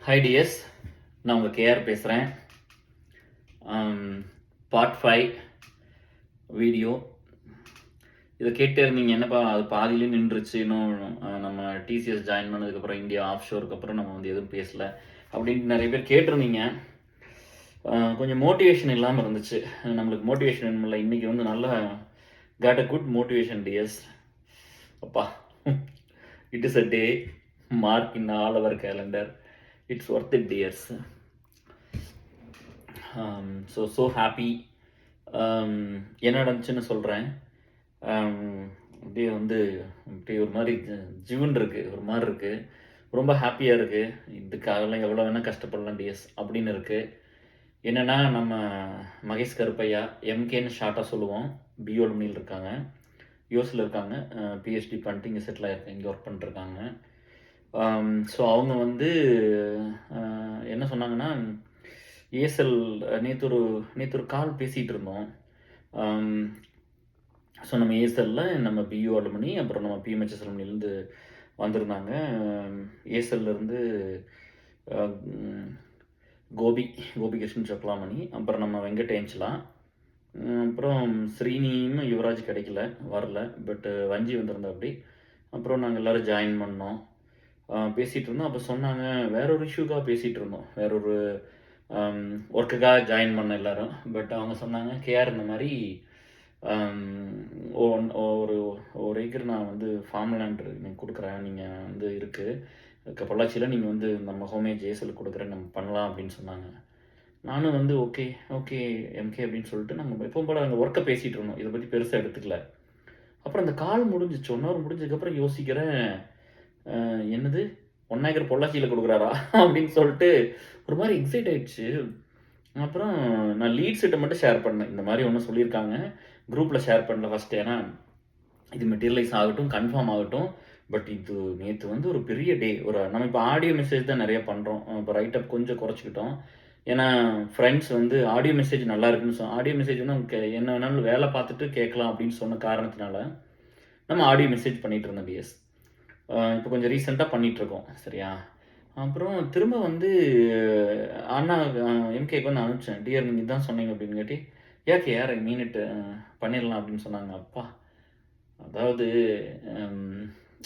Hi DS, நான் உங்கள் KR பேசுகிறேன். பார்ட் 5 வீடியோ இதை கேட்டே இருந்தீங்க. என்னப்பா அது பாதியிலே நின்றுச்சு, இன்னும் நம்ம டிசிஎஸ் ஜாயின் பண்ணதுக்கப்புறம் இந்தியா ஆஃப் ஷோருக்கு அப்புறம் நம்ம வந்து எதுவும் பேசலை அப்படின்ட்டு நிறைய பேர் கேட்டிருந்தீங்க. கொஞ்சம் மோட்டிவேஷன் இல்லாமல் இருந்துச்சு. நம்மளுக்கு மோட்டிவேஷன் இல்லை. இன்றைக்கி வந்து நல்லா காட் அ குட் மோட்டிவேஷன் டிஎஸ். அப்பா, it is a day mark in all our calendar. It's worth it, dears. So happy. என்ன நடந்துச்சுன்னு சொல்கிறேன். அப்படியே வந்து அப்படியே ஒரு மாதிரி ஜீவன் இருக்குது, ஒரு மாதிரி இருக்குது, ரொம்ப ஹாப்பியாக இருக்குது. இதுக்காகலாம் எவ்வளோ வேணால் கஷ்டப்படலாம் டிஎஸ் அப்படின்னு இருக்குது. என்னென்னா, நம்ம மகேஷ் கருப்பையா எம்கேன்னு ஷார்ட்டாக சொல்லுவோம். பிஓஎம்னியில் இருக்காங்க, யூஎஸில் இருக்காங்க. பிஹெச்டி பண்ணிட்டு இங்கே செட்டில் ஆகிருக்காங்க, இங்கே ஒர்க் பண்ணிட்டுருக்காங்க. ஸோ அவங்க வந்து என்ன சொன்னாங்கன்னா, ஏஎஸ்எல் நேற்று ஒரு கால் பேசிகிட்டு இருந்தோம். ஸோ நம்ம ஏஎஸ்எல்லில் நம்ம பியூ அலுமினி, அப்புறம் நம்ம பிஎம்ஹெச்எஸ் அலுமினிலேருந்து வந்திருந்தாங்க. ஏஎஸ்எல்லேருந்து கோபிகிருஷ்ணன் சக்லாமணி, அப்புறம் நம்ம வெங்கடேஞ்சலா, அப்புறம் ஸ்ரீனியும் யுவராஜ் கிடைக்கல, வரல. பட் வஞ்சி வந்திருந்தா அப்படி. அப்புறம் நாங்கள் எல்லோரும் ஜாயின் பண்ணோம், பேசிகிட்டு இருந்தோம். அப்போ சொன்னாங்க, வேற ஒரு இஷ்யூக்காக பேசிகிட்டு இருந்தோம், வேற ஒரு ஒர்க்குக்காக ஜாயின் பண்ண எல்லோரும். பட் அவங்க சொன்னாங்க, கேஆர் இந்த மாதிரி ஒரு ஏக்கர் நான் வந்து ஃபார்ம் லேண்ட் நீங்கள் கொடுக்குறேன், நீங்கள் வந்து இருக்குது பொள்ளாச்சியில், நீங்கள் வந்து நம்ம ஹோமேஜ் ஏஎஸ்எல் கொடுக்குறேன், நம்ம பண்ணலாம் அப்படின்னு சொன்னாங்க. நானும் வந்து ஓகே எம்கே அப்படின்னு சொல்லிட்டு நாங்கள் எப்பவும் போல் அந்த ஒர்க்கை பேசிகிட்டு இருந்தோம், இதை பற்றி பெருசாக எடுத்துக்கல. அப்புறம் அந்த கால் முடிஞ்சிச்சு, 1 hour முடிஞ்சதுக்கப்புறம் யோசிக்கிறேன், என்னது 1 ஏக்கர் பொள்ளாச்சியில் கொடுக்குறாரா அப்படின்னு சொல்லிட்டு ஒரு மாதிரி எக்ஸைட் ஆகிடுச்சு. அப்புறம் நான் லீட்ஸ்கிட்ட மட்டும் ஷேர் பண்ணேன், இந்த மாதிரி ஒன்று சொல்லியிருக்காங்க, குரூப்பில் ஷேர் பண்ணல ஃபஸ்ட்டு. ஏன்னா இது மெட்டீரியலைஸ் ஆகட்டும், கன்ஃபார்ம் ஆகட்டும். பட் இது நேற்று வந்து ஒரு பெரிய டே. நம்ம இப்போ ஆடியோ மெசேஜ் தான் நிறைய பண்ணுறோம். இப்போ ரைட்டப் கொஞ்சம் குறைச்சிக்கிட்டோம். ஏன்னா ஃப்ரெண்ட்ஸ் வந்து ஆடியோ மெசேஜ் நல்லா இருக்குன்னு ஆடியோ மெசேஜ் வந்து என்ன வேணாலும் வேலை பார்த்துட்டு கேட்கலாம் அப்படின்னு சொன்ன காரணத்தினால நம்ம ஆடியோ மெசேஜ் பண்ணிகிட்டு இருந்தோம் டிஎஸ். இப்போ கொஞ்சம் ரீசெண்டாக பண்ணிகிட்ருக்கோம், சரியா. அப்புறம் திரும்ப வந்து அண்ணா எம்கேக்கு வந்து அனுப்பிச்சேன், டிஆர் நீங்கள் தான் சொன்னீங்க அப்படின்னு கேட்டி, ஏக்கே யார் மீனிட்டு பண்ணிடலாம் அப்படின்னு சொன்னாங்க. அப்பா, அதாவது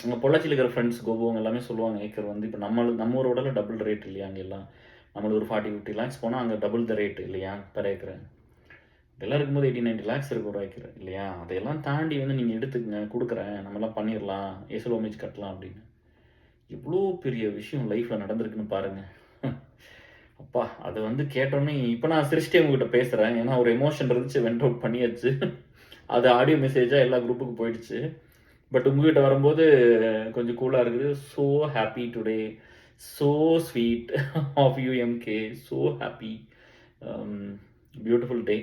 அங்கே பொள்ளாச்சியில் இருக்கிற ஃப்ரெண்ட்ஸ் கோபுவங்க எல்லாமே சொல்லுவாங்க, ஏக்கர் வந்து இப்போ நம்ம ஊரோட டபுள் ரேட் இல்லையா அங்கே எல்லாம். நம்மளுக்கு ஒரு 40-50 lakhs போனால் அங்கே டபுள் த ரேட் இல்லையா பெர் ஏக்கர். இதெல்லாம் இருக்கும்போது 80-90 lakhs இருக்கு ஒரு ஏக்கர் இல்லையா. அதையெல்லாம் தாண்டி வந்து நீங்கள் எடுத்துக்கங்க, கொடுக்குறேன், நம்மலாம் பண்ணிடலாம், ஏஎஸ்எல் ஹோமேஜ் கட்டலாம் அப்படின்னு. எவ்வளோ பெரிய விஷயம் லைஃப்பில் நடந்திருக்குன்னு பாருங்கள். அப்பா, அதை வந்து கேட்டோன்னே இப்போ நான் சிரிச்சிட்டே உங்ககிட்ட பேசுகிறேன், ஏன்னா ஒரு எமோஷன் இருந்துச்சு, வெண்ட் அவுட் பண்ணியாச்சு. அது ஆடியோ மெசேஜாக எல்லா குரூப்புக்கும் போயிடுச்சு. பட் உங்ககிட்ட வரும்போது கொஞ்சம் கூலாக இருக்குது. So happy today, so sweet of you MK, so happy, beautiful day.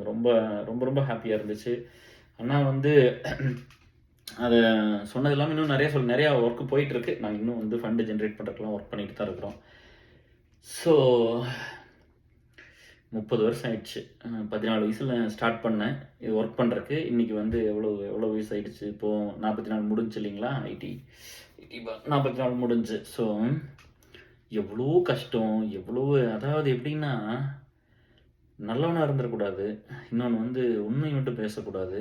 ரொம்ப ரொம்ப ரொம்ப ஹாப்பியாக இருந்துச்சு. ஆனால் வந்து அதை சொன்னது இல்லாமல் இன்னும் நிறையா ஒர்க்கு போயிட்டுருக்கு. நாங்கள் இன்னும் வந்து ஃபண்டு ஜென்ரேட் பண்ணுறதுக்கெலாம் ஒர்க் பண்ணிட்டு தான் இருக்கிறோம். ஸோ 30 வருஷம் ஆயிடுச்சு. 14 வயசில் ஸ்டார்ட் பண்ணேன் இது ஒர்க் பண்ணுறதுக்கு. இன்றைக்கி வந்து எவ்வளோ வயசு ஆகிடுச்சு, இப்போது 44 முடிஞ்சு இல்லைங்களா. ஐடி 44 முடிஞ்சு. ஸோ எவ்வளோ கஷ்டம், அதாவது எப்படின்னா, நல்லவனாக இருந்துடக்கூடாது, இன்னொன்று வந்து உண்மை மட்டும் பேசக்கூடாது.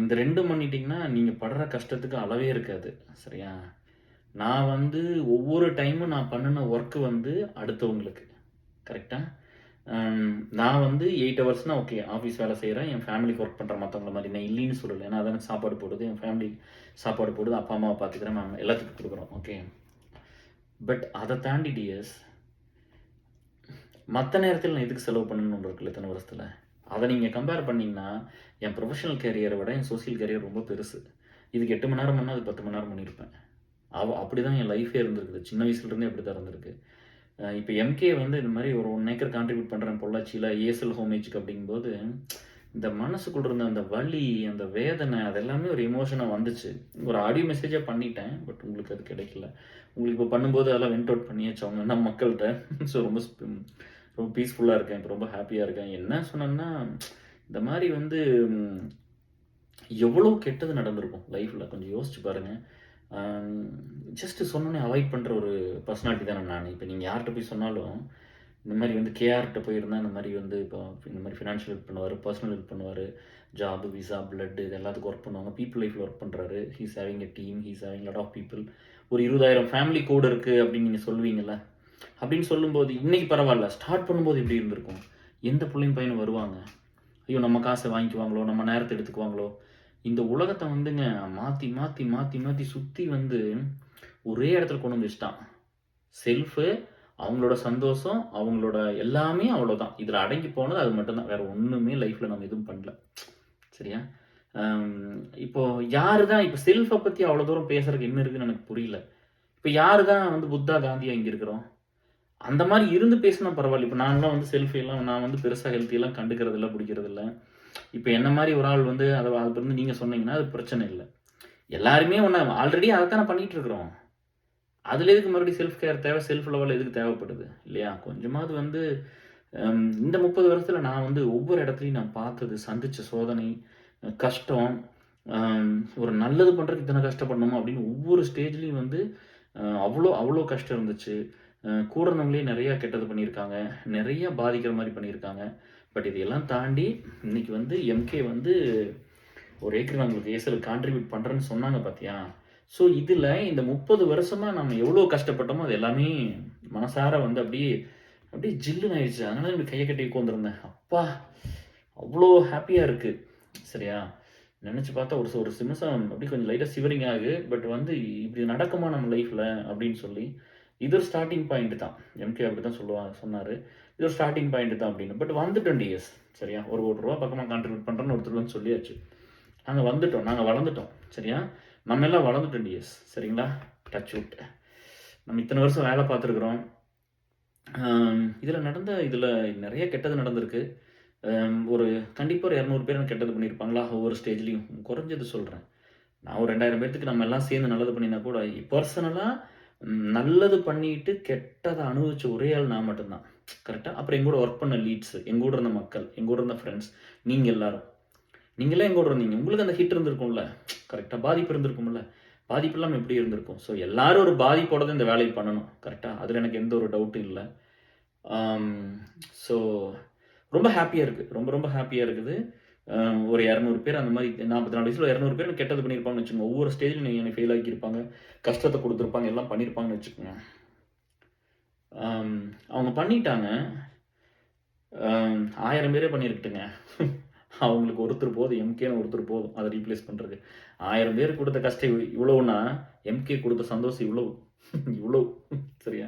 இந்த 2 பண்ணிட்டீங்கன்னா நீங்கள் படுற கஷ்டத்துக்கு அளவே இருக்காது, சரியா. நான் வந்து ஒவ்வொரு டைமும் நான் பண்ணின ஒர்க்கு வந்து அடுத்தவங்களுக்கு, கரெக்டாக. நான் வந்து 8 ஹவர்ஸ்னால் ஓகே, ஆஃபீஸ் வேலை செய்கிறேன், என் ஃபேமிலிக்கு ஒர்க் பண்ணுற மற்றவங்கள மாதிரி நான் இல்லைன்னு சொல்லலை. ஏன்னா அதான சாப்பாடு போடுது, என் ஃபேமிலி சாப்பாடு போடுது, அப்பா அம்மாவை பார்த்துக்கிறேன், நான் எல்லாத்துக்கும் கொடுக்குறோம், ஓகே. பட் அதை தாண்டி டிஎஸ், மற்ற நேரத்தில் நான் எதுக்கு செலவு பண்ணணும்னு ஒன்று இருக்குல்ல இத்தனை வருஷத்தில். அதை நீங்கள் கம்பேர் பண்ணிங்கன்னா, என் ப்ரொஃபஷனல் கேரியரை விட என் சோசியல் கேரியர் ரொம்ப பெருசு. இதுக்கு 8 மணி நேரம் பண்ணால் அது 10 மணி நேரம் பண்ணியிருப்பேன். அப்படி தான் என் லைஃபே இருந்திருக்குது, சின்ன வயசுலேருந்தே அப்படி தான் இருந்திருக்கு. இப்போ எம்கே வந்து இந்த மாதிரி ஒரு 1 ஏக்கர் கான்ட்ரிபியூட் பண்ணுறேன் பொள்ளாச்சியில் ஏஎஸ்எல் ஹோமேஜுக்கு அப்படிங்கும்போது, இந்த மனசுக்குள்ள இருந்த அந்த வலி, அந்த வேதனை, அதெல்லாமே ஒரு எமோஷனாக வந்துச்சு. ஒரு ஆடியோ மெசேஜாக பண்ணிட்டேன், பட் உங்களுக்கு அது கிடைக்கல. உங்களுக்கு இப்போ பண்ணும்போது அதெல்லாம் வெண்ட் அவுட் பண்ணியாச்சு அவங்க நம்ம மக்கள்கிட்ட. ஸோ ரொம்ப பீஸ்ஃபுல்லாக இருக்கேன், இப்போ ரொம்ப ஹாப்பியாக இருக்கேன். என்ன சொன்னேன்னா, இந்த மாதிரி வந்து எவ்வளோ கெட்டது நடந்திருக்கும் லைஃப்பில், கொஞ்சம் யோசிச்சு பாருங்கள். ஜஸ்ட் சொன்னோன்னே அவாய்ட் பண்ணுற ஒரு பர்சனாலிட்டி தானே நான். இப்போ நீங்கள் யார்கிட்ட போய் சொன்னாலும் இந்த மாதிரி வந்து கேஆர்கிட்ட போயிருந்தா இந்த மாதிரி வந்து இப்போ இந்த மாதிரி ஃபினான்ஷியல் ஹெல்ப் பண்ணுவார், பர்சனல் ஹெல்ப் பண்ணுவார், ஜாப், விசா, பிளட் இது எல்லாத்துக்கும் ஒர்க் பண்ணுவாங்க. பீப்புள் லைஃப்பில் ஒர்க் பண்ணுறாரு. He's having a team, he's having lot of people. ஒரு 20,000 ஃபேமிலி கோடு இருக்குது அப்படின்னு நீங்கள் சொல்லுவீங்கள்ல. அப்படின்னு சொல்லும்போது இன்னைக்கு பரவாயில்ல, ஸ்டார்ட் பண்ணும்போது எப்படி இருந்திருக்கும்? எந்த பிள்ளையும் பையனும் வருவாங்க, ஐயோ நம்ம காசை வாங்கிக்குவாங்களோ, நம்ம நேரத்தை எடுத்துக்குவாங்களோ. இந்த உலகத்தை வந்துங்க மாற்றி மாற்றி மாற்றி மாற்றி சுற்றி வந்து ஒரே இடத்துல கொண்டு வந்து வச்சுட்டான். செல்ஃபு, அவங்களோட சந்தோஷம், அவங்களோட எல்லாமே அவ்வளோதான். இதில் அடங்கி போனது அது மட்டும்தான். வேறு ஒன்றுமே லைஃப்பில் நம்ம எதுவும் பண்ணல. சரியா? இப்போ யாரு தான் இப்போ செல்ஃபை பற்றி அவ்வளோ தூரம் பேசுறதுக்கு என்ன இருக்குன்னு எனக்கு புரியல. இப்போ யாரு தான் வந்து புத்தா, காந்தியா இங்கே இருக்கிறோம்? அந்த மாதிரி இருந்து பேசினா பரவாயில்ல. இப்போ நான்லாம் வந்து செல்ஃபியெல்லாம் நான் வந்து பெருசாக ஹெல்த்தியெல்லாம் கண்டுக்கிறதில்ல, பிடிக்கிறதில்ல. இப்போ என்ன மாதிரி ஒரு ஆள் வந்து அதை வந்து நீங்கள் சொன்னீங்கன்னா அது பிரச்சனை இல்லை. எல்லாருமே ஒன்று ஆல்ரெடி அதை தானே பண்ணிகிட்டு இருக்கிறோம். அதில் எதுக்கு மறுபடியும் செல்ஃப் கேர் தேவை? செல்ஃப் லெவல் எதுக்கு தேவைப்படுது இல்லையா? கொஞ்சமாவது வந்து இந்த 30 வருஷத்தில் நான் வந்து ஒவ்வொரு இடத்துலையும் நான் பார்த்தது, சந்தித்த சோதனை, கஷ்டம், ஒரு நல்லது பண்ணுறதுக்கு இத்தனை கஷ்டப்படணுமா அப்படின்னு ஒவ்வொரு ஸ்டேஜ்லேயும் வந்து அவ்வளோ அவ்வளோ கஷ்டம் இருந்துச்சு. கூட இருந்தவங்களே நிறையா கெட்டது பண்ணியிருக்காங்க, நிறையா பாதிக்கிற மாதிரி பண்ணியிருக்காங்க. பட் இதையெல்லாம் தாண்டி இன்னைக்கு வந்து எம்கே வந்து ஒரு ஏக்கர் நான் உங்களுக்கு ஏசல் கான்ட்ரிபியூட் பண்ணுறேன்னு சொன்னாங்க பார்த்தியா? ஸோ இதில் இந்த 30 வருஷமாக நம்ம எவ்வளோ கஷ்டப்பட்டோமோ அது எல்லாமே மனசார வந்து அப்படியே அப்படியே ஜில்லுன்னு ஆயிடுச்சு. அதனால இப்படி கையை கட்டி உட்காந்துருந்தேன். அப்பா அவ்வளோ ஹாப்பியாக இருக்குது. சரியா? நினச்சி பார்த்தா ஒரு ஒரு நிமிஷம் அப்படியே கொஞ்சம் லைட்டாக சிவரிங் ஆகுது. பட் வந்து இப்படி நடக்குமா நம்ம லைஃப்பில் அப்படின்னு சொல்லி இது ஒரு ஸ்டார்டிங் பாயிண்ட் தான். எம்கே அப்படி தான் சொன்னார். இது ஒரு ஸ்டார்டிங் பாயிண்ட் தான் அப்படின்னு. பட் வந்துட்டோம் டிஎஸ். சரியா? ஒரு ரூபா பக்கமாக கான்ட்ரிபியூட் பண்ணுறேன்னு ஒருத்தர் வந்து சொல்லியாச்சு. நாங்கள் வளர்ந்துட்டோம். சரியா? நம்ம எல்லாம் வளர்ந்துட்டோம் டிஎஸ். சரிங்களா? டச் விட். நம்ம இத்தனை வருஷம் வேலை பார்த்துருக்குறோம். இதில் நிறைய கெட்டது நடந்திருக்கு. ஒரு கண்டிப்பாக ஒரு 200 பேர் கெட்டது பண்ணியிருப்பாங்களா ஒவ்வொரு ஸ்டேஜ்லேயும். குறைஞ்சது சொல்கிறேன். நான் ஒரு 2000 பேர்த்துக்கு நம்ம எல்லாம் சேர்ந்து நல்லது பண்ணினா கூட பர்சனலாக நல்லது பண்ணிட்டு கெட்டதை அனுபவிச்ச ஒரே ஆள் நான் மட்டும்தான். கரெக்டாக? அப்புறம் எங்கூட ஒர்க் பண்ண லீட்ஸு, எங்கூட இருந்த மக்கள், எங்கூட இருந்த ஃப்ரெண்ட்ஸ், நீங்கள் எல்லாரும் நீங்களாம் எங்கூட இருந்தீங்க. உங்களுக்கு அந்த ஹிட் இருந்திருக்கும்ல, கரெக்டாக? பாதிப்பு இருந்திருக்கும்ல. பாதிப்பு இல்லாமல் எப்படி இருந்திருக்கும்? ஸோ எல்லாரும் ஒரு பாதிப்போட தான் இந்த வேலையை பண்ணணும். கரெக்டாக? அதில் எனக்கு எந்த ஒரு டவுட்டும் இல்லை. ஸோ ரொம்ப ஹாப்பியாக இருக்குது. ரொம்ப ரொம்ப ஹாப்பியாக இருக்குது. ஒரு 200 பேர் அந்த மாதிரி 44 வயசில் 200 பேர் கெட்டது பண்ணியிருப்பாங்கன்னு வச்சுக்கோங்க. ஒவ்வொரு ஸ்டேஜில் நீங்கள் என்னை ஃபெயில் ஆக்கியிருப்பாங்க, கஷ்டத்தை கொடுத்துருப்பாங்க, எல்லாம் பண்ணியிருப்பாங்கன்னு வச்சுக்கோங்க. அவங்க பண்ணிட்டாங்க. 1000 பேரே பண்ணியிருக்கட்டுங்க. அவங்களுக்கு ஒருத்தர் போதும், எம்கேன்னு ஒருத்தர் போதும் அதை ரீப்ளேஸ் பண்ணுறதுக்கு. 1000 பேர் கொடுத்த கஷ்டம் இவ்வளவுனா எம்கே கொடுத்த சந்தோஷம் இவ்வளவு. இவ்வளோ. சரியா?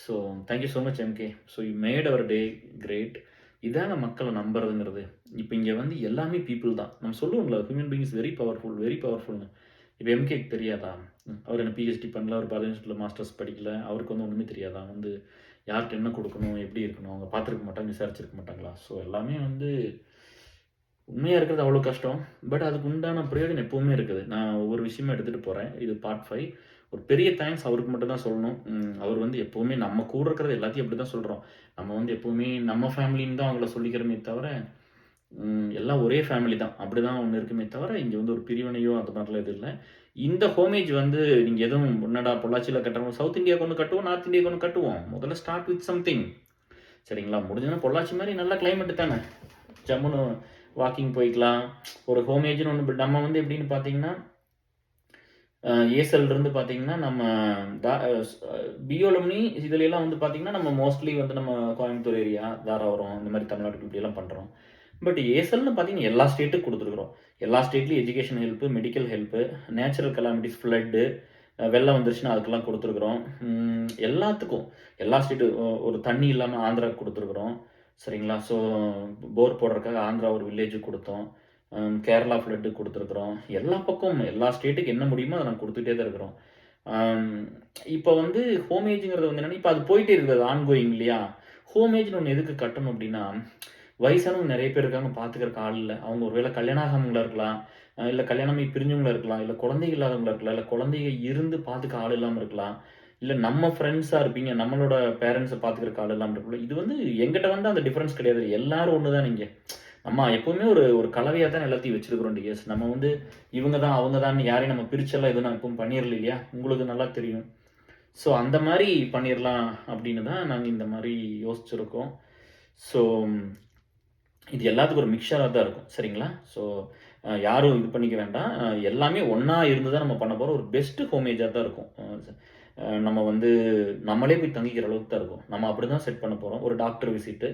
So thank you so much MK. So you made our day great. இதான மக்களை நம்புறதுங்கிறது. இப்போ இங்கே வந்து எல்லாமே பீப்புள் தான். நம்ம சொல்லுவோம்ல, human beings very powerful, very பவர்ஃபுல்னு. இப்போ எம்கேக்கு தெரியாதா? அவர் என்ன பிஹெச்டி பண்ணல, அவர் 15 மாஸ்டர்ஸ் படிக்கல, அவருக்கு வந்து ஒன்றுமே தெரியாதா? வந்து யார்கிட்ட என்ன கொடுக்கணும், எப்படி இருக்கணும், அவங்க பார்த்துருக்க மாட்டாங்க, விசாரிச்சிருக்க மாட்டாங்களா? ஸோ எல்லாமே வந்து உண்மையாக இருக்கிறது அவ்வளோ கஷ்டம். பட் அதுக்கு உண்டான பிரயோஜனம் எப்போவுமே இருக்குது. நான் ஒவ்வொரு விஷயமும் எடுத்துகிட்டு போகிறேன். இது பார்ட் 5. ஒரு பெரிய தேங்க்ஸ் அவருக்கு மட்டும் தான் சொல்லணும். அவர் வந்து எப்போவுமே நம்ம கூட இருக்கிறது எல்லாத்தையும் அப்படி தான் சொல்கிறோம். நம்ம வந்து எப்போவுமே நம்ம ஃபேமிலின்னு தான் அவங்கள சொல்லிக்கிறோமே தவிர எல்லாம் ஒரே ஃபேமிலி தான். அப்படி தான் ஒன்று இருக்குமே தவிர இங்கே வந்து ஒரு பிரிவினையோ அந்த மாதிரிலாம் எதுவும் இல்லை. இந்த ஹோமேஜ் வந்து நீங்கள் எதுவும் முன்னடா பொள்ளாச்சியில் கட்டுறோம், சவுத் இந்தியாவுக்கு ஒன்று கட்டுவோம், நார்த் இந்தியாவுக்கு ஒன்று கட்டுவோம். முதல்ல ஸ்டார்ட் வித் சம்திங். சரிங்களா? முடிஞ்சதுன்னா பொள்ளாச்சி மாதிரி நல்ல கிளைமேட்டு தானே, ஜம்முன்னு வாக்கிங் போய்க்கலாம். ஒரு ஹோமேஜ்னு ஒன்று நம்ம வந்து எப்படின்னு பார்த்தீங்கன்னா ஏசல்லேருந்து பார்த்தீங்கன்னா நம்ம பியோலம்னி இதுலலாம் வந்து பார்த்தீங்கன்னா நம்ம மோஸ்ட்லி வந்து நம்ம கோயம்புத்தூர் ஏரியா, தாராபுரம் இந்த மாதிரி தமிழ்நாட்டுக்கு இப்படியெல்லாம் பண்ணுறோம். பட் ஏசல்னு பார்த்தீங்கன்னா எல்லா ஸ்டேட்டுக்கும் கொடுத்துருக்குறோம். எல்லா ஸ்டேட்லேயும் education help, medical help, natural calamities, flood, வெள்ளம் வந்துருச்சுன்னா அதுக்கெல்லாம் கொடுத்துருக்குறோம். எல்லாத்துக்கும் எல்லா ஸ்டேட்டு ஒரு தண்ணி இல்லாமல் ஆந்திராவுக்கு கொடுத்துருக்குறோம். சரிங்களா? ஸோ போர் போடுறதுக்காக ஆந்திரா ஒரு வில்லேஜுக்கு கொடுத்தோம். கேரளா ஃப்ளட்டு கொடுத்துருக்குறோம். எல்லா பக்கமும் எல்லா ஸ்டேட்டுக்கு என்ன முடியுமோ அதை நாங்கள் கொடுத்துட்டே தான் இருக்கிறோம். இப்போ வந்து ஹோமேஜுங்கிறது வந்து என்னென்னா இப்போ அது போயிட்டே இருக்குது, அது ஆன்கோயிங் இல்லையா? ஹோமேஜ்னு ஒன்று எதுக்கு கட்டணும் அப்படின்னா, வயசானவங்க நிறைய பேர் இருக்காங்க, பார்த்துக்கிறக்கு ஆள் இல்லை. அவங்க ஒரு வேளை கல்யாணம் ஆகாமங்களா இருக்கலாம், இல்லை கல்யாணமே பிரிஞ்சவங்களா இருக்கலாம், இல்லை குழந்தைங்க இல்லாதவங்களா இருக்கலாம், இல்லை குழந்தைங்க இருந்து பார்த்துக்க ஆள் இல்லாமல் இருக்கலாம், இல்லை நம்ம ஃப்ரெண்ட்ஸாக இருப்பீங்க, நம்மளோட பேரண்ட்ஸை பார்த்துக்கிறக்கு ஆள் இல்லாமல் இருக்கலாம். இது வந்து எங்கிட்ட வந்து அந்த டிஃப்ரென்ஸ் கிடையாது. எல்லாரும் ஒன்று தான். நீங்கள் நம்ம எப்பவுமே ஒரு ஒரு கலவையா தான் எல்லாத்தையும் வச்சிருக்கிறோம் டிஎஸ். நம்ம வந்து இவங்க தான், அவங்க தான்னு யாரையும் நம்ம பிரிச்செல்லாம் எதுவும் நான் எப்பவும் பண்ணிறல இல்லையா? உங்களுக்கு நல்லா தெரியும். ஸோ அந்த மாரி பண்ணிறலாம் அப்படின்னு தான் நாங்க இந்த மாரி யோசிச்சிருக்கோம். ஸோ இது எல்லாத்துக்கும் ஒரு மிக்ஸ்சரா தான் இருக்கும். சரிங்களா? ஸோ யாரும் இது பண்ணிக்க வேண்டாம். எல்லாமே ஒண்ணா இருந்து தான் நம்ம பண்ண போறோம். ஒரு பெஸ்ட் ஹோமேஜா தான் இருக்கும். நம்ம வந்து நம்மளே போய் தங்கிக்கிற அளவுக்கு தான் இருக்கும். நம்ம அப்படிதான் செட் பண்ண போறோம். ஒரு டாக்டர் விசிட்டு,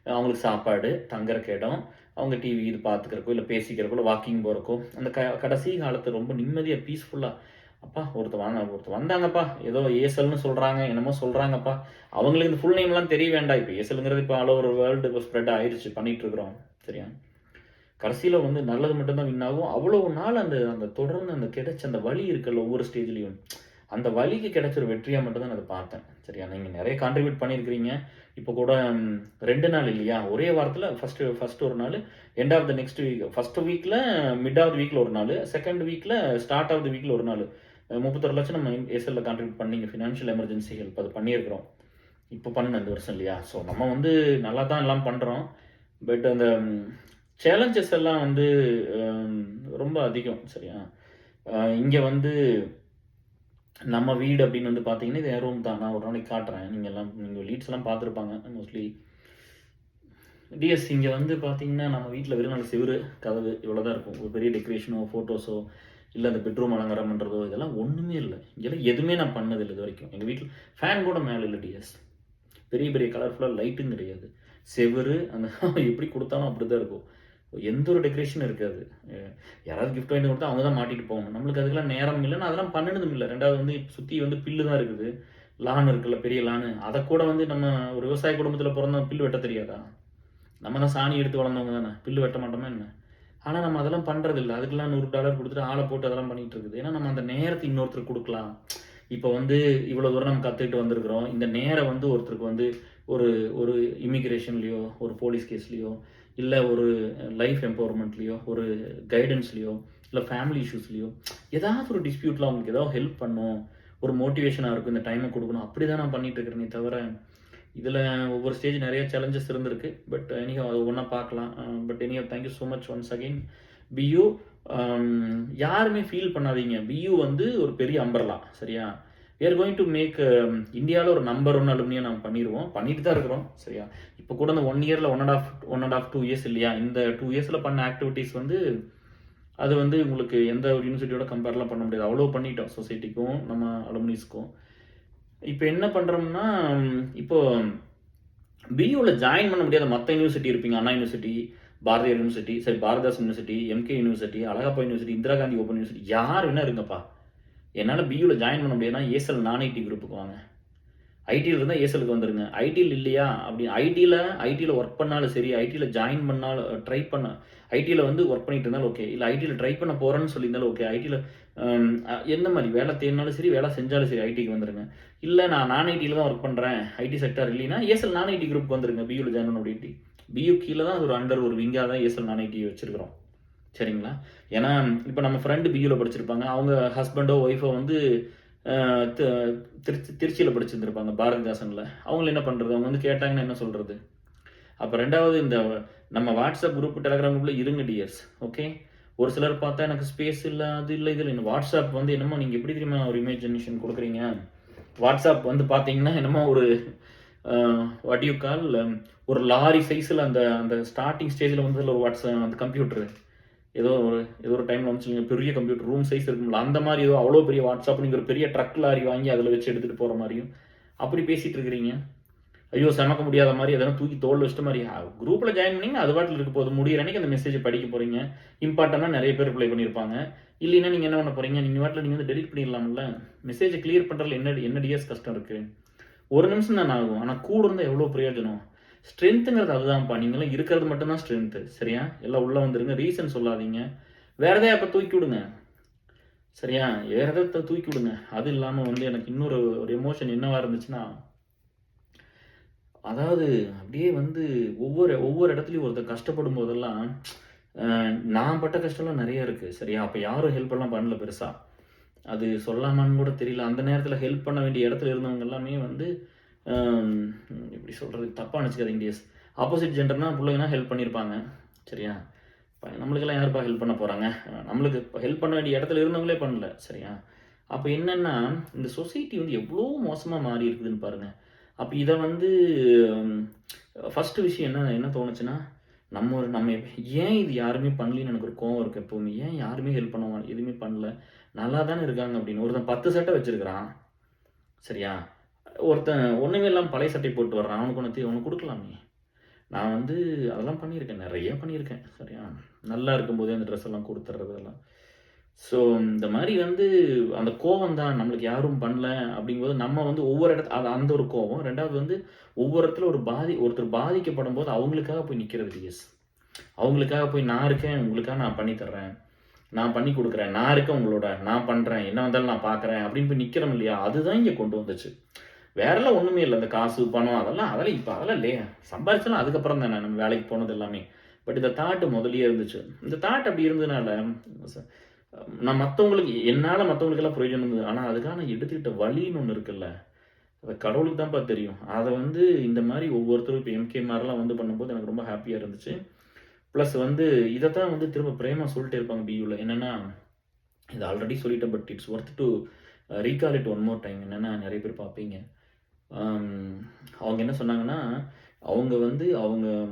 அவங்களுக்கு சாப்பாடு, தங்கறக்கு இடம், அவங்க டிவி இது பார்த்துக்கிறக்கோ, இல்ல பேசிக்கிறக்கோ, இல்ல வாக்கிங் போறக்கோ, அந்த கடைசி காலத்த ரொம்ப நிம்மதியா பீஸ்ஃபுல்லா, அப்பா ஒருத்தர் வந்தாங்கப்பா, ஏதோ ஏசல்ன்னு சொல்றாங்க, என்னமோ சொல்றாங்கப்பா. அவங்களுக்கு இந்த ஃபுல் நேம்லாம் தெரிய வேண்டாம். இப்ப ஏசல்ங்கிறது இப்ப ஆல் ஓவர் வேர்ல்டு இப்ப ஸ்ப்ரெட் ஆயிருச்சு. பண்ணிட்டு இருக்கிறோம். சரியா? கடைசியில வந்து நல்லது மட்டும் தான் வின் ஆகும். அவ்வளவு நாள் அந்த அந்த தொடர்ந்து அந்த கிடைச்ச அந்த வலி இருக்குல்ல ஒவ்வொரு ஸ்டேஜ்லயும். அந்த வலிக்கு கிடைச்ச ஒரு வெற்றியா மட்டும் தான் நான் அத பார்த்தேன். சரியா? நீங்க நெறைய கான்ட்ரிபியூட் பண்ணியிருக்கிறீங்க. இப்ப கூட 2 நாள் இல்லையா? ஒரே வாரத்துல ஃபர்ஸ்ட் ஒரு நாளு, end of the next week. First வீக்ல மிட் ஆஃப் த வீக்ல ஒரு நாளு, செகண்ட் வீக்ல ஸ்டார்ட் ஆஃப் த வீக்ல ஒரு நாளு. 31,00,000 நம்ம எஸ்எல்ல கான்ட்ரிபியூட் பண்ணி ஃபினான்ஷியல் எமர்ஜென்சி ஹெல்ப் அது பண்ணியிருக்கிறோம். இப்ப பண்ண இந்த வருஷம் இல்லையா? ஸோ நம்ம வந்து நல்லா தான் எல்லாம் பண்றோம். பட் அந்த சேலஞ்சஸ் எல்லாம் வந்து அம் ரொம்ப அதிகம். சரியா? இங்க வந்து நம்ம வீடு அப்படின்னு வந்து பார்த்தீங்கன்னா, இது என் ரூம் தான். நான் ஒரு நாளைக்கு காட்டுறேன். நீங்க லீட்ஸ்லாம் பார்த்துருப்பாங்க மோஸ்ட்லி. டிஎஸ் இங்க வந்து பார்த்தீங்கன்னா, நம்ம வீட்ல வெறும் 4 செவுரு, கதவு இவ்வளோ தான் இருக்கும். ஒரு பெரிய டெக்கரேஷனோ, ஃபோட்டோஸோ, இல்ல அந்த பெட்ரூம் அலங்காரம் பண்றதோ, இதெல்லாம் ஒண்ணுமே இல்ல. இங்கலாம் எதுவுமே நான் பண்ணதில்ல இதுவரைக்கும். எங்க வீட்ல ஃபேன் கூட மேல இல்ல டிஎஸ். பெரிய பெரிய கலர்ஃபுல்லா லைட்டும் கிடையாது. செவுரு அந்த எப்படி குடுத்தாலும் அப்படிதான் இருக்கும். எந்த ஒரு டெக்கரேஷனும் இருக்காது. அ யாராவது கிஃப்ட் வாங்கிட்டு குடுத்தா அவங்க தான் மாட்டிட்டு போவாங்க. நம்மளுக்கு அதுக்கெல்லாம் நேரம் இல்ல. நான் அதெல்லாம் பண்ணுனதும் இல்ல. 2வது வந்து சுத்தி வந்து பில்லு தான் இருக்குது. லான் இருக்குல்ல, பெரிய லானு. அதக்கூட வந்து நம்ம ஒரு விவசாய குடும்பத்தில பொறந்தவன் பில்லு வெட்ட தெரியாதா? நம்ம தான் சாணி எடுத்து வளர்ந்தவங்க தானே. பில்லு வெட்ட மாட்டோமா என்ன? ஆனா நம்ம அதெல்லாம் பண்றதில்ல. அதுக்கெல்லாம் $100 குடுத்துட்டு ஆள போட்டு அதெல்லாம் பண்ணிட்டு இருக்குது. ஏன்னா நம்ம அந்த நேரத்த இன்னொருத்தருக்கு குடுக்கலாம். இப்ப வந்து இவ்வளோ தூரம் நம்ம கத்துக்கிட்டு வந்திருக்கிறோம். இந்த நேரம் வந்து ஒருத்தருக்கு வந்து ஒரு ஒரு இமிகிரேஷன்லயோ, ஒரு போலீஸ் கேஸ்லயோ, இல்ல ஒரு லைஃப் எம்பவர்மென்ட்லயோ, ஒரு கைடன்ஸ்லயோ, இல்ல ஃபேமிலி இஷ்யூஸ்லயோ, ஏதாவது ஒரு டிஸ்பியூட்ல அவங்களுக்கு ஏதாவது ஹெல்ப் பண்ணணும். ஒரு மோட்டிவேஷனா இருக்கும். இந்த டைம குடுக்கணும். அப்படிதான் நான் பண்ணிட்டு இருக்கிறேனே தவிர, இதுல ஒவ்வொரு ஸ்டேஜ் நெறைய சேலஞ்சஸ் இருந்திருக்கு. பட் எனிஹவ் அது ஒவ்வொண்ணா பார்க்கலாம். But anyhow thank you so much once again. பியூ யாருமே ஃபீல் பண்ணாதீங்க. பியூ வந்து ஒரு பெரிய அம்பர்லா. சரியா? We are going to make இந்தியால ஒரு நம்பர் 1 அலுமினிய நாம பண்ணிருவோம். பண்ணிட்டு தான் இருக்கிறோம். சரியா? இப்ப கூட இந்த 1 இயர்ல 1 1/2 2 இயர்ஸ் இல்லையா? இந்த 2 இயர்ஸ்ல பண்ண ஆக்டிவிட்டீஸ் வந்து அது வந்து உங்களுக்கு எந்த ஒரு யூனிவர்சிட்டியோட கம்பேர்லாம் பண்ண முடியாது. அவ்வளோ பண்ணிட்டோம் சொசைட்டிக்கும், நம்ம அலுமினிஸ்க்கும். இப்ப என்ன பண்றோம்னா, இப்போ பியூல ஜாயின் பண்ண முடியாத மத்த யூனிவர்சிட்டி இருப்பீங்க. அண்ணா யூனிவர்சிட்டி, பாரதியார் யூனிவர்சிட்டி, சரி Bharathidasan university, MK university, Alagappa university, Indira Gandhi open university யார் வேணா இருங்கப்பா. என்னால பியூல ஜாயின் பண்ண முடியாதுன்னா, ஏசல் நான் ஐடி குரூப்புக்கு வாங்க. ஐடில இருந்தா ஏசலுக்கு வந்துருங்க. ஐடில இல்லையா? அப்படி ஐடில ஒர்க் பண்ணாலும் சரி, ஐடில ஜாயின் பண்ணாலும் ட்ரை பண்ண ஐடில வந்து ஒர்க் பண்ணிட்டு இருந்தாலும் ஓகே. இல்ல ஐடில ட்ரை பண்ண போறேன்னு சொல்லியிருந்தாலும் ஓகே. ஐடில எந்த மாரி வேலை தேடினாலும் சரி, வேலை செஞ்சாலும் சரி ஐடிக்கு வந்துருங்க. இல்ல நான் ஐடில தான் ஒர்க் பண்றேன். ஐடி செக்டார் இல்லைன்னா, ஏசல் ஐடி குரூப்க்கு வந்துருங்க. பியூல ஜாயின் பண்ண முடியும். பியூ கீழ தான் அது ஒரு அண்டர் ஒரு விங்கா தான் ஏசல் ஐடி வச்சிருக்கிறோம். சரிங்களா? ஏன்னா, இப்ப நம்ம ஃப்ரெண்ட் பியூல படிச்சிருப்பாங்க. அவங்க ஹஸ்பண்டோ, ஒய்ஃபோ வந்து அ த திருச்சியில படிச்சிருந்திருப்பாங்க, பாரதிதாசன்ல. அவங்கள என்ன பண்றது? அவங்க வந்து கேட்டாங்கன்னா என்ன சொல்றது? அப்ப 2வது இந்த நம்ம வாட்ஸ்அப் குரூப், டெலகிராம் குரூப்ல இருங்க டியர்ஸ். ஓகே. ஒரு சிலர் பார்த்தா எனக்கு ஸ்பேஸ் இல்ல, அது இல்ல, இது இல்ல. வாட்ஸ்அப் வந்து என்னமோ நீங்க எப்படி தெரியுமா ஒரு இமேஜினேஷன் குடுக்குறீங்க? வாட்ஸ்அப் வந்து பார்த்தீங்கன்னா, என்னமோ ஒரு அ வாட் யூ கால் ஒரு லாரி சைஸ்ல அந்த அந்த ஸ்டார்ட்டிங் ஸ்டேஜ்ல வந்ததுல ஒரு அந்த கம்ப்யூட்டர். ஏதோ ஒரு டைம்ல வந்துச்சுங்க. பெரிய கம்ப்யூட்டர் ரூம் சைஸ் இருக்கும்ல. அந்த மாரி ஏதோ அவ்வளோ பெரிய வாட்ஸ்அப் நீங்க ஒரு பெரிய ட்ரக் லாரி வாங்கி அதில வச்சு எடுத்துட்டு போற மாரியும், அப்படி பேசிட்டு இருக்கிறீங்க. ஐயோ! சுமக்க முடியாத மாரி எதனா தூக்கி தோள்ல வச்சுட்ட மாரி. குரூப்ல ஜாயின் பண்ணீங்கன்னா, அது பாட்டுல இருக்க போகுது. முடியிற அன்னைக்கு அந்த மெசேஜ படிக்க போறீங்க. இம்பார்ட்டன்ட்டா நெறைய பேர் ரிப்ளை பண்ணியிருப்பாங்க. இல்லைன்னா நீங்க என்ன பண்ண போறீங்க? நீங்க பாட்டுல நீங்க வந்து டெலீட் பண்ணிடலாம்ல. மெசேஜ கிளியர் பண்றதுல என்ன டிஎஸ் கஷ்டம் இருக்கு? 1 நிமிஷம் தான ஆகும். ஆனா கூட இருந்தா எவ்வளோ பிரயோஜனம்? ஸ்ட்ரென்த்ங்கிறது அதுதான்ப்பா. நீங்கலாம் இருக்கிறது மட்டும் தான் ஸ்ட்ரென்த். சரியா? எல்லாம் உள்ள வந்துருங்க. ரீசன் சொல்லாதீங்க. வேற எதையா அப்ப தூக்கி விடுங்க. சரியா? வேற எதா தூக்கி விடுங்க. அது இல்லாம வந்து எனக்கு இன்னொரு ஒரு எமோஷன் என்னவா இருந்துச்சுன்னா, அதாவது அப்படியே வந்து ஒவ்வொரு ஒவ்வொரு இடத்துலயும் ஒருத்தர் கஷ்டப்படும் போதெல்லாம், அ நான் பட்ட கஷ்டம்லாம் நெறைய இருக்கு. சரியா? அப்ப யாரும் ஹெல்ப் எல்லாம் பண்ணல பெருசா. அது சொல்லாமான்னு கூட தெரியல. அந்த நேரத்தில ஹெல்ப் பண்ண வேண்டிய இடத்துல இருந்தவங்க எல்லாமே வந்து, அம் எப்படி சொல்றது? தப்பா நெனச்சுக்காதீங்க டியர்ஸ். ஆப்போசிட் ஜெண்டர்னா புள்ளைங்கன்னா ஹெல்ப் பண்ணியிருப்பாங்க. சரியா? நம்மளுக்கெல்லாம் யாருப்பா ஹெல்ப் பண்ண போறாங்க? நம்மளுக்கு ஹெல்ப் பண்ண வேண்டிய இடத்துல இருந்தவங்களே பண்ணல. சரியா? அப்ப என்னன்னா, இந்த சொசைட்டி வந்து எவ்ளோ மோசமா மாறி இருக்குதுன்னு பாருங்க. அப்ப இத வந்து ம் ஃபர்ஸ்ட்டு விஷயம் என்ன தோணுச்சுன்னா, நம்ம ஏன் இது யாருமே பண்ணலன்னு எனக்கு ஒரு கோவம் இருக்கு எப்பவுமே. ஏன் யாருமே ஹெல்ப் எதுவுமே பண்ணல? நல்லா தானே இருக்காங்க அப்படின்னு. ஒருத்தன் 10 சட்டை வச்சிருக்கிறான். சரியா? ஒருத்தன் ஒண்ணுமே இல்லாம பழைய சட்டை போட்டு வர்றான். அவனுக்கு குடுக்கலாமே! நான் வந்து அதெல்லாம் பண்ணியிருக்கேன். நெறைய பண்ணியிருக்கேன். சரியா? நல்லா இருக்கும்போதே அந்த ட்ரெஸ் எல்லாம் குடுத்துறது அதெல்லாம். ஸோ இந்த மாரி வந்து அந்த கோவம் தான் நம்மளுக்கு யாரும் பண்ணல அப்படிங்கும்போது, நம்ம வந்து ஒவ்வொரு அது அந்த ஒரு கோவம். 2வது வந்து ஒவ்வொரு இடத்துல ஒருத்தர் பாதிக்கப்படும்போது அவங்களுக்காக போய் நிக்கிறது எஸ். அவங்களுக்காக போய் நான் இருக்கேன், உங்களுக்காக நான் பண்ணி தர்றேன். நான் பண்ணி குடுக்குறேன். நான் இருக்கேன் உங்களோட. நான் பண்றேன். என்ன வந்தாலும் நான் பார்க்குறேன் அப்படின்னு போய் நிக்கிறோம் இல்லையா? அதுதான் இங்க கொண்டு வந்துச்சு. வேறலாம் ஒண்ணுமே இல்ல. இந்த காசு, பணம் அதெல்லாம் இல்லையே. சம்பாரிச்சலாம் அதுக்கப்புறம் தானே நம்ம வேலைக்கு போனது எல்லாமே. பட் இந்த தாட் முதல்லயே இருந்துச்சு. இந்த தாட் அப்படி இருந்ததுனால, ச நான் மத்தவங்களுக்கெல்லாம் பிரயோஜனம் இருந்தது. ஆனா அதுக்காக நான் எடுத்துக்கிட்ட வலின்னு ஒண்ணு இருக்குல்ல. அது கடவுளுக்கு தான்ப்பா தெரியும். அத வந்து இந்த மாரி ஒவ்வொருத்தரும் இப்ப எம்கே மாரிலாம் வந்து பண்ணும்போது எனக்கு ரொம்ப ஹேப்பியா இருந்துச்சு. பிளஸ் வந்து இதத்தான் வந்து திரும்ப பிரேமா சொல்லிட்டே இருப்பாங்க பியூல. என்னன்னா, இத ஆல்ரெடி சொல்லிட்டேன். But it's worth to recall it one more time. என்னன்னா நெறைய பேர் பார்ப்பீங்க. அம் அவங்க என்ன சொன்னாங்கன்னா, அவங்க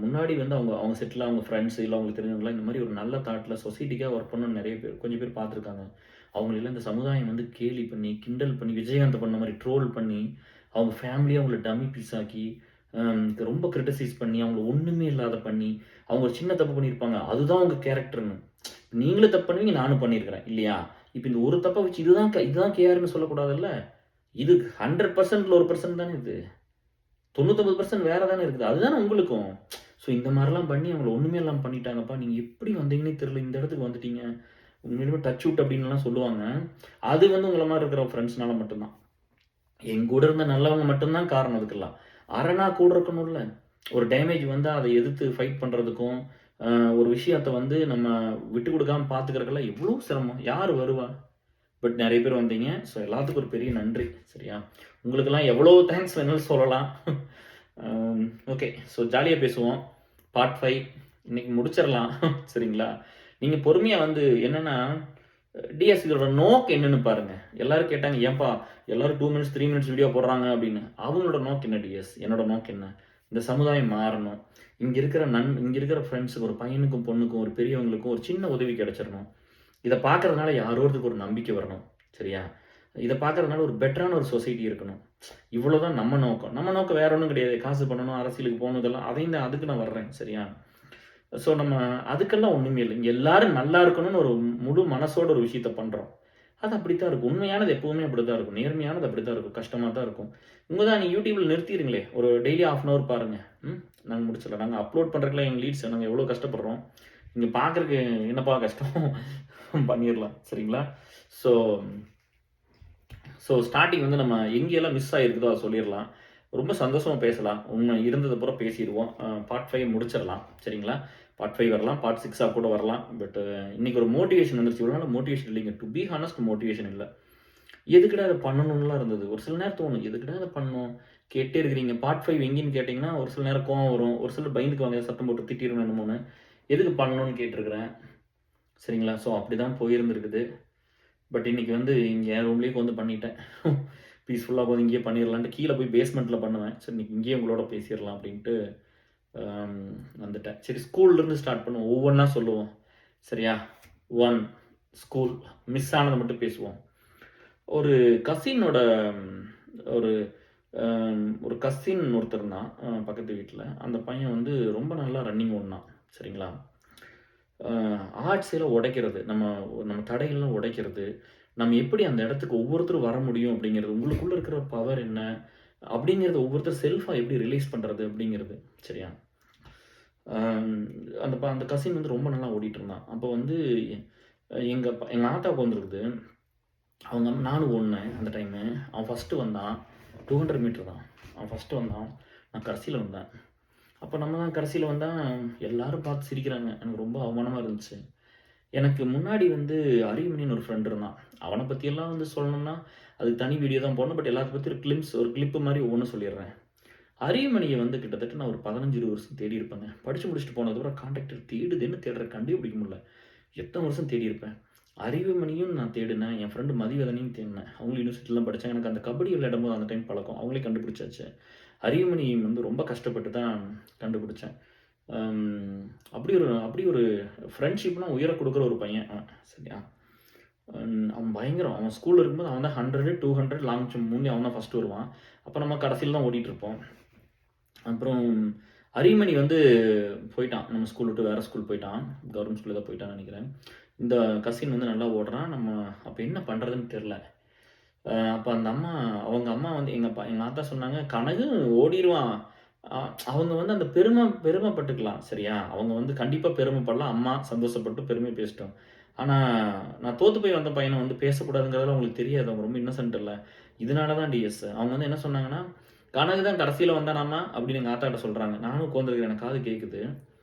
முன்னாடி வந்து அவங்க அவங்க செட்டில் அவங்க ஃப்ரெண்ட்ஸ் இல்ல அவங்களுக்கு தெரிஞ்சவங்கலாம் இந்த மாரி ஒரு நல்ல தாட்ல சொசைட்டிக்காக ஒர்க் பண்ணணும்னு நெறைய பேர் கொஞ்சம் பேர் பார்த்துருக்காங்க. அவங்களலாம் இந்த சமுதாயம் வந்து கேலி பண்ணி, கிண்டல் பண்ணி, விஜயகாந்த் பண்ண மாரி ட்ரோல் பண்ணி, அவங்க ஃபேமிலிய அவங்கள டம்மி பீஸ் ஆக்கி, ரொம்ப கிரிட்டிசைஸ் பண்ணி, அவங்கள ஒண்ணுமே இல்லாத பண்ணி, அவங்க ஒரு சின்ன தப்பு பண்ணியிருப்பாங்க. அதுதான் அவங்க கேரக்டர்ன்னு. நீங்களும் தப்பு பண்ணுவீங்க, நானும் பண்ணியிருக்கிறேன் இல்லையா? இப்ப இந்த ஒரு தப்ப வச்சு இதுதான் கேர்ன்னு சொல்லக்கூடாதுல்ல? இது 100%ல 1% தானே இது. 99% வேற தானே இருக்குது. அதுதானே உங்களுக்கும். ஸோ இந்த மாரிலாம் பண்ணி அவங்கள ஒண்ணுமே இல்லாம பண்ணிட்டாங்கப்பா. நீங்க எப்படி வந்தீங்கன்னே தெரியல. இந்த இடத்துக்கு வந்துட்டீங்க. உண்மையிலுமே டச் வுட் அப்டின்னுலாம் சொல்லுவாங்க. அது வந்து உங்கள மாரி இருக்கிற ஃப்ரெண்ட்ஸ்னால மட்டும் தான். என் கூட இருந்த நல்லவங்க மட்டும் தான் காரணம் அதுக்கெல்லாம். அரணா கூட இருக்கணும்ல. ஒரு டேமேஜ் வந்தா அத எதிர்த்து ஃபைட் பண்றதுக்கும், அ ஒரு விஷயத்த வந்து நம்ம விட்டுக் குடுக்காம பார்த்துக்கிறதுக்கெல்லாம் எவ்ளோ சிரமம். யாரு வருவா? பட் நெறைய பேர் வந்தீங்க. ஸோ எல்லாத்துக்கும் ஒரு பெரிய நன்றி. சரியா? உங்களுக்கெல்லாம் எவ்வளோ தேங்க்ஸ் வேணாலும் சொல்லலாம். அம் ஓகே. ஸோ ஜாலியா பேசுவோம். பார்ட் 5 இன்னைக்கு முடிச்சிரலாம். சரிங்களா? நீங்க பொறுமையா வந்து என்னன்னா, டிஎஸ் இதோட நோக்கம் என்னன்னு பாருங்க. எல்லாரும் கேட்டாங்க, "ஏன்பா எல்லாரும் 2 மினிட்ஸ், 3 மினிட்ஸ் வீடியோ போடுறாங்க" அப்படின்னு. அவங்களோட நோக்கம் என்ன டிஎஸ்? என்னோட நோக்கம் என்ன? இந்த சமுதாயம் மாறணும். இங்க இருக்கிற ஃப்ரெண்ட்ஸுக்கு ஒரு பையனுக்கும், பொண்ணுக்கும், ஒரு பெரியவங்களுக்கும் ஒரு சின்ன உதவி கிடைச்சிரணும். இத பார்க்கறதுனால யாரோ ஒருத்தருக்கு ஒரு நம்பிக்கை வரணும். சரியா? இத பார்க்கறதுனால ஒரு பெட்டரான ஒரு சொசைட்டி இருக்கணும். இவ்வளோதான் நம்ம நோக்கம். நம்ம நோக்கம் வேற ஒண்ணும் கிடையாது. காசு பண்ணணும், அரசியலுக்கு போணும் இதெல்லாம் அதையும் தான் அதுக்கு நான் வர்றேன். சரியா? ஸோ நம்ம அதுக்கெல்லாம் ஒண்ணுமே இல்ல. இங்க எல்லாரும் நல்லா இருக்கணும்னு ஒரு முழு மனசோட ஒரு விஷயத்த பண்றோம். அது அப்படித்தான் இருக்கும். உண்மையானது எப்பவுமே அப்படித்தான் இருக்கும். நேர்மையானது அப்படித்தான் இருக்கும். கஷ்டமா தான் இருக்கும். நீங்க YouTubeல நிறுத்திருங்களே. ஒரு டெய்லி 1/2 அன் ஹவர் பாருங்க. நாங்க முடிச்சிடலாம். நாங்க அப்லோட் பண்றதுக்குலாம் எங்க லீட்ஸ் நாங்க எவ்வளோ கஷ்டப்படுறோம். இங்க பார்க்கறக்கு என்னப்பா கஷ்டம்? பண்ணிரலாம். சரிங்களா? ஸோ ஸ்டார்ட்டிங் வந்து நம்ம எங்கெல்லாம் மிஸ் ஆயிருக்குதோ அத சொல்லிறலாம். ரொம்ப சந்தோஷமா பேசலாம். உண்மை இருந்தத பூரா பேசிருவோம். பார்ட் 5 முடிச்சிரலாம். சரிங்களா? பார்ட் 5 வரலாம். பார்ட் 6ஆ கூட வரலாம். பட் இன்னைக்கு ஒரு மோட்டிவேஷன் வந்துருச்சு. இவ்வளவு நாள் மோட்டிவேஷன் இல்லைங்க. டூ பி ஹானஸ்ட் மோட்டிவேஷன் இல்ல. எதுக்குடா அத பண்ணணும்லாம் இருந்தது. ஒரு சில நேரம் தோணும். எதுக்குடா அத பண்ணணும்? கேட்டே இருக்கிறீங்க. பார்ட் 5 எங்கேன்னு கேட்டீங்கன்னா, ஒரு சில நேரம் கோவம் வரும். ஒரு சிலர் பயந்துக்குவாங்க. சத்தம் போட்டு திட்டிருவேன் என்னமோன்னு. எதுக்கு பண்ணணும்னு கேட்டுருக்கிறேன். சரிங்களா? ஸோ அப்படிதான் போயிருந்திருக்குது. பட் இன்னைக்கு வந்து இங்க என் ரூம்லயே வந்து பண்ணிட்டேன். பீஸ்ஃபுல்லா உட்காந்து இங்கேயே பண்ணிரலான்ட்டு கீழ போய் பேஸ்மெண்ட்ல பண்ணுவேன். சரி இன்னைக்கு இங்கேயே உங்களோட பேசிறலாம் அப்படின்ட்டு அம் வந்துட்டேன். சரி ஸ்கூல்லேருந்து ஸ்டார்ட் பண்ணுவோம். ஒவ்வொன்னா சொல்லுவோம். சரியா? 1 ஸ்கூல் மிஸ் ஆனத மட்டும் பேசுவோம். ஒரு கசினோட ஒரு ஒரு கசின் ஒருத்தர் இருந்தான். பக்கத்து வீட்ல. அந்த பையன் வந்து ரொம்ப நல்லா ரன்னிங் ஓடுனான். சரிங்களா? அ ஆர்ட்ஸில உடைக்கிறது. நம்ம நம்ம தடைகள்லாம் உடைக்கிறது. நம்ம எப்படி அந்த இடத்துக்கு ஒவ்வொருத்தரும் வர முடியும் அப்படிங்கிறது, உங்களுக்குள்ள இருக்கிற பவர் என்ன? அப்படிங்கிறத ஒவ்வொருத்தர் செல்ஃபா எப்படி ரிலீஸ் பண்றது அப்படிங்கிறது. சரியா? அம் அந்த கசின் வந்து ரொம்ப நல்லா ஓடிட்டுருந்தான். அப்போ வந்து எங்க ஆத்தாவுக்கு வந்திருக்குது. நானும் ஓடுனேன் அந்த டைமு. அவன் ஃபர்ஸ்ட்டு வந்தான். 200 மீட்டர் தான். அவன் ஃபர்ஸ்ட்டு வந்தான். நான் கடைசில வந்தேன். அப்ப நம்ம தான் கடைசில வந்தா, எல்லாரும் பார்த்து சிரிக்கிறாங்க. எனக்கு ரொம்ப அவமானமா இருந்துச்சு. எனக்கு முன்னாடி வந்து அரியமணின்னு ஒரு ஃப்ரெண்ட் இருந்தான். அவன பத்தியெல்லாம் வந்து சொல்லணும்னா, அதுக்கு தனி வீடியோ தான் போடணும். பட் எல்லாத்த பத்தி ஒரு கிளிப்பு மாரி ஒவ்வொன்னும் சொல்லிர்றேன். அரியமணியை வந்து கிட்டத்தட்ட நான் ஒரு 15-20 வருஷம் தேடி இருப்பேங்க. படிச்சு முடிச்சுட்டு போனதுக்கப்புறம் கான்ட்ராக்டர் தேடுது, என்ன தேடுறேன் கண்டுபிடிக்க முடியல. எத்தனை வருஷம் தேடி இருப்பேன். அறிவுமணியும் நான் தேடினேன். என் ஃப்ரெண்டு மதிவதனையும் தேடினேன். அவங்களும் யூனிவர்சிட்டில தான் படிச்சாங்க. எனக்கு அந்த கபடி விளையாடும்போது அந்த டைம் பழக்கம். அவங்களே கண்டுபிடிச்சாச்சு. அறிவுமணியும் வந்து ரொம்ப கஷ்டப்பட்டு தான் கண்டுபிடிச்சேன். அப்படி ஒரு ஃப்ரெண்ட்ஷிப்னா உயர கொடுக்குற ஒரு பையன் அவன். சரியா? அவன் பயங்கரம். அவன் ஸ்கூல்ல இருக்கும்போது அவன் தான் 100, 200 லாங் ஜம்ப் முன்னே அவன் தான் ஃபர்ஸ்ட் வருவான். அப்ப நம்ம கடைசியில தான் ஓடிட்டுருப்போம். அப்புறம் அரியமணி வந்து போயிட்டான். நம்ம ஸ்கூல் விட்டு வேற ஸ்கூல் போயிட்டான். கவர்மெண்ட் ஸ்கூல்ல தான் போயிட்டான்னு நெனைக்கிறேன். இந்த கசின் வந்து நல்லா ஓடுறான். நம்ம அப்ப என்ன பண்றதுன்னு தெரியல. அப்ப அந்த அவங்க அம்மா வந்து எங்க ஆத்தா சொன்னாங்க, "கனகு ஓடிருவான்." அ அவங்க வந்து அந்த பெருமைப்பட்டுக்கலாம். சரியா? அவங்க வந்து கண்டிப்பா பெருமைப்படலாம். அம்மா சந்தோஷப்பட்டு பெருமை பேசட்டும். ஆனா, நான் தோத்து போய் வந்த பையன வந்து பேசக்கூடாதுங்கிறதெல்லாம் அவங்களுக்கு தெரியாது. அவங்க ரொம்ப இன்னசென்ட் இல்ல. இதனால தான் டிஎஸ். அவங்க வந்து என்ன சொன்னாங்கன்னா, "கனகு தான் கடைசியில வந்தானாம்மா" அப்படின்னு எங்க ஆத்தாட்ட சொல்றாங்க. நானும் உட்காந்துருக்கிறேன். எனக்கு காது கேட்குது.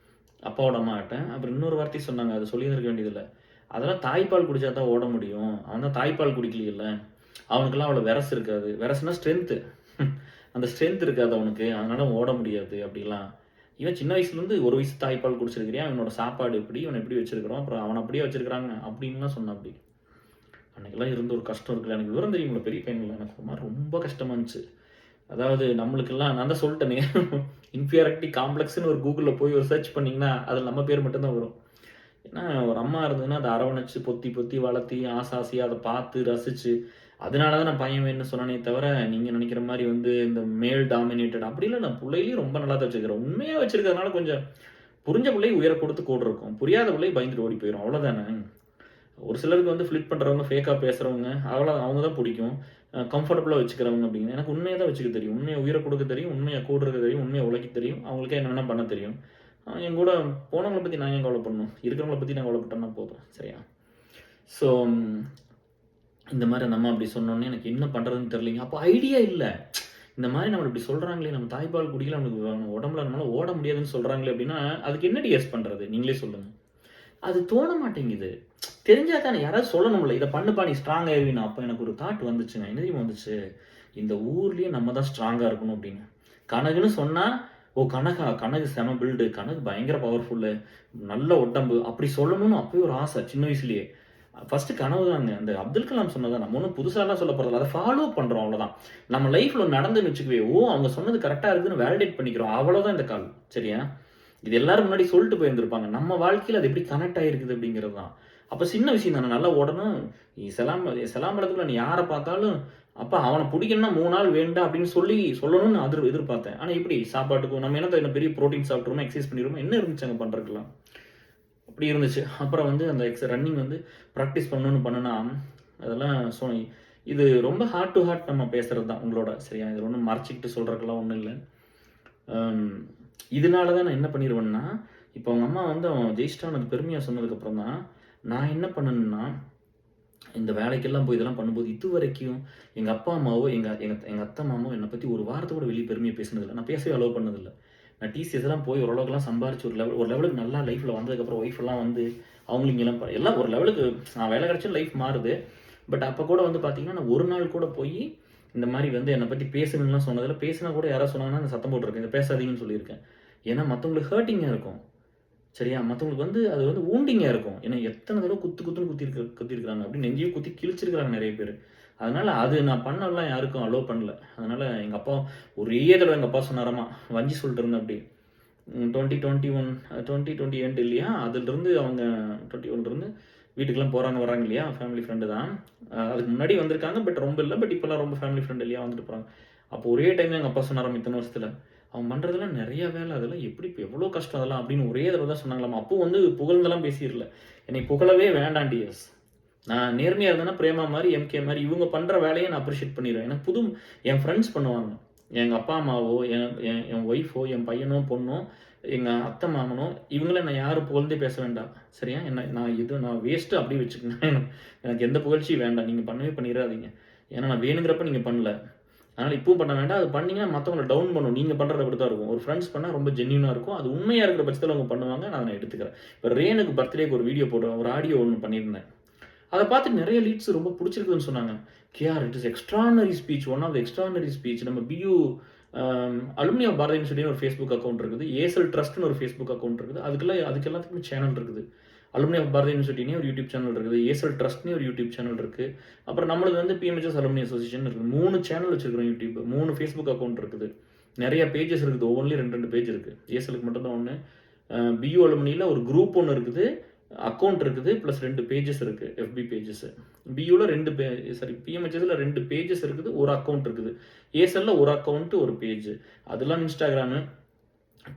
அப்பாவோட அம்மாகிட்ட. அப்புறம் இன்னொரு வார்த்தையும் சொன்னாங்க. அது சொல்லியிருந்திருக்க வேண்டியதில்ல. "அதெல்லாம் தாய்ப்பால் குடிச்சா தான் ஓட முடியும். அவன் தான் தாய்ப்பால் குடிக்கலையல்ல. அவனுக்கெல்லாம் அவ்வளோ வெரசு இருக்காது." வெரசுனா ஸ்ட்ரென்த்து. அந்த ஸ்ட்ரென்த் இருக்காது அவனுக்கு. அதனால ஓட முடியாது அப்படிலாம். இவன் சின்ன வயசுலேருந்து ஒரு வயசு தாய்ப்பால் குடிச்சிருக்கிறியான். இவனோட சாப்பாடு எப்படி? இவன எப்படி வச்சிருக்கிறோம்? அப்புறம் அவன அப்படியே வச்சிருக்கிறாங்க அப்படின்லாம் சொன்னாப்படி. அன்னைக்கெல்லாம் இருந்த ஒரு கஷ்டம் இருக்குல்ல. எனக்கு விவரம் தெரியும்ல பெரிய பையன்ல. எனக்கு ஒரு மாரி ரொம்ப கஷ்டமா இருந்துச்சு. அதாவது நம்மளுக்கெல்லாம் நான் தான் சொல்ட்டேனே இன்ஃபீரியாரிட்டி காம்ப்ளெக்ஸ்ன்னு ஒரு கூகுள்ல போய் ஒரு சர்ச் பண்ணீங்கன்னா, அதில நம்ம பேர் மட்டும் தான் வரும். ஏன்னா ஒரு அம்மா இருந்ததுன்னா, அத அரவணைச்சு, பொத்தி பொத்தி வளர்த்தி, ஆசையா அத பார்த்து ரசிச்சு, அதனால தான் நான் பையன் வேணும்னு சொன்னனே தவிர, நீங்க நெனைக்கிற மாரி வந்து இந்த மேல் டாமினேட்டட் அப்படிலாம் நான் புள்ளையிலயும் ரொம்ப நல்லா தான் வச்சிருக்கிறேன். உண்மையா வச்சிருக்கிறதுனால கொஞ்சம் புரிஞ்ச புள்ளைய உயர கொடுத்து கூட இருக்கும். புரியாத புள்ளைய பயந்துட்டு ஓடி போயிரும். அவ்வளோதானே. ஒரு சிலருக்கு வந்து ஃபிளிட் பண்றவங்க, ஃபேக்கா பேசுறவங்க, அவங்க தான் புடிக்கும். கம்ஃபர்டபுளா வச்சுக்கிறவங்க அப்படின்னு. எனக்கு உண்மைய தான் வச்சுக்க தெரியும். உண்மைய உயிர குடுக்க தெரியும். உண்மைய கூட இருக்க தெரியும். உண்மைய உழைக்க தெரியும். அவங்களுக்கே என்ன வேணா பண்ண தெரியும். என் கூட போனவங்கள பத்தி நான் ஏன் கவல பண்ணணும்? இருக்கிறவங்கள பத்தி நான் கவலைப்பட்டேன்னா போதும். சரியா? ஸோ இந்த மாரி அந்த அம்மா அப்படி சொன்னோனே எனக்கு என்ன பண்றதுன்னு தெரியலைங்க. அப்போ ஐடியா இல்ல. இந்த மாரி நம்மள இப்படி சொல்றாங்களே, நம்ம தாய்ப்பால் குடிக்கல நமக்கு உடம்புல நம்மளால ஓட முடியாதுன்னு சொல்றாங்களே அப்படின்னா, அதுக்கு என்ன டிஎஸ் பண்றது? நீங்களே சொல்லுங்க. அது தோண மாட்டேங்குது. தெரிஞ்சா தானே யாராவது சொல்லணும்ல. இத பண்ணுப்பா நீ ஸ்ட்ராங் ஆயிருவீன்னு. அப்ப எனக்கு ஒரு தாட் வந்துச்சுங்க. என்ன தெரியுமா வந்துச்சு? இந்த ஊர்லயே நம்ம தான் ஸ்ட்ராங்கா இருக்கணும் அப்படின்னு. கனகுன்னு சொன்னா, ஓ கனகா? கனகு செம பில்டு. கனகு பயங்கர பவர்ஃபுல்லு. நல்ல உடம்பு. அப்படி சொல்லணும்னு அப்பயே ஒரு ஆசை சின்ன வயசுலயே. ஃபர்ஸ்ட் கனவு தாங்க. அந்த அப்துல் கலாம் சொன்னது தான். நம்ம ஒண்ணும் புதுசாலாம் சொல்லப் போறதில்ல. அத ஃபாலோ பண்றோம் அவ்வளோதான். நம்ம லைஃப்ல ஒண்ணு நடந்துன்னு வச்சுக்கவே, ஓ அவங்க சொன்னது கரெக்ட்டா இருக்குன்னு வேலிடேட் பண்ணிக்கிறோம். அவ்வளோதான் இந்த கால். சரியா? இது எல்லாரும் முன்னாடி சொல்லிட்டு போயிருந்திருப்பாங்க. நம்ம வாழ்க்கையில அது எப்படி கனெக்ட் ஆயிருக்குது அப்படிங்கிறது தான். அப்ப சின்ன விஷயம் தானே. நல்லா ஓடணும். செலாம்பலத்துல நீ யார பார்த்தாலும், அப்பா அவன புடிக்கணும்னா 3 நாள் வேண்டா அப்படின்னு சொல்லணும்னு எதிர்பார்த்தேன். ஆனா எப்படி? சாப்பாட்டுக்கும் நம்ம என்ன பெரிய புரோட்டீன் சாப்பிட்டுருவோமா, எக்சர்சைஸ் பண்ணிருவோமா, என்ன இருந்துச்சு அங்க பண்றதுக்குலாம்? அப்படி இருந்துச்சு. அப்புறம் வந்து அந்த ரன்னிங் வந்து பிராக்டிஸ் பண்ணுனா, அதெல்லாம் இது ரொம்ப ஹார்ட் டு ஹார்ட் நம்ம பேசுறது தான் உங்களோட. சரியா? இது ஒண்ணும் மறைச்சுக்கிட்டு சொல்றதுக்கெல்லாம் ஒண்ணும் இல்ல. அம் இதனால தான் நான் என்ன பண்ணிருவேன்னா, இப்போ அவங்க அம்மா வந்து அவன் ஜெயிச்சிட்டான்னு அது பெருமையா சொன்னதுக்கப்புறம் தான், நான் என்ன பண்ணேன்னா, இந்த வேலைக்கெல்லாம் போய் இதெல்லாம் பண்ணும்போது, இதுவரைக்கும் எங்க அப்பா, அம்மாவோ, எங்க எங்க எங்க அத்தை, மாமாவோ என்ன பத்தி ஒரு வார்த்தை கூட வெளிய பெருமையா பேசினதில்ல. நான் பேசவே அலோவ் பண்ணதில்ல. நான் டிசிஎஸ்லாம் போய் ஓரளவுக்குலாம் சம்பாரிச்சு ஒரு லெவலுக்கு நல்லா லைஃப்ல வந்ததுக்கப்புறம் ஒய்ஃப் எல்லாம் வந்து அவங்களும் இங்கலாம் எல்லாம் ஒரு லெவலுக்கு நான் வேலை கிடைச்சும் லைஃப் மாறுது. பட் அப்ப கூட வந்து பார்த்தீங்கன்னா, நான் ஒரு நாள் கூட போயி இந்த மாரி வந்து என்ன பத்தி பேசணும்லாம் சொன்னதில்ல. பேசினா கூட யாராவது சொன்னாங்கன்னா நான் சத்தம் போட்டுருக்கேன். இத பேசாதீங்கன்னு சொல்லியிருக்கேன். ஏன்னா மத்தவங்களுக்கு ஹர்ட்டிங்கா இருக்கும். சரியா? மத்தவங்களுக்கு வந்து அது வந்து வூண்டிங்கா இருக்கும். ஏன்னா எத்தன தடவ குத்துன்னு குத்திருக்காங்க. அப்படியே நெஞ்சையே குத்தி கிழிச்சிருக்காங்க நெறைய பேரு. அதனால அது நான் பண்ணலாம் யாருக்கும் அலோவ் பண்ணல. அதனால எங்க அப்பா ஒரே தடவ எங்க அப்பா சொன்னாராமா, வஞ்சி சொல்லிட்டு இருந்தேன் அப்படி. 2021 2020 எண்ட் இல்லையா? அதிலிருந்து அவங்க 21லிருந்து வீட்டுக்கெல்லாம் போறாங்க, வர்றாங்க இல்லையா? ஃபேமிலி ஃப்ரெண்டு தான். அதுக்கு முன்னாடி வந்திருக்காங்க. பட் ரொம்ப இல்ல. பட் இப்பலாம் ரொம்ப ஃபேமிலி ஃப்ரெண்ட் இல்லையா? வந்துட்டு போறாங்க. அப்போ ஒரே டைம்ல எங்க அப்பா சொன்னாராம் இத்தன வருஷத்துல. அவன் பண்றதெல்லாம் நெறைய வேலை. அதெல்லாம் எப்படி எவ்வளோ கஷ்டம் அதெல்லாம் அப்படின்னு ஒரே தடவ தான் சொன்னாங்களாமா. அப்போ வந்து புகழ்ந்தெல்லாம் பேசிறல. என்னை புகழவே வேண்டாம் டிஎஸ். நான் நேர்மையா இருந்தேன்னா பிரேமா மாரி, எம்கே மாரி இவங்க பண்ற வேலைய நான் அப்ரிஷியேட் பண்ணிருவேன். எனக்கு என் ஃப்ரெண்ட்ஸ் பண்ணுவாங்க. எங்க அப்பா, அம்மாவோ, என் என் என் ஒய்ஃபோ, என் பையனோ, பொண்ணோ, எங்க அத்தை, மாமனோ இவங்கள நான் யாரும் புகழ்ந்தே பேச வேண்டாம். சரியா? நான் வேஸ்ட்டு அப்படியே வச்சுக்கங்க. எனக்கு எந்த புகழ்ச்சியும் வேண்டாம். நீங்க பண்ணவே பண்ணிறாதீங்க. ஏன்னா நான் வேணுங்கிறப்ப நீங்க பண்ணல. அதனால இப்பவும் பண்ண வேண்டாம். அது பண்ணீங்கன்னா மத்தவங்கள டவுன் பண்ணும். நீங்க பண்றது அப்படித்தான் இருக்கும். ஒரு ஃப்ரெண்ட்ஸ் பண்ணா ரொம்ப ஜென்யூனா இருக்கும். அது உண்மையா இருக்கிற பட்சத்தில அவங்க பண்ணுவாங்க. நான் எடுத்துக்கிறேன். இப்ப ரேணுக்கு பர்த்டேக்கு ஒரு வீடியோ போடுவேன். ஒரு ஆடியோ ஒண்ணு பண்ணியிருந்தேன். அதை பார்த்து நிறைய லீட்ஸ் ரொம்ப பிடிச்சிருக்குதுன்னு சொன்னாங்க. KR it is extraordinary speech, one of the extraordinary speech. நம்ம பியூ அலுமினி ஆஃப் பாரதி யூனிவர்சிட்டின்னு ஒரு ஃபேஸ்புக் அக்கௌண்ட் இருக்குது, ஏசல் ட்ரஸ்ட்னு ஒரு ஃபேஸ்புக் அக்கௌண்ட் இருக்குது, அதுக்கு எல்லாத்துக்குமே சேனல் இருக்குது. அலுமினி ஆஃப் பாரதி யூனிவர்சிட்டினே ஒரு யூடியூப் சேனல் இருக்குது, ஏசல் ட்ரஸ்ட்னே ஒரு யூடியூப் சேனல் இருக்குது. அப்புறம் நம்மளுக்கு வந்து பிஎம்ஹெச்எஸ் அலுமினி அசோசியேஷன் இருக்குது. 3 சேனல் வச்சிருக்கிறோம் யூடியூப், 3 ஃபேஸ்புக் அக்கௌண்ட் இருக்குது, நிறைய பேஜஸ் இருக்குது. ஒவ்வொன்றிலையும் 2 பேஜ் இருக்குது. ஏசலுக்கு மட்டும்தான் ஒன்று. பியூ அலுமினியில் ஒரு குரூப் ஒன்று இருக்குது, அக்கௌண்ட் இருக்குது, ப்ளஸ் 2 பேஜஸ் இருக்குது, எஃபி பேஜஸ். பியூவில் 2 பிஎம்ஹெச்எஸில் 2 பேஜஸ் இருக்குது, ஒரு அக்கௌண்ட் இருக்குது. ஏசலில் ஒரு அக்கௌண்ட்டு ஒரு பேஜ். அதெல்லாம் இன்ஸ்டாகிராமு,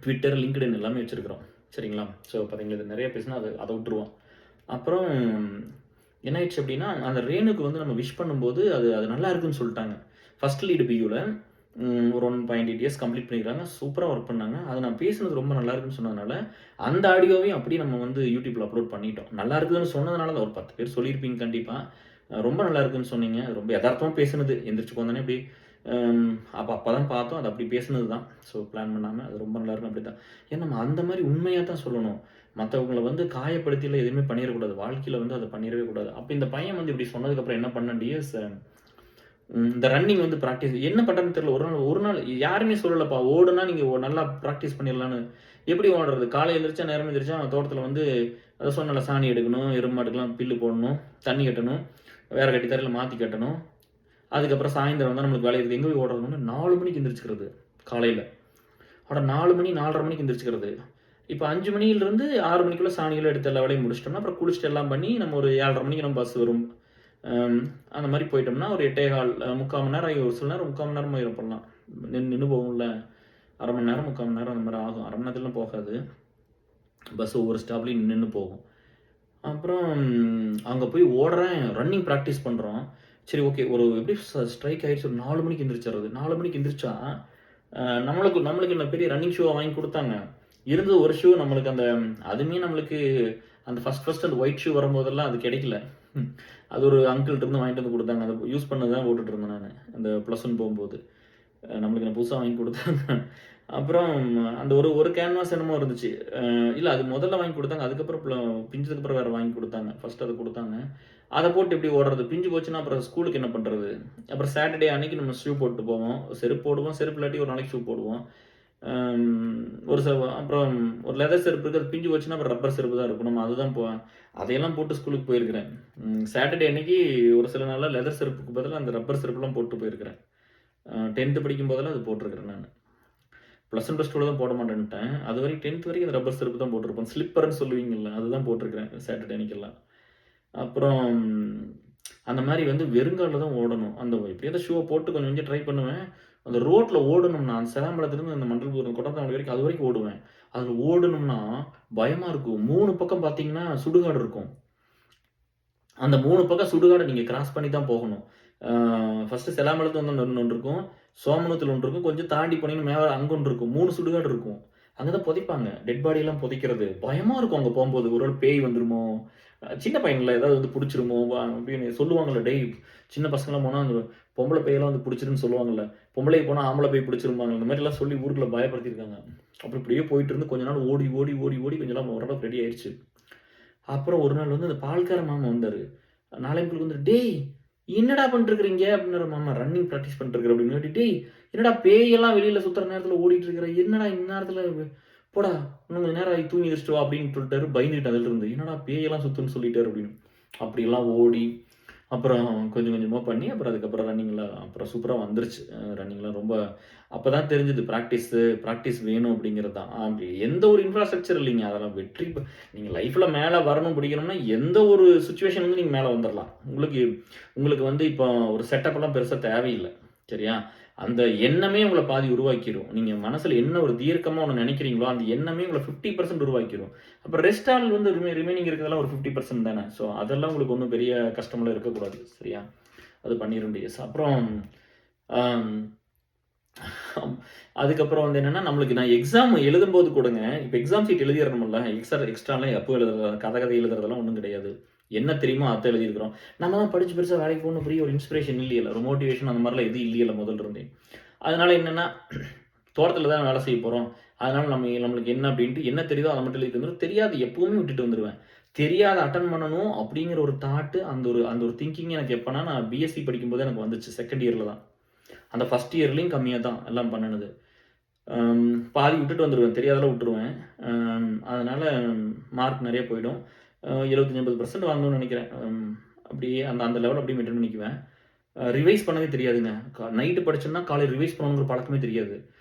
ட்விட்டர், லிங்க்டின் எல்லாமே வச்சுருக்கிறோம். சரிங்களா? ஸோ பார்த்தீங்களா, இது நிறைய பேசினா அதை விட்டுருவோம். அப்புறம் என்ன ஆயிடுச்சு அப்படின்னா, அந்த ரேணுக்கு வந்து நம்ம விஷ் பண்ணும்போது அது நல்லா இருக்குன்னு சொல்லிட்டாங்க. ஃபர்ஸ்ட் லீடு பியூவில் ஒரு 1.8 இயர்ஸ் கம்ப்ளீட் பண்ணிக்கிறாங்க. சூப்பராக ஒர்க் பண்ணாங்க. அது நான் பேசுனது ரொம்ப நல்லா இருக்குன்னு சொன்னதுனால அந்த ஆடியோவையும் அப்படியே நம்ம வந்து யூடியூப்பில் அப்லோட் பண்ணிட்டோம். நல்லா இருக்குதுன்னு சொன்னதுனால தான் ஒரு 10 பேர் சொல்லியிருப்பீங்க கண்டிப்பாக. ரொம்ப நல்லா இருக்குன்னு சொன்னீங்க. ரொம்ப யதார்த்தமாக பேசுனது, எந்திரிச்சு போந்தானே அப்படி அப்போ தான் பார்த்தோம். அது அப்படி பேசுனது தான். ஸோ பிளான் பண்ணாமல் அது ரொம்ப நல்லா இருக்கும் அப்படி தான். ஏன்னா நம்ம அந்த மாதிரி உண்மையாக தான் சொல்லணும். மற்றவங்கள வந்து காயப்படுத்தியில் எதுவுமே பண்ணிடக்கூடாது. வாழ்க்கையில் வந்து அதை பண்ணிடவே கூடாது. அப்போ இந்த பையன் வந்து இப்படி சொன்னதுக்கப்புறம் என்ன பண்ணேன், டிஎஸ் இந்த ரன்னிங் வந்து ப்ராக்டிஸ் என்ன பண்ணுறதுன்னு தெரியல. ஒரு நாள் யாருமே சொல்லலப்பா, ஓடுனா நீங்கள் நல்லா ப்ராக்டிஸ் பண்ணிடலான்னு. எப்படி ஓடுறது? காலை எழுந்திரிச்சா, நேரம் எழுந்திரிச்சா தோட்டத்தில் வந்து அதை சொன்னல, சாணி எடுக்கணும், எருமாட்டுக்கெல்லாம் பில்லு போடணும், தண்ணி கட்டணும், வேறு கட்டி தரையில் மாற்றி கட்டணும். அதுக்கப்புறம் சாயந்தரம் வந்தால் நம்மளுக்கு வேலை இருக்குது. எங்கே போய் ஓடுறதுன்னு 4 மணிக்கு எந்திரிச்சிக்கிறது காலையில். 4 மணி 4:30 மணிக்கு எந்திரிச்சிக்கிறது. இப்போ 5 மணிலேருந்து 6 மணிக்குள்ளே சாணியில் எடுத்து எல்லா வேலையும் முடிச்சிட்டோம்னா, அப்புறம் குளிச்சுட்டு எல்லாம் பண்ணி நம்ம ஒரு 7:30 மணிக்கு நம்ம பஸ் வரும். அந்த மாதிரி போயிட்டோம்னா ஒரு 8:15 3/4 மணி நேரம் ஆகி, ஒரு சில நேரம் 3/4 மணி நேரம் ஆகிரும். பண்ணலாம் நின்று போகும்ல, 1/2 மணி நேரம் 3/4 மணி நேரம் அந்த மாதிரி ஆகும். 1/2 மணி நேரத்துலாம் போகாது, பஸ் ஒவ்வொரு ஸ்டாப்லேயும் நின்று போகும். அப்புறம் அங்கே போய் ஓடுறேன், ரன்னிங் ப்ராக்டிஸ் பண்ணுறோம். சரி ஓகே, ஒரு எப்படி ஸ்ட்ரைக் ஆகிடுச்சு, ஒரு 4 மணிக்கு எந்திரிச்சிடுறது. 4 மணிக்கு எந்திரிச்சா நம்மளுக்கு என்ன பெரிய ரன்னிங் ஷூவை வாங்கி கொடுத்தாங்க. இருந்தது ஒரு ஷூ நம்மளுக்கு, அதுவுமே நம்மளுக்கு அந்த ஃபஸ்ட் அந்த ஒயிட் ஷூ வரும்போதெல்லாம் அது கிடைக்கல. அது ஒரு அங்கிள்கிட்ட வாங்கிட்டு வந்து கொடுத்தாங்க. அதை யூஸ் பண்ண தான் ஓட்டுட்டு இருந்தேன் நான் அந்த +1 போகும்போது. நம்மளுக்கு என்ன புதுசாக வாங்கி கொடுத்தாங்க. அப்புறம் அந்த ஒரு கேன்வாஸ் என்னமோ இருந்துச்சு. இல்லை, அது முதல்ல வாங்கி கொடுத்தாங்க, அதுக்கப்புறம் பிஞ்சதுக்கப்புறம் வேறு வாங்கி கொடுத்தாங்க. ஃபஸ்ட்டு அதை கொடுத்தாங்க. அதை போட்டு எப்படி ஓடுறது? பிஞ்சு போச்சுன்னா அப்புறம் ஸ்கூலுக்கு என்ன பண்ணுறது? அப்புறம் சாட்டர்டே அன்னைக்கு நம்ம ஷூ போட்டு போவோம், செருப்பு போடுவோம், செருப்பு இல்லாட்டி ஒரு நாளைக்கு ஷூ போடுவோம். அப்புறம் ஒரு லெதர் செருப்பு இருக்குது, அது பிஞ்சு போச்சுன்னா அப்புறம் ரப்பர் செருப்பு தான் இருக்கும். நம்ம அதுதான் அதையெல்லாம் போட்டு ஸ்கூலுக்கு போயிருக்கிறேன். சாட்டர்டே அன்னைக்கு ஒரு சில நாளில் லெதர் செருப்புக்கு பதிலாக அந்த ரப்பர் செருப்புலாம் போட்டு போயிருக்கிறேன். 10th படிக்கும் போதெல்லாம் அது போட்டிருக்கிறேன் நான். +1 +2 தான் போட மாட்டேன்ட்டேன். அது வரைக்கும் 10th வரைக்கும் அந்த ரப்பர் செருப்பு தான் போட்டிருப்பேன். ஸ்லிப்பர்னு சொல்லுவீங்கல்ல, அதுதான் போட்டிருக்கிறேன் சாட்டர்டே அன்னைக்கெல்லாம். அப்புறம் அந்த மாதிரி வந்து வெறுங்காலில் தான் ஓடணும். எப்படியாவது ஷூவை போட்டு கொஞ்சம் ட்ரை பண்ணுவேன். அந்த ரோட்டில் ஓடணும்னா, அந்த சேலம்பலத்துலேருந்து அந்த மண்டலபுரம் கொட்டத்தாமலை வரைக்கும் அது வரைக்கும் ஓடுவேன். அதில் ஓடணும்னா பயமாக இருக்கும். 3 பக்கம் பார்த்தீங்கன்னா சுடுகாடு இருக்கும். அந்த 3 பக்கம் சுடுகாடை நீங்கள் கிராஸ் பண்ணி தான் போகணும். ஃபஸ்ட்டு செலாமலத்து வந்து ஒன்று இருக்கும், சோமனூத்தில் ஒன்று இருக்கும், கொஞ்சம் தாண்டி போனீங்கன்னா மேலே அங்கே ஒன்று இருக்கும். 3 சுடுகாடு இருக்கும். அங்கே தான் புதைப்பாங்க, டெட் பாடியெல்லாம் புதைக்கிறது. பயமாக இருக்கும் அங்கே போகும்போது. ஒரு வேளை பேய் வந்துருமோ, சின்ன பையன்ல ஏதாவது வந்து பிடிச்சிருமோ அப்படின்னு சொல்லுவாங்கள்ல. டேய், சின்ன பசங்களாம் போனால் அந்த பொம்பளை பேயெல்லாம் வந்து பிடிச்சிருன்னு சொல்லுவாங்கள்ல. பொம்பளை போனால் ஆம்பளை பேய் பிடிச்சிருப்பாங்க. இந்த மாதிரிலாம் சொல்லி ஊருக்குள்ள பயப்படுத்தியிருக்காங்க. அப்புறம் இப்படியே போயிட்டு இருந்து கொஞ்ச நாள் ஓடி ஓடி ஓடி ஓடி கொஞ்ச நாள் ஓரளவுக்கு ரெடி ஆயிடுச்சு. அப்புறம் ஒரு நாள் வந்து அந்த பால்கார மாமா வந்தார். நாளைக்கு வந்து, டேய் என்னடா பண்ணிட்டுருக்கிறீங்க அப்படின்ற. மாமா ரன்னிங் ப்ராக்டிஸ் பண்ணிட்டுருக்குற அப்படின்னு. டேய் என்னடா பேயெல்லாம் வெளியில் சுற்றுற நேரத்தில் ஓடிட்டு இருக்கிற, என்னடா இந்த நேரத்தில், போடா இன்னும் கொஞ்சம் நேரம் ஆகி தூங்கி வச்சுட்டு வா அப்படின்னு சொல்லிட்டாரு. பயந்துட்டு அதிலிருந்து, என்னடா பேயெல்லாம் சுற்றுன்னு சொல்லிட்டாரு அப்படின்னு. அப்படியெல்லாம் ஓடி அப்புறம் கொஞ்சம் கொஞ்சமாக பண்ணி அப்புறம் அதுக்கப்புறம் ரன்னிங்லாம் அப்புறம் சூப்பராக வந்துருச்சு. ரன்னிங்லாம் ரொம்ப அப்போ தான் தெரிஞ்சுது ப்ராக்டிஸ் வேணும் அப்படிங்கிறது தான். அப்படி எந்த ஒரு இன்ஃப்ராஸ்ட்ரக்சர் இல்லைங்க. அதெல்லாம் வெற்றி நீங்கள் லைஃப்பில் மேலே வரணும் பிடிக்கணும்னா எந்த ஒரு சுச்சுவேஷன் வந்து நீங்கள் மேலே வந்துடலாம். உங்களுக்கு வந்து இப்போ ஒரு செட்டப்லாம் பெருசாக தேவையில்லை. சரியா? அந்த எண்ணமே உங்களை பாதி உருவாக்கிடும். நீங்கள் மனசில் என்ன ஒரு தீர்க்கமாக ஒன்று நினைக்கிறீங்களோ அந்த எண்ணமே உங்களை 50% உருவாக்கிடும். அப்புறம் ரெஸ்ட் ஆல் வந்து ரிமைனிங் இருக்கிறதெல்லாம் ஒரு 50% தானே. ஸோ அதெல்லாம் உங்களுக்கு ஒன்றும் பெரிய கஷ்டமெல்லாம் இருக்கக்கூடாது. சரியா? அது பண்ணிட முடியாது. அப்புறம் அதுக்கப்புறம் வந்து என்னென்னா, நம்மளுக்கு நான் எக்ஸாம் எழுதும்போது கூடங்க, இப்போ எக்ஸாம் சீட் எழுதிடணும்ல, எக்ஸ்ட்ராலாம் எப்போ எழுதுறது, கதை எழுதுறதெல்லாம் ஒன்றும் கிடையாது. என்ன தெரியுமோ அதை எழுதியிருக்கிறோம். நம்ம தான் படித்து பெருசாக வேலைக்கு போகணும், பெரிய ஒரு இன்ஸ்பிரேஷன் இல்லையில, ஒரு மோட்டிவேஷன் அந்த மாதிரிலாம் எதுவும் இல்லையில முதல்ல இருந்தே. அதனால என்னென்னா, தோட்டத்தில் தான் வேலை செய்ய போகிறோம். அதனால நம்மளுக்கு என்ன அப்படின்ட்டு என்ன தெரியுதோ அதை மட்டும் எழுதிட்டு வந்துடும். தெரியாது எப்பவுமே விட்டுட்டு வந்துடுவேன். தெரியாத அட்டெண்ட் பண்ணணும் அப்படிங்கிற ஒரு தாட்டு, அந்த ஒரு திங்கிங் எனக்கு எப்போனா, நான் பிஎஸ்சி படிக்கும்போது எனக்கு வந்துச்சு. செகண்ட் இயரில தான். அந்த ஃபர்ஸ்ட் இயர்லேயும் கம்மியா தான் எல்லாம் பண்ணுனது. பாதி விட்டுட்டு வந்துருவேன். தெரியாதெல்லாம் விட்டுருவேன். அதனால மார்க் நெறைய போயிடும். 75, 80% வாங்கணும்னு நெனைக்கிறேன். அப்படியே அந்த அந்த லெவல் அப்படியே மெயின்டெயின் பண்ணிக்குவேன். ரிவைஸ் பண்ணவே தெரியாதுங்க. நைட்டு படிச்சோம்னா காலையில ரிவைஸ் பண்ணணுங்கிற பழக்கமே தெரியாது.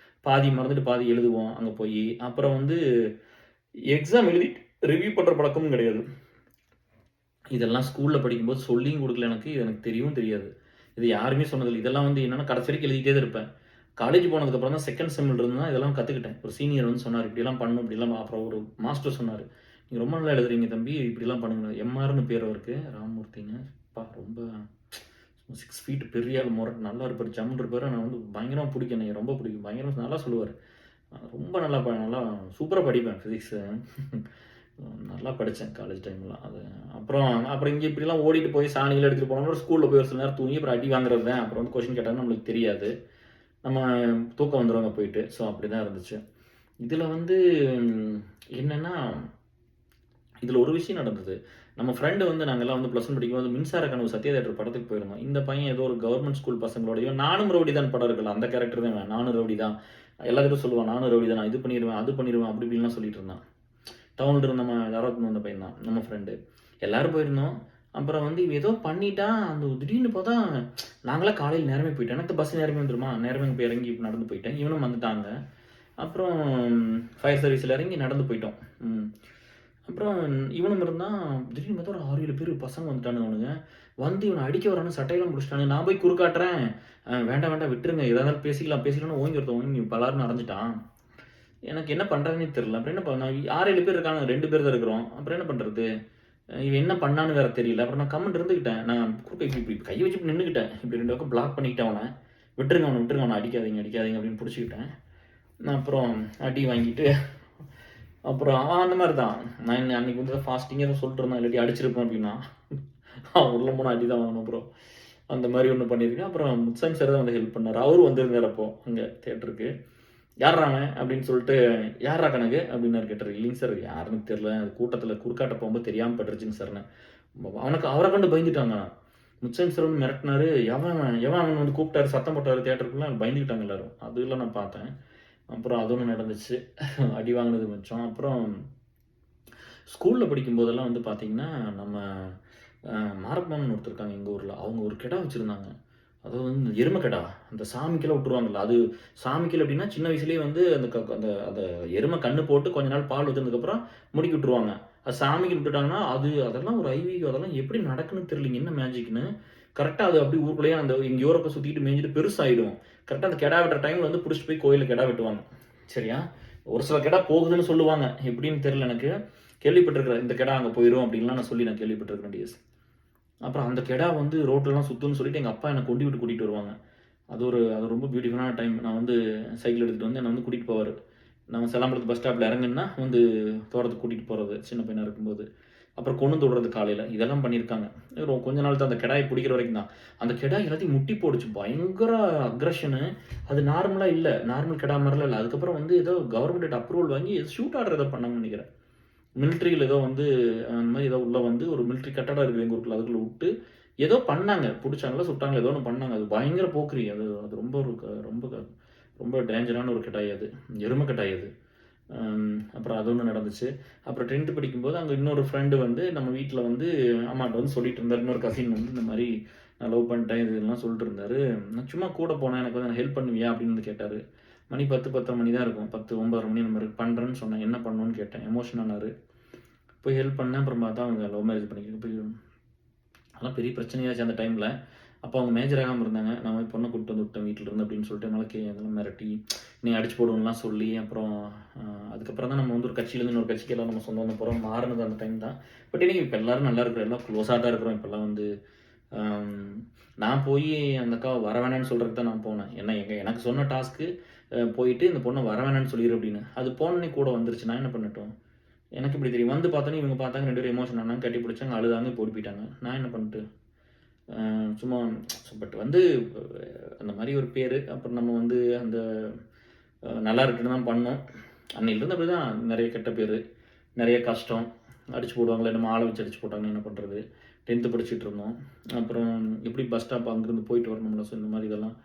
பாதி மறந்துட்டு பாதி எழுதுவோம் அங்க போயி. அப்புறம் வந்து எக்ஸாம் எழுதி ரிவ்யூ பண்ற பழக்கமும் கிடையாது. இதெல்லாம் ஸ்கூல்ல படிக்கும்போது சொல்லியும் குடுக்கல எனக்கு. இது எனக்கு தெரியவும் தெரியாது. இது யாருமே சொன்னதில்ல. இதெல்லாம் வந்து என்னன்னா கடைசி வரைக்கும் எழுதிட்டே தான் இருப்பேன். காலேஜ் போனதுக்கப்புறம் தான் செகண்ட் செம்ல இருந்து தான் இதெல்லாம் கத்துக்கிட்டேன். ஒரு சீனியர் வந்து சொன்னாரு, "இப்படியெல்லாம் பண்ணணும், இப்படிலாம்." அப்புறம் ஒரு மாஸ்டர் சொன்னாரு, "நீங்க ரொம்ப நல்லா எழுதுறீங்க தம்பி. இப்படிலாம் பண்ணுங்க." எம்ஆர்ன்னு பேரு அவருக்கு. ராமமூர்த்திங்க. அப்பா ரொம்ப 6 ஃபீட் பெரிய ஆளு நல்லா இருப்பாரு. ஜம்முன்னு இருப்பாரு. ஆனா வந்து பயங்கரமா பிடிக்கும். என்னைய ரொம்ப பிடிக்கும். பயங்கரமா நல்லா சொல்லுவாரு. ரொம்ப நல்லா சூப்பரா படிப்பேன் ஃபிசிக்ஸு. நல்லா படிச்சேன் காலேஜ் டைம்லாம். அது அப்புறம் அப்புறம் இங்க இப்படிலாம் ஓடிட்டு போய் சாணிலாம் எடுத்துட்டு போனோம்னா, ஸ்கூல்ல போய் ஒரு சில நேரம் தூங்கி அப்புறம் அடி வாங்குறது தான். அப்புறம் வந்து கொஸ்டின் கேட்டாங்கன்னா நம்மளுக்கு தெரியாது. நம்ம தூக்கம் வந்துரும் அங்க போயிட்டு. ஸோ அப்படிதான் இருந்துச்சு. இதுல வந்து என்னன்னா, இதுல ஒரு விஷயம் நடந்தது. நம்ம ஃப்ரெண்டு வந்து நாங்கலாம் வந்து +1 படிக்கும்போது மின்சார கனவு சத்யா தியேட்டர் படத்துக்கு போயிருந்தோம். இந்த பையன் ஏதோ ஒரு கவர்மெண்ட் ஸ்கூல் பசங்களோடயும் நானும் ரவுடி தான் படம் இருக்குல்ல, அந்த கேரக்டர் தான் இவன். நானும் ரவுடி தான். எல்லாத்துட்டும் சொல்லுவான், நானும் ரவுடி தான். நான் இது பண்ணிருவேன், அது பண்ணிருவேன் அப்படி இப்படின்லாம் சொல்லிட்டு இருந்தான். டவுன்ல இருந்த நம்ம தாராபுரத்துல வந்த பையன் தான், நம்ம ஃப்ரெண்டு. எல்லாரும் போயிருந்தோம். அப்புறம் வந்து இவன் ஏதோ பண்ணிட்டான். அந்த திடீர்னு பார்த்தா நாங்கலாம் காலையில நேரமே போயிட்டோம். எனக்கு பஸ் நேரமே வந்துருமா, நேரமே போய் இறங்கி நடந்து போயிட்டேன். இவனும் வந்துட்டாங்க. அப்புறம் ஃபயர் சர்வீஸ்ல இறங்கி நடந்து போயிட்டோம். ம். அப்புறம் இவனும் இருந்தான். திடீர்னு பார்த்தா ஒரு 6, 7 பேரு பசங்க வந்துட்டானுங்க அவனுங்க. வந்து இவன அடிக்க வரானுங்க. சட்டையெல்லாம் புடிச்சுட்டானுங்க. நான் போய் குறுக்காட்டுறேன். வேண்டாம், வேண்டாம் விட்டுருங்க. எதா இருந்தாலும் பேசிக்கலாம்னு ஓங்கி ஒருத்தன் ஓங்கி பலார்ன்னு அரைஞ்சுட்டான். எனக்கு என்ன பண்றதுன்னே தெரியல. அப்புறம் என்ன நான் 6, 7 பேர் இருக்கானுங்க. 2 பேர் தான் இருக்கிறோம். அப்புறம் என்ன பண்றது? இவன் என்ன பண்ணான்னு வேற தெரியல. அப்புறம் நான் கம்முனு இருந்துக்கிட்டேன். நான் குறுக்க இப்படி இப்படி கைய வச்சு நின்னுக்கிட்டேன். இப்படி 2 பக்கம் பிளாக் பண்ணிக்கிட்டேன் அவன. விட்டுருங்க அவன, விட்டுருங்க அவன. அடிக்காதீங்க, அடிக்காதீங்க அப்படின்னு புடிச்சுக்கிட்டேன். நான் அப்புறம் அடி வாங்கிட்டு அப்புறம் அவன் அந்த மாரி தான். நான் அன்னைக்கு வந்து ஃபாஸ்டிங் ஏதோ சொல்லிட்டு இருந்தான். இல்லாட்டி அடிச்சிருப்பேன் அப்படின்னா. அவன் உள்ள போனா அடி தான் வாங்கணும் ப்ரோ. அந்த மாரி ஒண்ணு பண்ணியிருக்கேன். அப்புறம் முத்சாமி சார் தான் வந்து ஹெல்ப் பண்ணாரு. அவரும் வந்திருந்தாரு அப்போ அங்க தியேட்டருக்கு. "யார்றா அவன்?" அப்படின்னு சொல்லிட்டு, "யார்றா கனகு?" அப்படின்னாரு கேட்டாரு. "இல்லைங்க சார் யாருன்னு தெரியல. கூட்டத்தில குறுக்காட்ட போகும்போது தெரியாம பட்டுருச்சுங்க சார்ன்னேன். அவர கண்டு பயந்துட்டாங்க. முத்சாமி சார் வந்து மிரட்டுனாரு. "எவன் அவன்? எவன் அவன்?" வந்து கூப்பிட்டாரு, சத்தம் போட்டாரு தியேட்டருக்குள்ள. பயந்துக்கிட்டாங்க எல்லாரும். அதெல்லாம் நான் பார்த்தேன். அப்புறம் அது ஒண்ணு நடந்துச்சு. அடி வாங்கினது மிச்சம். அப்புறம் ஸ்கூல்ல படிக்கும்போதெல்லாம் வந்து பார்த்தீங்கன்னா, நம்ம மாரப்பன்னு ஒருத்தர் இருக்காங்க எங்க ஊர்ல. அவங்க ஒரு கெடா வச்சிருந்தாங்க. அதாவது வந்து எரும கெடா. அந்த சாமிக்கெல்லாம் விட்டுருவாங்கல்ல. அது சாமிக்கல் எப்படின்னா, சின்ன வயசுலயே வந்து அந்த அந்த அந்த எரும கண்ணு போட்டு கொஞ்ச நாள் பால் ஊத்துனதுக்கப்புறம் முடுக்கி விட்டுருவாங்க. அது சாமிக்கு விட்டுட்டாங்கன்னா, அதெல்லாம் ஒரு ஐதீகம். அதெல்லாம் எப்படி நடக்குன்னு தெரியலைங்க. என்ன மேஜிக்ன்னு. கரெக்ட்டா அது அப்படியே ஊருக்குள்ளேயே அந்த எங்கேயோ ஒரு பக்கம் சுத்திட்டு மேய்ஞ்சுட்டு பெருசாயிடும். கரெக்ட்டா அந்த கெடா வெட்டுற டைம்ல வந்து புடிச்சிட்டு போய் கோயில்ல கெடா வெட்டுவாங்க. சரியா? ஒரு சில கெடா போகுதுன்னு சொல்லுவாங்க. எப்படின்னு தெரியல எனக்கு. கேள்விப்பட்டிருக்கிறேன். இந்த கெடா அங்க போயிரும் அப்படின்லாம் நான் கேள்விப்பட்டிருக்கிறேன் டிஎஸ். அப்புறம் அந்த கெடா வந்து ரோட்லலாம் சுத்தும்ன்னு சொல்லிட்டு எங்க அப்பா என்ன கொண்டு விட்டு கூட்டிட்டு வருவாங்க. அது ரொம்ப பியூட்டிஃபுல்லான டைம். நான் வந்து சைக்கிள் எடுத்துட்டு வந்து என்ன வந்து கூட்டிட்டு போவாரு. நான் செல்லாம்பரத்து பஸ் ஸ்டாப்ல இறங்குனேன்னா வந்து தோட்டத்துக்கு கூட்டிட்டு போறது, சின்ன பையனா இருக்கும்போது. அப்புறம் கொண்டு வந்து விடுறது காலையில. இதெல்லாம் பண்ணியிருக்காங்க. கொஞ்ச நாள் தான் அந்த கெடாய பிடிக்கிற வரைக்கும் தான். அந்த கெடா எல்லாத்தையும் முட்டி போட்டுச்சு. பயங்கர அக்ரஷனு. அது நார்மலா இல்ல. நார்மல் கெடா மாரிலாம் இல்ல. அதுக்கப்புறம் வந்து ஏதோ கவர்மெண்ட் அப்ரூவல் வாங்கி ஷூட் ஆர்டர் ஏதோ பண்ணாங்கன்னு நெனைக்கிறேன். மிலிட்டரியில ஏதோ வந்து அந்த மாரி ஏதோ உள்ள வந்து ஒரு மிலிட்டரி கட்டடம் இருக்குது எங்க ஊருக்குள்ள. அதுக்குள்ள விட்டு ஏதோ பண்ணாங்க. புடிச்சாங்களா, சுட்டாங்களா ஏதோ ஒண்ணு பண்ணாங்க. அது பயங்கர போக்கிரி. அது அது ரொம்ப ஒரு ரொம்ப டேஞ்சரான ஒரு கட்டாய் அது. எரும கட்டாய் அது. அப்புறம் அது ஒண்ணு நடந்துச்சு. அப்புறம் 10த் படிக்கும்போது அங்க இன்னொரு ஃப்ரெண்டு வந்து நம்ம வீட்ல வந்து அம்மாட்ட வந்து சொல்லிட்டு இருந்தாரு. இன்னொரு கசின் வந்து இந்த மாரி நான் லவ் பண்ணிட்டேன் இதெல்லாம் சொல்லிட்டு இருந்தாரு. நான் சும்மா கூட போனேன். எனக்கு வந்து ஹெல்ப் பண்ணுவியா? அப்படின்னு வந்து கேட்டாரு. மணி 10, 10:30 மணி தான் இருக்கும். 10, 9:30 மணி அந்த மாரி பண்றேன்னு சொன்னேன். என்ன பண்ணணும்னு கேட்டேன். எமோஷன் ஆனாரு. போய் ஹெல்ப் பண்ணேன். அப்புறம் பார்த்தா அவங்க லவ் மேரேஜ் பண்ணிக்க போய் அதெல்லாம் பெரிய பிரச்சனையாச்சு அந்த டைம்ல. அப்போ அவங்க மேஜர் ஆகாம இருந்தாங்க. நான் போய் பொண்ண கூட்டிட்டு வந்து விட்டேன் வீட்ல இருந்து அப்படின்னு சொல்லிட்டு என்னால அதெல்லாம் மிரட்டி, என்னைய அடிச்சு போடுவேன்லாம் சொல்லி, அப்புறம் அதுக்கப்புறம் தான் நம்ம வந்து ஒரு கட்சியிலேருந்து இன்னொரு கட்சிக்கு எல்லாம் நம்ம சொந்தம் பந்த போறோம். மாறுனது அந்த டைம் தான். பட் இன்னைக்கு இப்ப எல்லாரும் நல்லா இருக்கிறோம். எல்லாம் க்ளோஸா தான் இருக்கிறோம். இப்பலாம் வந்து அம் நான் போயி அந்த அக்காவ வர வேணான்னு சொல்றதுக்கு தான் நான் போனேன். ஏன்னா எனக்கு சொன்ன டாஸ்க்கு போயிட்டு இந்த பொண்ண வர வேணான்னு சொல்லிரு அப்படின்னு. அது போனோனே கூட வந்துருச்சு. நான் என்ன பண்ணட்டும்? எனக்கு எப்படி தெரியும்? வந்து பார்த்தோனே இவங்க பார்த்தாங்க 2 பேரும் எமோஷன் ஆனாங்க, கட்டி பிடிச்சாங்க, அழுதாங்க, இப்போ ஓடி போயிட்டாங்க. நான் என்ன பண்ணட்டு? சும்மா பட் வந்து அந்த மாரி ஒரு பேரு. அப்புறம் நம்ம வந்து அந்த நல்லா இருக்குன்னு தான் பண்ணோம். அன்னையிலிருந்து அப்படிதான் நெறைய கெட்ட பேரு, நெறைய கஷ்டம். அடிச்சு போடுவாங்களே, நம்ம ஆளை வச்சு அடிச்சு போட்டாங்கன்னு என்ன பண்ணுறது. 10th படிச்சுட்டு இருந்தோம். அப்புறம் எப்படி பஸ் ஸ்டாப் அங்கேருந்து போயிட்டு வரணும்ல. ஸோ இந்த மாதிரி இதெல்லாம்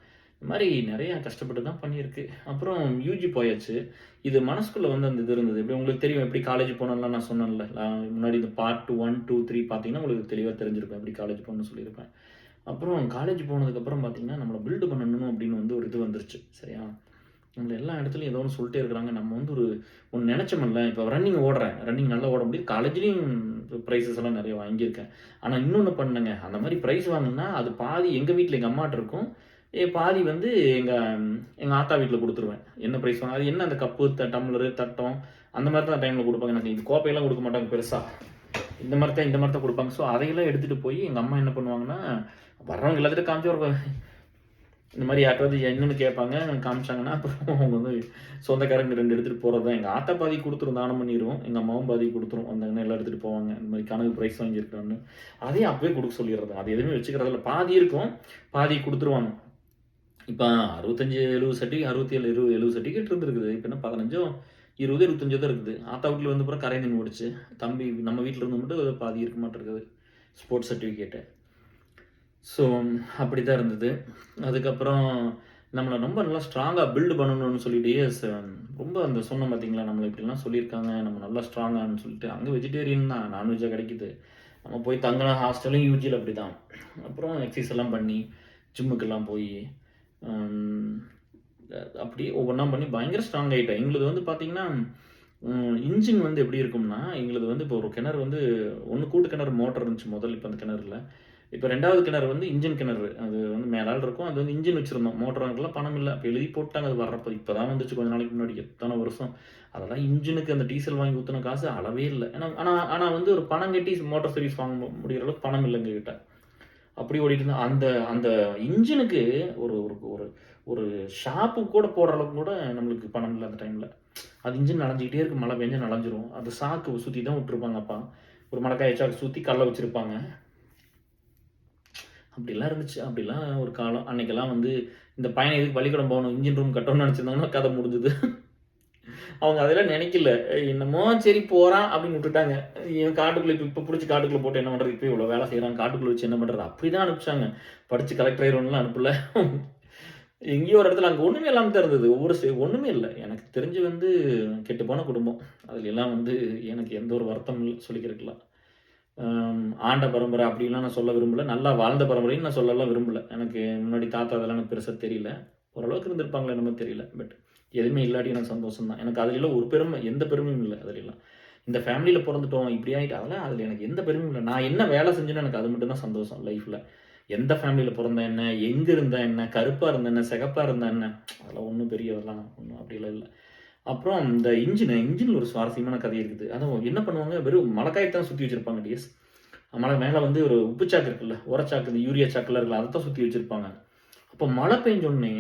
இந்த மாதிரி நிறையா கஷ்டப்பட்டு தான் பண்ணியிருக்கு. அப்புறம் யூஜி போயாச்சு. இது மனசுக்குள்ளே வந்து அந்த இது இருந்தது. எப்படி உங்களுக்கு தெரியும் எப்படி காலேஜ் போனோம்லாம் நான் சொன்னேன்ல. நான் முன்னாடி இந்த பார்ட் 1, 2, 3 பார்த்தீங்கன்னா உங்களுக்கு தெளிவாக தெரிஞ்சிருக்கும் எப்படி காலேஜ் போகணும்னு சொல்லியிருப்பேன். அப்புறம் காலேஜ் போனதுக்கப்புறம் பார்த்தீங்கன்னா, நம்மள பில்டு பண்ணணும் அப்படின்னு வந்து ஒரு இது வந்துருச்சு. சரியா? நம்மள எல்லா இடத்துலயும் ஏதோ ஒண்ணு சொல்லிட்டே இருக்கிறாங்க. நம்ம வந்து ஒண்ணு நெனச்சோம்ல, இப்போ ரன்னிங் ஓடுறேன். ரன்னிங் நல்லா ஓட முடியுது. காலேஜ்லயும் பிரைஸஸ் எல்லாம் நெறைய வாங்கியிருக்கேன். ஆனா இன்னொன்னு பண்ணேங்க. அந்த மாரி பிரைஸ் வாங்குனேன்னா, அது பாதி எங்க வீட்ல எங்க அம்மாட்ட இருக்கும். பாதி வந்து எங்க எங்க ஆத்தா வீட்ல குடுத்துருவேன். என்ன பிரைஸ் அது என்ன அந்த கப்பு, டம்ளரு, தட்டம் அந்த மாரி தான் டைம்ல குடுப்பாங்க. எனக்கு இது கோப்பையெல்லாம் குடுக்க மாட்டாங்க பெருசா. இந்த மாரி தான் குடுப்பாங்க. ஸோ அதையெல்லாம் எடுத்துட்டு போய் எங்க அம்மா என்ன பண்ணுவாங்கன்னா, வர்றவங்க எல்லாத்துட்டும் காமிச்சு ஒரு இந்த மாரி யார்ட்டாவது என்னன்னு கேட்பாங்க. காமிச்சாங்கன்னா, அப்புறம் அவங்க வந்து சொந்தக்காரங்க 2 எடுத்துட்டு போறது தான். எங்க ஆத்தா பாதி குடுத்துரும், தானம் பண்ணிரும். எங்க அம்மாவும் பாதி குடுத்துரும். வந்தாங்கன்னா எல்லாம் எடுத்துட்டு போவாங்க. இந்த மாரி கனவு பிரைஸ் வாங்கியிருக்கான்னு. அதையும் அப்பவே குடுக்க சொல்லிர்றது. அது எதுவுமே வச்சுக்கிறதில்ல. பாதி இருக்கும். பாதி குடுத்துருவாங்க. இப்ப 65, 70 சர்டிஃபிகேட் 67, 70 சர்டிஃபிகேட் இருந்திருக்குது. இப்ப என்ன 15ஓ, 20, 25 தான் இருக்குது. ஆத்தா வீட்ல வந்து பூரா கரையான் தண்ணி ஓடுச்சு. தம்பி நம்ம வீட்ல இருந்து மட்டும் பாதி இருக்க மாட்டிருக்குது. Sports certificate. ஸோ அப்படிதான் இருந்தது. அதுக்கப்புறம் நம்மள ரொம்ப நல்லா ஸ்ட்ராங்கா பில்ட் பண்ணணும்னு சொல்லிட்டு ரொம்ப அந்த சொன்னேன் பார்த்தீங்களா, நம்மள இப்படிலாம் சொல்லியிருக்காங்க. நம்ம நல்லா ஸ்ட்ராங்கான்னு சொல்லிட்டு, அங்க வெஜிடேரியன் தான். நான்வெஜ்ஜா கிடைக்குது. நம்ம போய் தங்குன ஹாஸ்டலும் யூஜில அப்படிதான். அப்புறம் எக்சர்சைஸ் எல்லாம் பண்ணி, ஜிம்முக்கெல்லாம் போயி, ம் அப்படியே ஒவ்வொன்னா பண்ணி பயங்கர ஸ்ட்ராங் ஆயிட்டேன். எங்களுது வந்து பார்த்தீங்கன்னா, இன்ஜின் வந்து எப்படி இருக்கும்னா, எங்களுது வந்து இப்போ ஒரு கிணறு வந்து 1 கூட்டு கிணறு மோட்டார் இருந்துச்சு முதல்ல. இப்ப அந்த கிணறு இல்ல. இப்ப 2வது கிணறு வந்து இன்ஜின் கிணறு. அது வந்து மேலால இருக்கும். அது வந்து இன்ஜின் வச்சிருந்தோம். மோட்டார் வாங்கலாம் பணம் இல்ல. அப்ப எழுதி போட்டாங்க அது வர்றப்ப. இப்ப தான் வந்துச்சு கொஞ்ச நாளைக்கு முன்னாடி. எத்தன வருஷம். அதெல்லாம் இன்ஜினுக்கு அந்த டீசல் வாங்கி ஊத்துன காசு அளவே இல்ல. ஏன்னா ஆனா ஆனா வந்து ஒரு பணம் கட்டி மோட்டார் சர்வீஸ் வாங்க முடியிற அளவுக்கு பணம் இல்ல எங்ககிட்ட. அப்படி ஓடிட்டு இருந்தோம். அந்த அந்த இன்ஜினுக்கு ஒரு ஒரு ஒரு ஒரு ஷாப்புக்கு கூட போடுற அளவுக்கு கூட நம்மளுக்கு பணம் இல்ல அந்த டைம்ல. அது இன்ஜின் நனஞ்சுக்கிட்டே இருக்கு. மழை பெஞ்சா நனஞ்சிரும். அது சாக்கு சுத்தி தான் விட்டுருப்பாங்க அப்பா. ஒரு மடக்காய சாக்கு சுத்தி கல்ல வச்சிருப்பாங்க. அப்படிலாம் இருந்துச்சு. அப்படிலாம் ஒரு காலம். அன்னைக்கெல்லாம் வந்து இந்த பையன் எதுக்கு பள்ளிக்கூடம் போகணும், இன்ஜின் ரூம் கட்டணும்னு நெனச்சிருந்தாங்கன்னா கதை முடிஞ்சுது. அவங்க அதெல்லாம் நெனைக்கல. என்னமோ சரி போறான் அப்படின்னு விட்டுட்டாங்க. இவன் காட்டுக்குள்ள இப்ப புடிச்சு காட்டுக்குள்ள போட்டு என்ன பண்றது? இப்ப இவ்வளோ வேலை செய்றான். காட்டுக்குள்ள வச்சு என்ன பண்றது? அப்படிதான் அனுப்பிச்சாங்க. படிச்சு கலெக்டர் ஆயிருவோம்லாம் அனுப்பல. எங்கேயோ ஒரு இடத்துல அங்க ஒண்ணுமே இல்லாம தான் இருந்தது. ஒண்ணுமே இல்ல. எனக்கு தெரிஞ்சு வந்து கெட்டுப்போன குடும்பம். அதுல எல்லாம் வந்து எனக்கு எந்த ஒரு வருத்தமும் இல்ல சொல்லிக்கிறதுக்குலாம். ஆண்ட பரம்பரை அப்படின்லாம் நான் சொல்ல விரும்பல. நல்லா வாழ்ந்த பரம்பரைன்னு நான் சொல்லலாம் விரும்பல. எனக்கு முன்னாடி தாத்தா அதெல்லாம் எனக்கு பெருசா தெரியல. ஓரளவுக்கு இருந்திருப்பாங்களோ என்னமோ தெரியல. பட் எதுவுமே இல்லாட்டி எனக்கு சந்தோஷம் தான். எனக்கு அதுலலாம் ஒரு பெருமை எந்த பெருமையும் இல்ல அதுலலாம். இந்த ஃபேமிலில பொறந்துட்டோம், இப்படி ஆயிட்டு அதெல்லாம் அதுல எனக்கு எந்த பெருமையும் இல்ல. நான் என்ன வேலை செஞ்சேனோ எனக்கு அது மட்டும் தான் சந்தோஷம் லைஃப்ல. எந்த ஃபேமிலில பொறந்தா என்ன? எங்க இருந்தா என்ன? கருப்பா இருந்தா என்ன? சிகப்பா இருந்தா என்ன? அதெல்லாம் ஒண்ணும் பெரிய அதெல்லாம் ஒண்ணும் அப்படிலாம் இல்ல. அப்புறம் இந்த இன்ஜின்ல ஒரு சுவாரஸ்யமான கதை இருக்குது. அதுவும் என்ன பண்ணுவாங்க, வெறும் மலக்காய தான் சுத்தி வச்சிருப்பாங்க டிஎஸ். மலை மேல வந்து ஒரு உப்பு சாக்கு இருக்குல்ல, உரச்சாக்கு, இந்த யூரியா சாக்குலாம் இருக்குல்ல, அதத்தான் சுத்தி வச்சிருப்பாங்க. அப்ப மழை பெஞ்சோனே,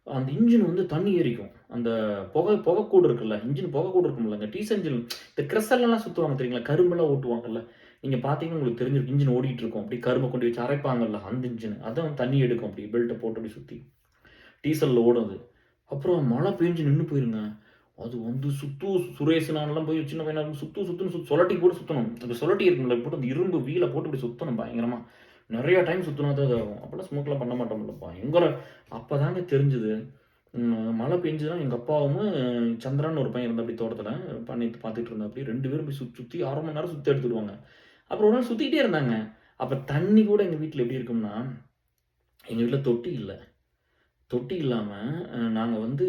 அந்த இன்ஜின் வந்து தண்ணி ஏறிக்கும். அந்த புகைக்கூடு இருக்குல்ல, இன்ஜின் புகைக்கூடு இருக்கும்லங்க, டீசல் இன்ஜின் இந்த கிரெஸ்ஸல்லலாம் சுத்துவாங்க தெரியுங்களா? கரும்பெல்லாம் ஓட்டுவாங்கல்ல. நீங்க பார்த்தீங்கன்னா உங்களுக்கு தெரிஞ்சிருக்கும். இன்ஜின் ஓடிட்டு இருக்கும். அப்படியே கரும்ப கொண்டு வச்சு அரைப்பாங்கல்ல, அந்த இன்ஜின். அதான் தண்ணி எடுக்கும் அப்படியே பெல்ட்ட போட்டு அப்படியே சுத்தி. டீசல்ல ஓடும் அது. அப்புறம் மழை பெஞ்சு நின்னு போயிருங்க. அது வந்து சுரேஷ் நான்லாம் போய் சின்ன பையனா இருக்கும் சுத்துன்னு சொலட்டி போட்டு சுத்தணும். அந்த சொலட்டி இருக்கும்ல, போட்டு அந்த இரும்பு வீல போட்டு இப்படி சுத்தணும் பயங்கரமா. நெறைய டைம் சுத்துனா தான் இதாகும். அப்பலாம் ஸ்மோக்லாம் பண்ண மாட்டோம்ல. பயங்கர அப்பதாங்க தெரிஞ்சது. மழை பெஞ்சுதுனா எங்க அப்பாவும் சந்திரன்னு ஒரு பையன் இருந்தான் அப்படி தோட்டத்துல. பண்ணிட்டு பார்த்துட்டு இருந்தாப்படி. 2 பேரும் போய் சுத்தி 1/2 மணி நேரம் சுத்தி எடுத்துடுவாங்க. அப்புறம் ஒரு நாள் சுத்திக்கிட்டே இருந்தாங்க. அப்ப தண்ணி கூட எங்க வீட்ல எப்படி இருக்கும்னா, எங்க வீட்ல தொட்டி இல்ல. தொட்டி இல்லாம நாங்க வந்து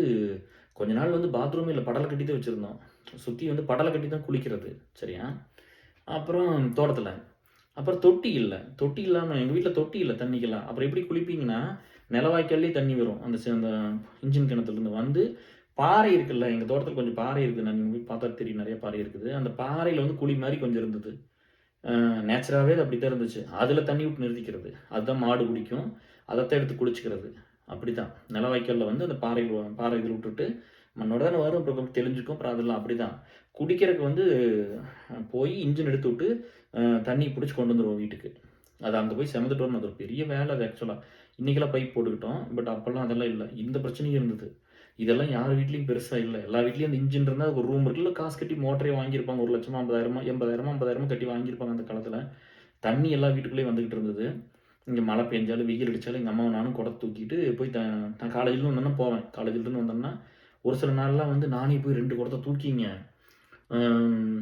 கொஞ்ச நாள் வந்து பாத்ரூமே இல்ல. படல கட்டி தான் வச்சிருந்தோம். சுத்தி வந்து படல கட்டி தான் குளிக்கிறது. சரியா? அப்புறம் தோட்டத்துல. அப்புறம் தொட்டி இல்ல. தொட்டி இல்லாம எங்க வீட்ல தொட்டி இல்ல தண்ணிக்கெல்லாம். அப்புறம் எப்படி குளிப்பீங்கன்னா, நிலவாய்க்கால்லயே தண்ணி வரும். அந்த இன்ஜின் கிணத்துலருந்து வந்து பாறை இருக்குல்ல, எங்க தோட்டத்துல கொஞ்சம் பாறை இருக்குது. நீங்க போய் பார்த்தா தெரியும். நெறைய பாறை இருக்குது. அந்த பாறையில வந்து குழி மாரி கொஞ்சம் இருந்தது. நேச்சுராவே அது அப்படித்தான் இருந்துச்சு. அதுல தண்ணி விட்டு நிறுத்திக்கிறது. அதுதான் மாடு குடிக்கும். அதத்தான் எடுத்து குளிச்சுக்கிறது. அப்படிதான். நிலவாய்க்கால்ல வந்து அந்த பாறை இதில விட்டுட்டு, மண்ணோட தானே வரும். அப்புறம் தெளிஞ்சுக்கும். அப்புறம் அதெல்லாம் அப்படிதான். குடிக்கிறதுக்கு வந்து போய் இன்ஜின் எடுத்துவிட்டு, தண்ணி புடிச்சு கொண்டு வந்துருவோம் வீட்டுக்கு. அது அங்க போய் செமந்துட்டு வரணும். அது ஒரு பெரிய வேலை அது ஆக்சுவலா. இன்னைக்கெல்லாம் பைப் போட்டுக்கிட்டோம். பட் அப்பல்லாம் அதெல்லாம் இல்ல. இந்த பிரச்சனையும் இருந்தது. இதெல்லாம் யார் வீட்லயும் பெருசா இல்ல. எல்லா வீட்லயும் அந்த இன்ஜின் இருந்தா ஒரு ரூம் இருக்குல்ல, காசு கட்டி மோட்டரே வாங்கியிருப்பாங்க. 1,00,000 50,000 80,000 50,000 கட்டி வாங்கியிருப்பாங்க அந்த காலத்துல. தண்ணி எல்லா வீட்டுக்குள்ளேயும் வந்துகிட்டு இருந்தது. இங்க மழை பெஞ்சாலும், வெயில் அடிச்சாலும் எங்க அம்மாவும் நானும் குடத்த தூக்கிட்டு போய் நான் காலேஜ்லேருந்து வந்தோன்னே போவேன். காலேஜ்லேருந்து வந்தோன்னா, ஒரு சில நாள்லாம் வந்து நானே போய் 2 குடத்த தூக்கிங்க. அம்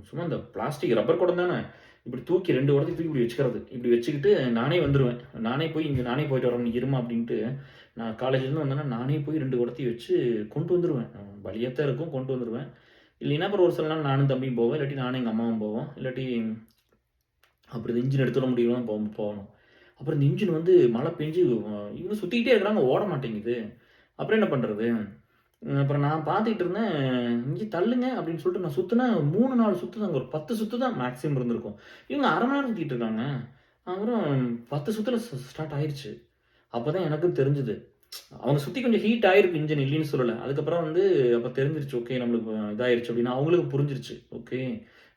சும்மா இந்த பிளாஸ்டிக் ரப்பர் குடம் தானே. இப்படி தூக்கி 2 குடத்தையும் தூக்கி இப்படி வச்சுக்கிறது. இப்படி வச்சுக்கிட்டு நானே வந்துருவேன். நானே போய் இங்க நானே போயிட்டு வரேன், நீ இரும்மா அப்படின்ட்டு, நான் காலேஜ்லேருந்து வந்தேன்னா, நானே போய் 2 குடத்தையும் வச்சு கொண்டு வந்துருவேன். வழியா தான் இருக்கும், கொண்டு வந்துருவேன். இல்லைன்னா அப்புறம் ஒரு சில நாள் நானும் தம்பியும் போவோம். இல்லாட்டி நானும் எங்க அம்மாவும் போவோம். இல்லாட்டி அப்புறம் இந்த இன்ஜின் எடுத்துட முடியுமா போகணும். அப்புறம் இந்த இன்ஜின் வந்து மழை பெஞ்சு இவங்க சுத்திக்கிட்டே இருக்கிறாங்க, ஓட மாட்டேங்குது. அப்புறம் என்ன பண்றது? அப்புறம் நான் பார்த்துக்கிட்டு இருந்தேன். "இங்க தள்ளுங்க" அப்படின்னு சொல்லிட்டு நான் சுத்துனேன். 3, 4 சுத்து தாங்க. ஒரு 10 சுத்து தான் மேக்ஸிமம் இருந்திருக்கும். இவங்க 1/2 மணி நேரம் சுத்திட்டு இருக்காங்க. அப்புறம் 10 சுத்துல ஸ்டார்ட் ஆயிருச்சு. அப்பதான் எனக்கும் தெரிஞ்சது. அவங்க சுத்தி கொஞ்சம் ஹீட் ஆயிருக்கு இன்ஜின், இல்லைன்னு சொல்லல. அதுக்கப்புறம் வந்து அப்ப தெரிஞ்சிருச்சு. ஓகே, நம்மளுக்கு இதாயிருச்சு அப்படின்னு அவங்களுக்கு புரிஞ்சிருச்சு. Okay,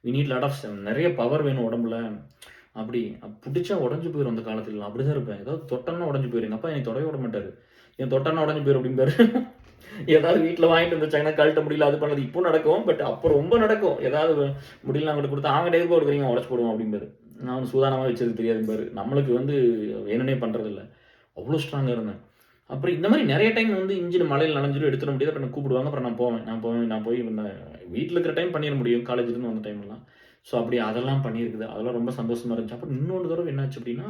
we need lot of நெறைய பவர் வேணும் உடம்புல. அப்படி புடிச்சா உடைஞ்சு போயிரும் அந்த காலத்துல. நான் அப்படிதான் இருப்பேன். ஏதாவது தொட்டன்னா உடைஞ்சு போயிரும். எங்க அப்பா என்னை தொடவே விட மாட்டாரு. "என் தொட்டன்னா உடைஞ்சு போயிரும்" அப்படிம்பாரு. ஏதாவது வீட்ல வாங்கிட்டு வந்துச்சாங்கன்னா கழட்ட முடியல, அது பண்ணது இப்போ நடக்கும். பட் அப்போ ரொம்ப நடக்கும். ஏதாவது முடியல அவங்ககிட்ட குடுத்தா, "அவங்கிட்ட எதுக்கு குடுக்குறீங்க? உடைச்சு போடுவோம்" அப்படிம்பாரு. நான் அவனுக்கு சூதானமா வச்சது தெரியாதும்பாரு. நம்மளுக்கு வந்து வேணும்னே பண்றதில்ல. அவ்ளோ ஸ்ட்ராங்கா இருந்தேன். அப்புறம் இந்த மாரி நெறைய டைம் வந்து இன்ஜின் மழையில நனஞ்சிரும், எடுத்துட முடியாது. அப்புறம் என்ன கூப்பிடுவாங்க. அப்புறம் நான் போய் வீட்ல இருக்கிற டைம் பண்ணிற முடியும். காலேஜ்லேருந்து வந்த டைம்லாம். ஸோ அப்படி அதெல்லாம் பண்ணியிருக்குது. அதெல்லாம் ரொம்ப சந்தோஷமா இருந்துச்சு. அப்புறம் இன்னொரு தடவ என்னாச்சு அப்படின்னா,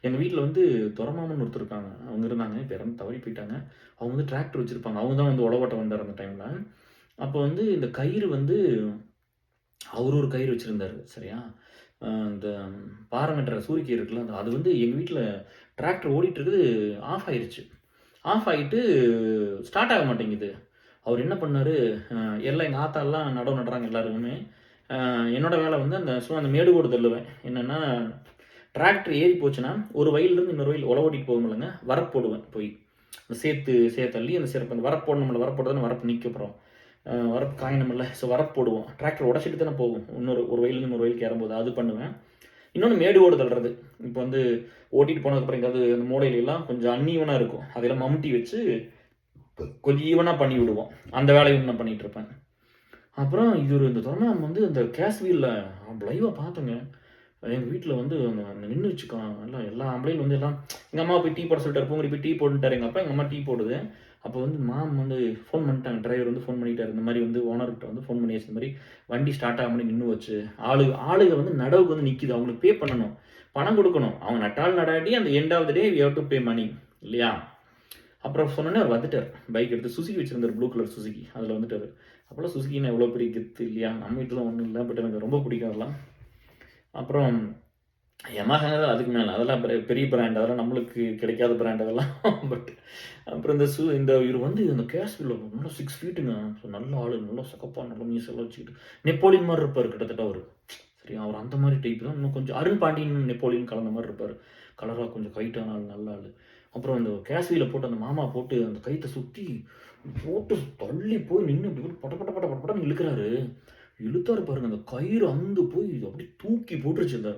எங்க வீட்ல வந்து தொரமாமன்னு ஒருத்தர் இருக்காங்க. அவங்க இருந்தாங்க. இப்ப இறந்து தவறி போயிட்டாங்க. அவங்க வந்து டிராக்டர் வச்சிருப்பாங்க. அவங்க தான் வந்து உழவோட்ட வந்தாரு அந்த டைம்ல. அப்போ வந்து இந்த கயிறு வந்து அவரு ஒரு கயிறு வச்சிருந்தாரு. சரியா? இந்த பாரம் கட்டுற சூரிக்கயிறு இருக்குல்ல, அது வந்து எங்க வீட்ல டிராக்டர் ஓடிட்டு இருக்குது. ஆஃப் ஆயிருச்சு. ஆஃப் ஆயிட்டு ஸ்டார்ட் ஆக மாட்டேங்குது. அவரு என்ன பண்ணாரு, அ எல்லாம் எங்க ஆத்தாலாம் நடவு நடுறாங்க எல்லாருமே. என்னோட வேலை வந்து சும்மா அந்த மேடு கோடு தள்ளுவேன். என்னன்னா, டிராக்டர் ஏறி போச்சுன்னா, ஒரு வயல்லேருந்து இன்னொரு வயல் உழவு ஓட்டிட்டு போகுமில்லங்க, வரப்பு போடுவேன் போய். அந்த சேத்து தள்ளி அந்த சிறப்பு அந்த வரப்பு போடணும்ல, வரப்பு போட்டா தானே வரப்பு நிக்கும் அப்புறம். வரப்பு காயணும்ல, ஸோ வரப்பு போடுவோம். டிராக்டர் உடைச்சிட்டு தானே போகும். ஒரு வயல்லேருந்து இன்னொரு வயலுக்கு ஏறும்போது அது பண்ணுவேன். இன்னொன்னு மேடு ஓடு தள்ளுறது. இப்போ வந்து ஓட்டிட்டு போனதுக்கப்புறம் எங்கேயாவது அந்த மூலையிலலாம் கொஞ்சம் அன்ஈவனா இருக்கும். அதெல்லாம் மம்முட்டி வச்சு கொஞ்சம் ஈவனா பண்ணி விடுவோம். அந்த வேலையும் நான் பண்ணிட்டு இருப்பேன். அப்புறம் இந்த தருணம் வந்து இந்த கேஸ் வீல்ல லைவா பார்த்தேங்க. எங்க வீட்ல வந்து அந்த நின்னுச்சுக்கா. எல்லாம் எல்லா ஆம்பளையும் வந்து எல்லாம் எங்க அம்மா போய் டீ போட சொல்லிட்டாரு. "பூங்கொடி போய் டீ போடுன்ட்டாரு" எங்க அப்பா. எங்க அம்மா டீ போடுது. அப்போ வந்து மாம் வந்து ஃபோன் பண்ணிட்டாங்க. டிரைவர் வந்து ஃபோன் பண்ணிட்டாரு. இந்த மாரி வந்து ஓனர்கிட்ட வந்து ஃபோன் பண்ணியாச்சு. இந்த மாரி வண்டி ஸ்டார்ட் ஆகாமலே நின்னு போச்சு. ஆளுக வந்து நடவுக்கு வந்து நிக்குது. அவங்களுக்கு பே பண்ணணும். பணம் குடுக்கணும். அவங்க நட்டாலும் நடாட்டி அந்த end of the day we have to pay money இல்லையா? அப்புறம் சொன்னோனே அவர் வந்துட்டாரு. பைக் எடுத்து சுசுகி வச்சிருந்தாரு. Blue colour Suzuki. அதுல வந்துட்டாரு. அப்போலாம் சுசுகின்னா எவ்வளோ பெரிய கெத்து இல்லையா? நம்ம வீட்லலாம் ஒண்ணும் இல்ல. பட் எனக்கு ரொம்ப பிடிக்கும் அதெல்லாம். அப்புறம் யமஹா அதுக்கு மேல. அதெல்லாம் பெரிய பிராண்ட். அதெல்லாம் நம்மளுக்கு கிடைக்காத பிராண்ட் அதெல்லாம். பட் அப்புறம் இவரு வந்து இந்த கேஸ்வில்ல நல்லா 6 ஃபீட்டுங்க. ஸோ நல்ல ஆளு. நல்லா சிகப்பா நல்ல மீசெல்லாம் வச்சுக்கிட்டு, நெப்போலியன் மாரி இருப்பாரு கிட்டத்தட்ட அவரு. சரியா? அவரு அந்த மாரி டைப் தான். இன்னும் கொஞ்சம் அருண் பாண்டியன், நெப்போலியன் கலந்த மாரி இருப்பாரு. கலரா கொஞ்சம் ஹைட்டான ஆளு, நல்ல ஆளு. அப்புறம் அந்த கேஸ்வில போட்டு அந்த மாமா போட்டு அந்த கயித்த சுத்தி போட்டு தள்ளி போய் நின்னு இப்படி பட பட பட பட படன்னு இழுக்குறாரு. இழுத்தாரு பாருங்க. அந்த கயிறு அந்து போய் அப்படியே தூக்கி போட்டுருச்சு.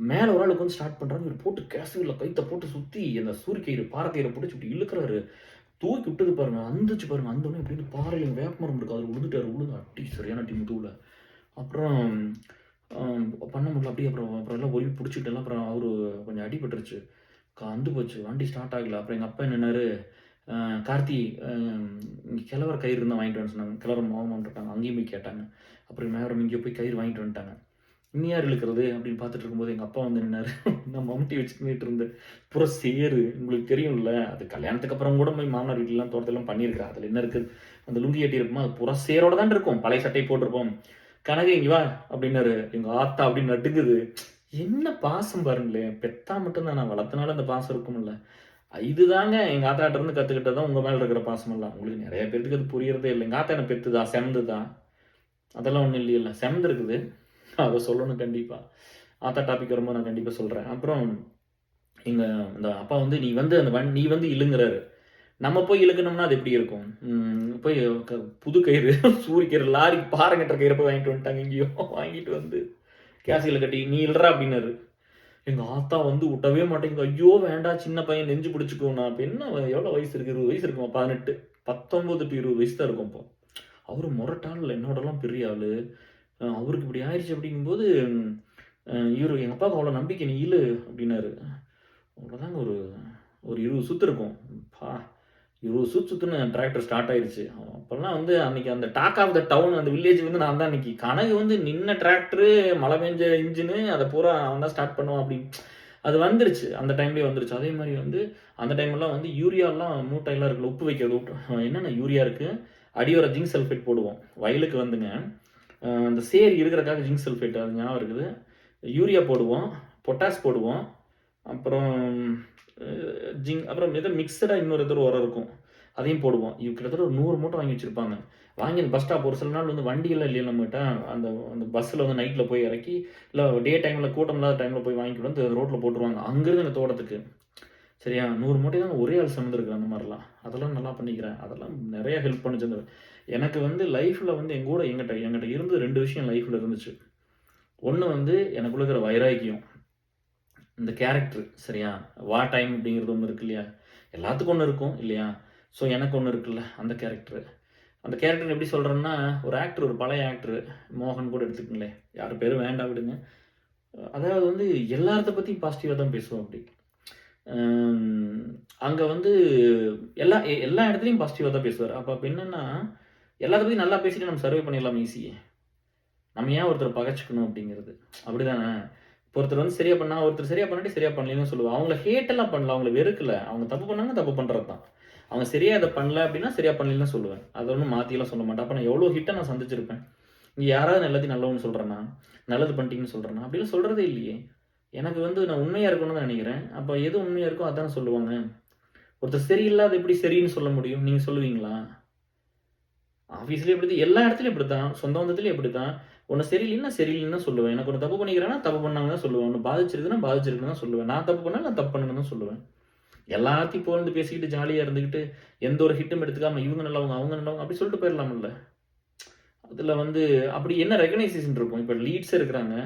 மேல ஒரு ஆள் உட்காந்து ஸ்டார்ட் பண்றாங்க. இவரு போட்டு கேஸ்வில்ல கயித்த போட்டு சுத்தி அந்த சூரிக்கயிறு, பாறைக்கயிற புடிச்சு இப்படி இழுக்குறாரு. தூக்கி விட்டது பாருங்க. அந்துச்சு பாருங்க. அந்தோனே இப்படின்னு பாறையில வேப்பமரம் இருக்கு. அதுல விழுந்துட்டாரு. விழுந்து அடி சரியான அடி முதுகுல. அப்புறம் அ பண்ண முடியல. அப்படியே அப்புறம் அப்புறம் எல்லாம் ஒருவி புடிச்சுக்கிட்டேன். அப்புறம் அவரு கொஞ்சம் அடிபட்டுருச்சு. அந்து போச்சு. வண்டி ஸ்டார்ட் ஆகல. அப்புறம் எங்க அப்பா என்னன்னாரு, அ "கார்த்தி, இங்க கிழவர் கயிறு இருந்தா வாங்கிட்டு வான்னு" சொன்னாங்க. கிழவர் மாமான்னு இருக்காங்க. அங்கேயும் போய் கேட்டாங்க. அப்புறம் மேடம் இங்க போய் கயிறு வாங்கிட்டு வந்துட்டாங்க. "இனி யார் இழுக்கிறது?" அப்படின்னு பார்த்துட்டு இருக்கும்போது எங்க அப்பா வந்து நின்னாரு. நான் மம்முட்டி வச்சுட்டு நின்னுட்டு இருந்தேன். பூரா சேரு. உங்களுக்கு தெரியும்ல. அது கல்யாணத்துக்கு அப்புறம் கூட போய் மாமனார் வீட்லலாம் தோட்டத்திலாம் பண்ணியிருக்கிறேன். அதுல என்ன இருக்கு? அந்த லுங்கி கட்டியிருப்போமா, அது பூரா சேரோட தான் இருக்கும். பழைய சட்டை போட்டிருப்போம். "கனகு இங்க வா" அப்படின்னாரு. எங்க ஆத்தா அப்படி நடுங்குது. என்ன பாசம் பாருங்களேன். பெத்தா மட்டும் தானா? வளர்த்தனால அந்த பாசம் இருக்கும்ல. இதுதாங்க எங்க ஆத்தாட்ட இருந்து கத்துக்கிட்டது தான் உங்க மேல இருக்கிற பாசமெல்லாம். உங்களுக்கு நெறைய பேத்துக்கு அது புரியறதே இல்ல. எங்க ஆத்தா என்ன பெத்துதா? செமந்துதா? அதெல்லாம் ஒண்ணும் இல்லையல்ல. செமந்திருக்குது. அத சொல்லணும் கண்டிப்பா. ஆத்தா டாபிக் வரும்போது நான் கண்டிப்பா சொல்றேன். அப்புறம் எங்க அந்த அப்பா வந்து நீ வந்து இழுங்குறாரு. நம்ம போய் இழுக்கணும்னா அது எப்படி இருக்கும்? போய் புது கயிறு சூரி கயிறு லாரிக்கு பாரம் கட்டுற கயிற போய் வாங்கிட்டு வந்துட்டாங்க எங்கேயோ. வாங்கிட்டு வந்து கேசியல கட்டி, "நீ இழுடா" அப்படின்னாரு. எங்க ஆத்தா வந்து விடவே மாட்டேங்குது. "ஐயோ! வேண்டாம் சின்ன பையன் நெஞ்சு பிடிச்சுக்கும்." நான் அப்ப என்ன எவ்வளோ வயசு இருக்கு? 20 வயசு இருக்குமா? 18. 19 to 20 வயசு தான் இருக்கும் அப்போ. அவரு மொரட்டாள் என்னோடலாம் பெரிய ஆளு. அவருக்கு இப்படி ஆயிடுச்சு அப்படிங்கும்போது, இவரு எங்க அப்பாவுக்கு அவ்வளோ நம்பிக்கை, "நீ இழு" அப்படின்னாரு. அவ்வளோதாங்க ஒரு ஒரு 20 சுத்து இருக்கும். அப்பா! 20 சுத்துன டிராக்டர் ஸ்டார்ட் ஆயிருச்சு. அப்பலாம் வந்து அன்னைக்கு அந்த டாக் ஆஃப் த டவுன் அந்த வில்லேஜ் வந்து நான் தான் அன்னைக்கு. கனகு வந்து நின்ன டிராக்டரு, மழை பெஞ்ச இன்ஜினு அத பூரா அவன் தான் ஸ்டார்ட் பண்ணுவான் அப்படின்னு. அது வந்துருச்சு. அந்த டைம்லயே வந்துருச்சு. அதே மாரி வந்து அந்த டைம்லாம் வந்து யூரியாலாம் மூட்டைலாம் இருக்குல்ல, உப்பு வைக்கிறது. என்னென்ன யூரியா இருக்கு, அடியோர ஜிங்க் சல்ஃபேட் போடுவோம். வயலுக்கு வந்துங்க, அந்த சேர் இருக்கிறக்காக ஜிங்க் சல்ஃபேட் அது ஞாபகம் இருக்குது. யூரியா போடுவோம், பொட்டாஷ் போடுவோம். அப்புறம் அப்புறம் ஏதோ மிக்ஸடா இன்னொரு ஏதோ ஒரு உரம் இருக்கும். அதையும் போடுவோம். கிட்டத்தட்ட ஒரு 100 மூட்டை வாங்கி வச்சிருப்பாங்க. வாங்கி அந்த பஸ் ஸ்டாப் ஒரு சில நாள் வந்து வண்டியெல்லாம் இல்லையா நம்மகிட்ட. அந்த அந்த பஸ்ஸில வந்து நைட்ல போய் இறக்கி, இல்ல டே டைம்ல கூட்டம் இல்லாத டைம்ல போய் வாங்கிட்டு வந்து ரோட்ல போட்டுருவாங்க. அங்கருந்து எங்க தோட்டத்துக்கு. சரியா? 100 மூட்டை தான் ஒரே ஆள் சுமந்திருக்கிறேன் அந்த மாரிலாம். அதெல்லாம் நல்லா பண்ணிக்கிறேன். அதெல்லாம் நெறைய ஹெல்ப் பண்ணுச்சு. எனக்கு வந்து லைஃப்ல வந்து என்கிட்ட என்கிட்ட இருந்தது 2 விஷயம் லைஃப்ல இருந்துச்சு. ஒண்ணு வந்து எனக்குள்ள இருக்கிற வைராக்கியம். இந்த கேரக்டர் சரியா? வார் டைம் அப்படிங்கிறது ஒண்ணு இருக்கு இல்லையா? எல்லாத்துக்கும் ஒண்ணு இருக்கும் இல்லையா? ஸோ எனக்கு ஒண்ணு இருக்குல்ல, அந்த கேரக்டர். அந்த கேரக்டர் எப்படி சொல்றேன்னா, ஒரு ஆக்டர், ஒரு பழைய ஆக்டர் மோகன் கூட எடுத்துக்கங்களேன். யார் பேரும் வேண்டாம் விடுங்க. அதாவது வந்து எல்லாத்த பத்தியும் பாசிட்டிவா தான் பேசுவாப்படி. அம் அங்க வந்து எல்லா இடத்துலயும் பாசிட்டிவா தான் பேசுவாரு. அப்ப என்னன்னா, எல்லாத்த பத்தியும் நல்லா பேசிட்டு நம்ம சர்வே பண்ணிடலாம் ஈஸி. நம்ம ஏன் ஒருத்தர பகச்சுக்கணும் அப்படிங்கிறது. அப்படிதானே? இப்போ ஒருத்தர் வந்து சரியா பண்ணா, ஒருத்தர் சரியா பண்ணாட்டி சரியா பண்ணலன்னு சொல்லுவேன். அவங்கள ஹேட் எல்லாம் பண்ணல. அவங்கள வெறுக்கல. அவங்க தப்பு பண்ணாங்க, தப்பு பண்றது தான். அவங்க சரியா இத பண்ணல அப்படின்னா, சரியா பண்ணலன்னு தான் சொல்லுவேன். அத ஒண்ணும் மாத்திலாம் சொல்ல மாட்டேன். அப்ப நான் எவ்வளோ ஹிட்ட நான் சந்திச்சிருப்பேன். இங்க யாராவது எல்லாத்தையும் நல்லவன்னு சொல்றேனா? நல்லது பண்ணிட்டீங்கன்னு சொல்றேனா? அப்படிலாம் சொல்றதே இல்லையே. எனக்கு வந்து நான் உண்மையா இருக்கணும்னு தான் நெனைக்கிறேன். அப்ப எது உண்மையா இருக்கோ அதானே சொல்லுவாங்க. ஒருத்தர் சரியில்லாத எப்படி சரின்னு சொல்ல முடியும்? நீங்க சொல்லுவீங்களா? ஆஃபீஸ்லயும் இப்படிதான். எல்லா இடத்துலயும் இப்படித்தான். சொந்த பந்தத்திலயும் இப்படித்தான். உன்ன சரியில்லைன்னா சரியில்லைன்னு தான் சொல்லுவேன். எனக்கு ஒண்ணு தப்பு பண்ணிக்கிறேன்னா, தப்பு பண்ணாங்கன்னு தான் சொல்லுவேன். ஒண்ணு பாதிச்சிருக்குன்னா, பாதிச்சிருக்குன்னு தான் சொல்லுவேன். நான் தப்பு பண்ணா, நான் தப்பு பண்ணேன்னு தான் சொல்லுவேன். எல்லாத்தையும் புகழ்ந்து பேசிக்கிட்டு, ஜாலியா இருந்துகிட்டு, எந்த ஒரு ஹிட்டும் எடுத்துக்காம, இவங்க நல்லவங்க, அவங்க நல்லவங்க அப்படி சொல்லிட்டு போயிரலாம்ல. அதுல வந்து அப்படி என்ன ரெகக்னைசேஷன் இருக்கும்? இப்ப லீட்ஸ் இருக்கிறாங்க.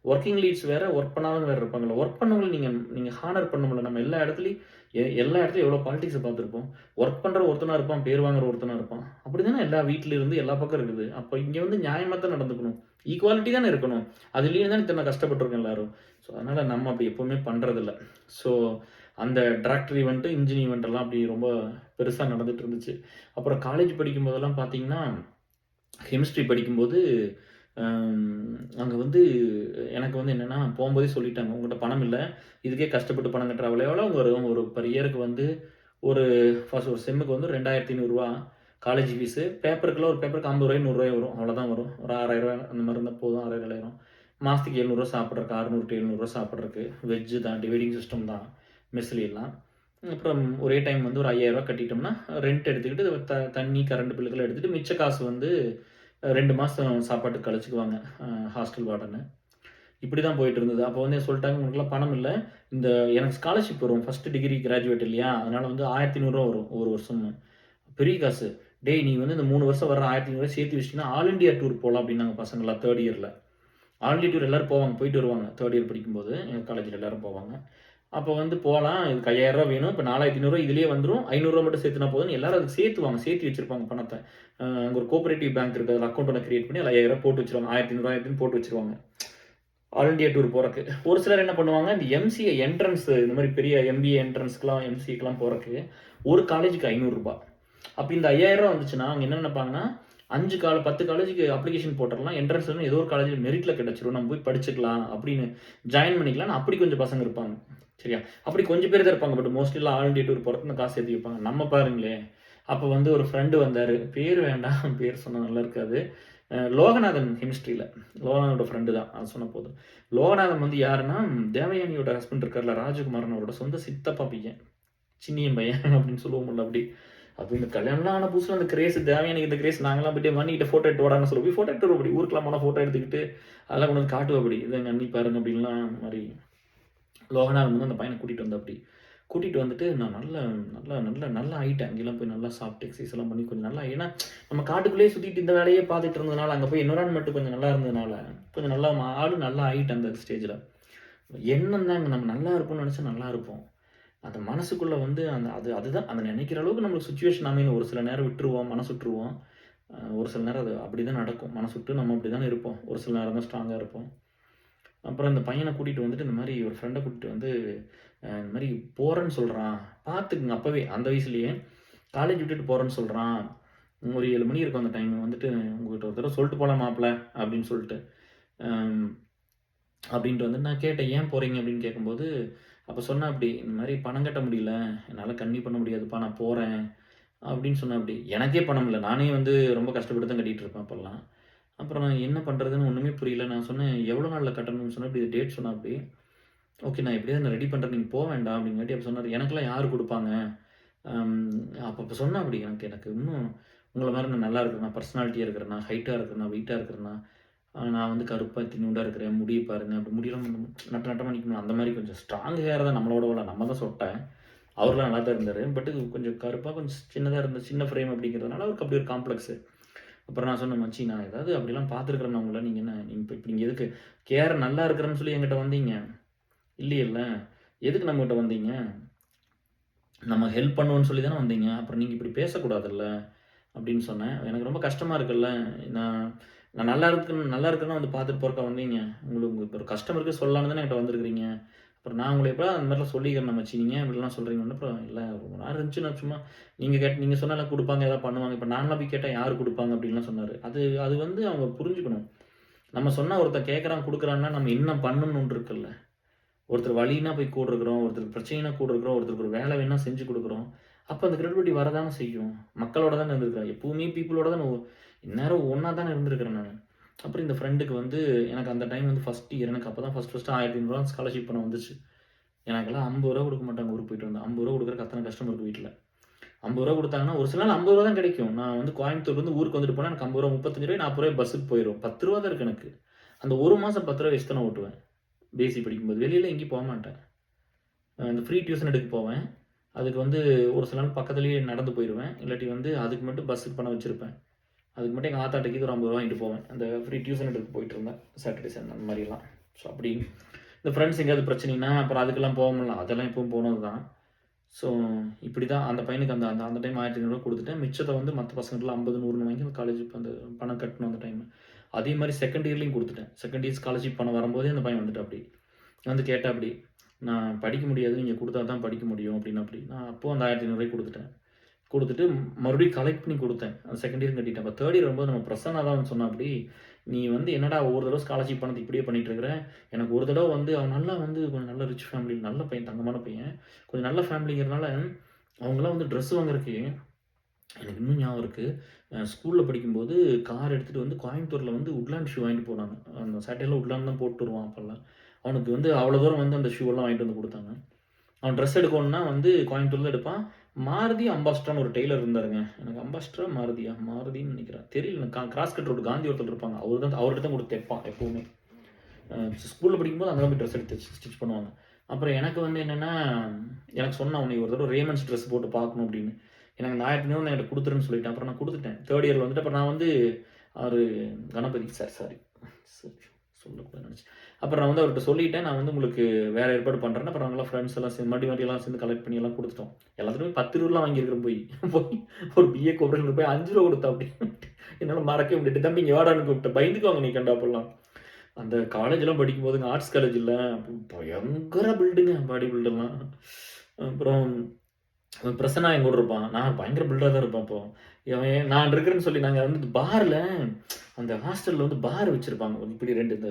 வொர்க்கிங் லீட்ஸ் வேற, வொர்க் பண்ணாதவங்க வேற இருப்பாங்கல்ல. வொர்க் பண்ணவங்கள நீங்க நீங்க ஹானர் பண்ணணும்ல. நம்ம எல்லா இடத்துலயும் எல்லா இடத்துலயும் எவ்வளோ பாலிடிக்ஸ பார்த்துருப்போம். வொர்க் பண்ற ஒருத்தனா இருப்பான், பேர் வாங்குற ஒருத்தனா இருப்பான். அப்படிதானே எல்லா வீட்ல இருந்து எல்லா பக்கம் இருக்குது. அப்ப இங்க வந்து நியாயமா தான் நடந்துக்கணும். ஈக்குவாலிட்டி தானே இருக்கணும். அதுலயும் தானே இத்தன கஷ்டப்பட்டுருக்கோம் எல்லாரும். ஸோ அதனால நம்ம அப்படி எப்பவுமே பண்றதில்ல. ஸோ அந்த டிராக்டர் ஈவென்ட், இன்ஜின் ஈவென்ட் எல்லாம் அப்படி ரொம்ப பெருசா நடந்துட்டு இருந்துச்சு. அப்புறம் காலேஜ் படிக்கும்போதெல்லாம் பார்த்தீங்கன்னா, கெமிஸ்ட்ரி படிக்கும்போது, அங்க வந்து எனக்கு வந்து என்னன்னா, போம்போதே சொல்லிட்டாங்க, "உங்ககிட்ட பணம் இல்ல. இதுக்கே கஷ்டப்பட்டு பணம் கட்டுற அவ்வளோ எவ்வளோ வரும்? ஒரு பெர் இயருக்கு வந்து ஒரு ஃபர்ஸ்ட் ஒரு செம்முக்கு வந்து ரூ. 2,500 காலேஜ் ஃபீஸு. பேப்பருக்குலாம் ஒரு பேப்பருக்கு ரூ. 50 ரூ. 100 வரும். அவ்வளோதான் வரும். ஒரு ரூ. 6,000 அந்த மாரி இருந்தா போதும். 6,000 7,000. மாசத்துக்கு ரூ. 700 சாப்பிடுறதுக்கு, 600 to 700 சாப்பிடுறதுக்கு. வெஜ்ஜு தான். டிவைடிங் சிஸ்டம் தான் மெஸ்லலாம். அப்புறம் ஒரே டைம் வந்து ஒரு ரூ. 5,000 கட்டிட்டோம்னா, ரெண்ட் எடுத்துக்கிட்டு தண்ணி, கரண்ட் பில்லுக்கெல்லாம் எடுத்துட்டு, மிச்ச காசு வந்து 2 மாசம் சாப்பாட்டுக்கு கழிச்சுக்குவாங்க ஹாஸ்டல் வார்டனு. இப்படி தான் போயிட்டு இருந்தது. அப்போ வந்து சொல்லிட்டாங்க, "உனக்கெல்லாம் பணம் இல்ல. இந்த எனக்கு ஸ்காலர்ஷிப் வரும். ஃபர்ஸ்ட் டிகிரி கிராஜுவேட் இல்லையா? அதனால வந்து ரூ. 1,500 வரும் ஒரு வருஷம். பெரிய காசு. டேய் நீ வந்து இந்த 3 வருஷம் வர ரூ. 1,500 சேர்த்து வச்சுட்டீன்னா, ஆல் இண்டியா டூர் போலாம்" அப்படின்னாங்க பசங்கலாம் 3 இயர்ல. ஆல் இண்டியா டூர் எல்லாரும் போவாங்க. போயிட்டு வருவாங்க. 3 இயர் படிக்கும்போது எங்க காலேஜ்ல எல்லாரும் போவாங்க. அப்போ வந்து போலாம். இதுக்கு ரூ. 5,000 வேணும். இப்ப ரூ. 4,500 இதுலயே வந்துரும். ரூ. 500 மட்டும் சேர்த்துனா போதும்ன்னு எல்லாரும் அதுக்கு சேர்த்துவாங்க. சேர்த்து வச்சிருப்பாங்க பணத்த. அங்க ஒரு கோஆப்பரேட்டிவ் பேங்க் இருக்கு. அதுல அக்கவுண்ட் ஒண்ணு கிரியேட் பண்ணி அதுல ரூ. 5,000 போட்டு வச்சுருவாங்க. 1,500 1000 போட்டு வச்சுருவாங்க. ஆல் இண்டியா டூர் போறக்கு. ஒரு சிலர் என்ன பண்ணுவாங்க, இந்த எம்சிஏ என்ட்ரன்ஸ் இந்த மாரி பெரிய எம்பிஏ என்ட்ரன்ஸ்க்குலாம், எம்சிஏக்குலாம் போறக்கு ஒரு காலேஜுக்கு ரூ. 500. அப்ப இந்த ரூ. 5,000 வந்துச்சுன்னா, அவங்க என்ன நினைப்பாங்கன்னா, 10 காலேஜுக்கு அப்ளிகேஷன் போட்டுறலாம். என்ட்ரன்ஸ்ல ஏதோ ஒரு காலேஜ்ல மெரிட்ல கிடைச்சிரும். நம்ம போய் படிச்சுக்கலாம் அப்படின்னு ஜாயின் பண்ணிக்கலாம்ன்னு அப்படி கொஞ்சம் பசங்க இருப்பாங்க. சரியா? அப்படி கொஞ்சம் பேர் தான் இருப்பாங்க. பட் மோஸ்ட்லிலாம் ஆல் இண்டியா டூர் போறதுக்கு இந்த காசு சேர்த்து வைப்பாங்க. நம்ம பாருங்களேன், அப்ப வந்து ஒரு ஃப்ரெண்டு வந்தாரு. பேர் வேண்டாம். பேர் சொன்னா நல்லா இருக்காது. லோகநாதன் கெமிஸ்ட்ரியில. லோகநாதனோட ஃப்ரெண்டு தான். அது சொன்னா போதும். லோகநாதன் வந்து யாருன்னா, தேவயானியோட ஹஸ்பண்ட் இருக்கார்ல, ராஜகுமாரன் அவரோட சொந்த சித்தப்பா பையன். சின்னியன் பையன் அப்படின்னு சொல்லுவோம்ல அப்படி. அது இந்த கல்யாணம்லாம் ஆன புதுசுல அந்த கிரேஸ், தேவயானிக்கு இந்த கிரேஸ் நாங்கலாம் போயிட்டு மண்ணிக்கிட்ட ஃபோட்டோ எடுத்து வாடான்னு சொல்லுவோம். போய் ஃபோட்டோ எடுத்து வருவோம். அப்படி ஊருக்குலாம் போனா ஃபோட்டோ எடுத்துக்கிட்டு, அதெல்லாம் கொண்டு வந்து காட்டுவோம் அப்படி. "இத எங்க அண்ணி பாருங்க" அப்படின்லாம் மாரி. லோகநாதன் வந்து அந்த பையன கூட்டிட்டு வந்தாப்படி. கூட்டிட்டு வந்துட்டு நான் நல்ல நல்ல நல்ல நல்லா ஆயிட்டேன். அங்கேலாம் போய் நல்லா சாப்பிட்டு எக்சர்சைஸ் எல்லாம் பண்ணி கொஞ்சம் நல்லா, ஏன்னா நம்ம காட்டுக்குள்ளேயே சுத்திட்டு இந்த வேலையே பார்த்துட்டு இருந்ததுனால, அங்க போய் என்விரான்மென்ட் கொஞ்சம் நல்லா இருந்ததுனால, கொஞ்சம் நல்லா ஆளு நல்லா ஆயிட்டேன் அந்த ஸ்டேஜ்ல. எண்ணம் தாங்க, நம்ம நல்லா இருப்போம்னு நெனச்சா நல்லா இருப்போம். அந்த மனசுக்குள்ளே வந்து அதுதான் அந்த நினைக்கிற அளவுக்கு நம்மளுக்கு சுச்சுவேஷன் அமையணும். ஒரு சில நேரம் விட்டுருவோம், மனசு விட்டுருவோம். ஒரு சில நேரம் அது அப்படி தான் நடக்கும். மனசு விட்டு நம்ம அப்படி தானே இருப்போம். ஒரு சில நேரம் தான் ஸ்ட்ராங்கா இருப்போம். அப்புறம் இந்த பையன கூட்டிட்டு வந்துட்டு, இந்த மாரி ஒரு ஃப்ரெண்ட கூட்டிட்டு வந்து, இந்த மாரி போறேன்னு சொல்றான். பார்த்துக்குங்க அப்பவே, அந்த வயசுலயே. காலேஜ் விட்டுட்டு போறேன்னு சொல்றான். ஒரு 7 மணி இருக்கும் அந்த டைம். வந்துட்டு உங்ககிட்ட ஒரு தடவ சொல்லிட்டு போலாம் மாப்ள அப்படின்னு சொல்லிட்டு. அம் அப்படின்ட்டு வந்து நான் கேட்டேன், "ஏன் போறீங்க?" அப்படின்னு கேட்கும்போது, அப்ப சொன்னாப்படி, "இந்த மாரி பணம் கட்ட முடியல. என்னால கன்டின்யூ பண்ண முடியாதுப்பா. நான் போறேன்." அப்படின்னு சொன்னாப்படி. எனக்கே பணம் இல்ல. நானே வந்து ரொம்ப கஷ்டப்பட்டு தான் கட்டிட்டு இருப்பேன் அப்பல்லாம். அப்புறம் நான் என்ன பண்றதுன்னு ஒண்ணுமே புரியல. நான் சொன்னேன், "எவ்வளோ நாள்ல கட்டணும்னு?" சொன்னேன். இப்படி டேட் சொன்னாப்படி. "ஓகே. நான் எப்படியாவது நான் ரெடி பண்றேன். நீங்க போ வேண்டாம்." அப்படிங்காட்டி அப்ப சொன்னாரு, "எனக்கெல்லாம் யாரு குடுப்பாங்க?" அம் அப்ப சொன்னாப்படி. எனக்கு எனக்கு இன்னும் உங்கள மாரி நான் நல்லா இருக்கிறேனா, பர்சனாலிட்டியா இருக்கிறேனா, ஹைட்டா இருக்கிறேனா, வெயிட்டா இருக்கிறேனா, நான் வந்து கருப்பா இத்துணூண்டா இருக்கிறேன். முடிய பாருங்க. அப்படி முடியெல்லாம் நட்ட நட்டமா நிக்கணும். அந்த மாரி கொஞ்சம் ஸ்ட்ராங் ஹேர் தான் நம்மளோட நம்ம தான் சொட்டை. அவர்லாம் நல்லா தான் இருந்தாரு. பட் கொஞ்சம் கருப்பா, கொஞ்சம் சின்னதா சின்ன ஃப்ரேம் அப்படிங்கிறதுனால அவருக்கு அப்படி ஒரு காம்ப்ளெக்ஸ். அப்புறம் நான் சொன்னேன், "மச்சி நான் ஏதாவது அப்படிலாம் பார்த்துருக்கிறேனா உங்கள? நீங்க என்ன இப்ப நீங்க எதுக்கு நல்லா இருக்கிறேன்னு சொல்லி என்கிட்ட வந்தீங்க? இல்லையல்ல. எதுக்கு நம்மகிட்ட வந்தீங்க? நம்ம ஹெல்ப் பண்ணுவோம்ன்னு சொல்லி தானே வந்தீங்க. அப்புறம் நீங்க இப்படி பேசக்கூடாதுல்ல." அப்படின்னு சொன்னேன். எனக்கு ரொம்ப கஷ்டமா இருக்குல்ல. நான் நான் நல்லா இருக்கேன்னா வந்து பார்த்துட்டு போறதுக்கா வந்தீங்க. உங்களுக்கு ஒரு கஷ்டம் இருக்கு சொல்லலாம்னு தானே என்கிட்ட வந்திருக்கிறீங்க. அப்புறம் நான் உங்கள எப்பயாவது அந்த மாரிலாம் சொல்லிக்கிறேனா மச்சி, நீங்க ஏன் இப்படிலாம் சொல்றீங்கன்னு. அப்புறம் இல்ல ரொம்ப நேரம் இருந்துச்சு நான் சும்மா நீங்க சொன்னாலாம் குடுப்பாங்க, ஏதாவது பண்ணுவாங்க. இப்ப நான்லாம் போய் கேட்டா யாரு குடுப்பாங்க அப்படின்லாம் சொன்னாரு. அது அது வந்து அவங்க புரிஞ்சுக்கணும். நம்ம சொன்னா ஒருத்தன் கேட்கறான், குடுக்குறான்னா நம்ம என்ன பண்ணணும்னு ஒண்ணு இருக்குல்ல. ஒருத்தர் வலின்னா போய் கூட இருக்கிறோம், ஒருத்தருக்கு பிரச்சனைனா கூட இருக்கிறோம், ஒருத்தருக்கு ஒரு வேலை வேணும்னா செஞ்சு குடுக்குறோம். அப்ப அந்த கிரெடிபிலிட்டி வரதானே செய்யும். மக்களோட தானே இருந்திருக்கிறேன். எப்பவுமே பீப்பிளோட தானே இந்நேரம் ஒண்ணா தானே இருந்திருக்கிறேன் நானு. அப்புறம் இந்த ஃப்ரெண்டுக்கு வந்து எனக்கு அந்த டைம் வந்து ஃபர்ஸ்ட் இயர் எனக்கு அப்ப தான் ஃபர்ஸ்ட் ரூ. 1500 ஸ்காலர்ஷிப் பணம் வந்துச்சு. எனக்கெல்லாம் ரூ. 50 குடுக்க மாட்டாங்க ஊருக்கு போயிட்டு வந்தா. ரூ. 50 குடுக்குறக்கு அத்தன கஷ்டம் இருக்கு வீட்ல. ரூ. 50 குடுத்தாங்கன்னா, ஒரு சில நாள் ரூ. 50 தான் கிடைக்கும். நான் வந்து கோயம்புத்தூர்லேருந்து ஊருக்கு வந்துட்டு போனா எனக்கு ரூ. 50 ரூ. 35 ரூ. 40 பஸ்ஸுக்கு போயிரும். ரூ. 10 தான் இருக்கு எனக்கு. அந்த 1 மாசம் ரூ. 10 வச்சு தானே ஓட்டுவேன். பிஎஸ்சி படிக்கும்போது. வெளியில எங்கேயும் போமாட்டேன். இந்த ஃப்ரீ டியூஷன் எடுக்க போவேன். அதுக்கு வந்து ஒரு சில நாள் பக்கத்திலேயே நடந்து போயிருவேன். இல்லாட்டி வந்து அதுக்கு மட்டும் பஸ்ஸுக்கு பணம் வச்சிருப்பேன். அதுக்கு மட்டும் எங்க ஆத்தாட்ட ஒரு ரூ. 50 வாங்கிட்டு போவேன். அந்த ஃப்ரீ டியூஷன் எடுக்க போயிட்டுருந்தேன். சாட்டர்டே, சண்டே அந்த மாரிலாம். ஸோ அப்படி இந்த ஃப்ரெண்ட்ஸ் எங்கேயாவது பிரச்சனைன்னா, அப்புறம் அதுக்கெல்லாம் போவோம்ல. அதெல்லாம் எப்பவும் போனது தான். ஸோ இப்படி தான் அந்த பையனுக்கு அந்த அந்த அந்த டைம் ரூ. 1500 குடுத்துட்டேன். மிச்சத்த வந்து மத்த பசங்கட்டலாம் 50, 100ன்னு வாங்கி அந்த காலேஜுக்கு அந்த பணம் கட்டணும் அந்த டைம். அதே மாரி செகண்ட் இயர்லயும் குடுத்துட்டேன். செகண்ட் இயர் ஸ்காலர்ஷிப் பணம் வரும்போதே அந்த பையன் வந்துட்டாப்படி. வந்து கேட்டாப்படி. "நான் படிக்க முடியாது. நீங்க குடுத்தா தான் படிக்க முடியும்." அப்படின்னாப்படி. நான் அப்போ அந்த ரூ. 1500 குடுத்துட்டேன். குடுத்துட்டு மறுபடியும் கலெக்ட் பண்ணி குடுத்தேன். அந்த செகண்ட் இயரும் கட்டிட்டேன். அப்ப தேர்ட் இயர் வரும்போது நம்ம பிரசன்னா தான் சொன்னாப்படி, "நீ வந்து என்னடா ஒரு தடவ ஸ்காலர்ஷிப் பணத்த இப்படியே பண்ணிட்டு இருக்கிற. எனக்கு ஒரு தடவ வந்து அவன் நல்லா வந்து கொஞ்சம் நல்ல ரிச் ஃபேமிலி நல்ல பையன், தங்கமான பையன். கொஞ்சம் நல்ல ஃபேமிலிங்கிறனால அவங்கலாம் வந்து ட்ரெஸ் வாங்குறதுக்கு எனக்கு இன்னும் ஞாபகம் இருக்கு. ஸ்கூல்ல படிக்கும்போது கார் எடுத்துட்டு வந்து கோயம்புத்தூர்ல வந்து உட்லாண்ட் ஷூ வாங்கிட்டு போனாங்க. அந்த சாட்டைலாம் உட்லாண்ட் தான் போட்டு வருவான் அப்பல்லாம். அவனுக்கு வந்து அவ்வளோ தூரம் வந்து அந்த ஷூ எல்லாம் வாங்கிட்டு வந்து குடுத்தாங்க. அவன் ட்ரெஸ் எடுக்கணும்னா வந்து கோயம்புத்தூர்ல தான் எடுப்பான். மாருதி அம்பாஸ்டர்ன்னு ஒரு டெய்லர் இருந்தாருங்க. எனக்கு அம்பாஸ்டரா? மாருதியா? மாருதின்னு நெனைக்கிறேன். தெரியல. கிராஸ் கட் ரோடு காந்தி ஒருத்தர் இருப்பாங்க. அவர்கிட்ட தான் குடுத்து தைப்பான் எப்பவுமே. ஸ்கூல்ல படிக்கும்போது அங்க தான் போய் ட்ரெஸ் எடுத்து ஸ்டிச் பண்ணுவாங்க. அப்புறம் எனக்கு வந்து என்னன்னா, எனக்கு சொன்னான், "உன்னை ஒரு தடவ ரேமண்ட்ஸ் ட்ரெஸ் போட்டு பார்க்கணும்" அப்படின்னு. எனக்கு அந்த 1500 என்கிட்ட குடுத்துருன்னு சொல்லிட்டேன். அப்புறம் நான் குடுத்துட்டேன். 3 இயர்ல வந்துட்டு அப்புறம் நான் வந்து அவரு கணபதி சார் சாரி. சொல்லக்கூடாதுன்னு நெனச்சேன். அப்புறம் நான் வந்து அவர்ட்ட சொல்லிட்டேன். நான் வந்து உங்களுக்கு வேற ஏற்பாடு பண்றேன்னு. அப்புறம் நாங்கலாம் ஃப்ரெண்ட்ஸ் எல்லாம் சேர்ந்து மறுபடியும் சேர்ந்து கலெக்ட் பண்ணி எல்லாம் குடுத்துட்டோம். எல்லாத்துலயுமே ரூ. 10, 20லாம் வாங்கியிருக்கிறேன் போய். போய் ஒரு பிஏ கோப்ரேஷன்ல போய் ரூ. 5 குடுத்தாப்படி. என்னால மறக்கவே முடியாது. "தம்பி இங்க வாடான்னு" கூப்பிட்டேன். பயந்துக்குவாங்க நீ கண்டா அப்பல்லாம். அந்த காலேஜ்லாம் படிக்கும்போதுங்க ஆர்ட்ஸ் காலேஜ்ல பயங்கர பில்டுங்க பாடி பில்டர்லாம். அப்புறம் பிரசன்னா என் கூட இருப்பான். நான் பயங்கர பில்டரா தான் இருப்பேன் அப்போ. நான் இருக்கிறேன்னு சொல்லி நாங்க வந்து பார்ல அந்த ஹாஸ்டல்ல வந்து பார் வச்சிருப்பாங்க. இப்படி 2 இந்த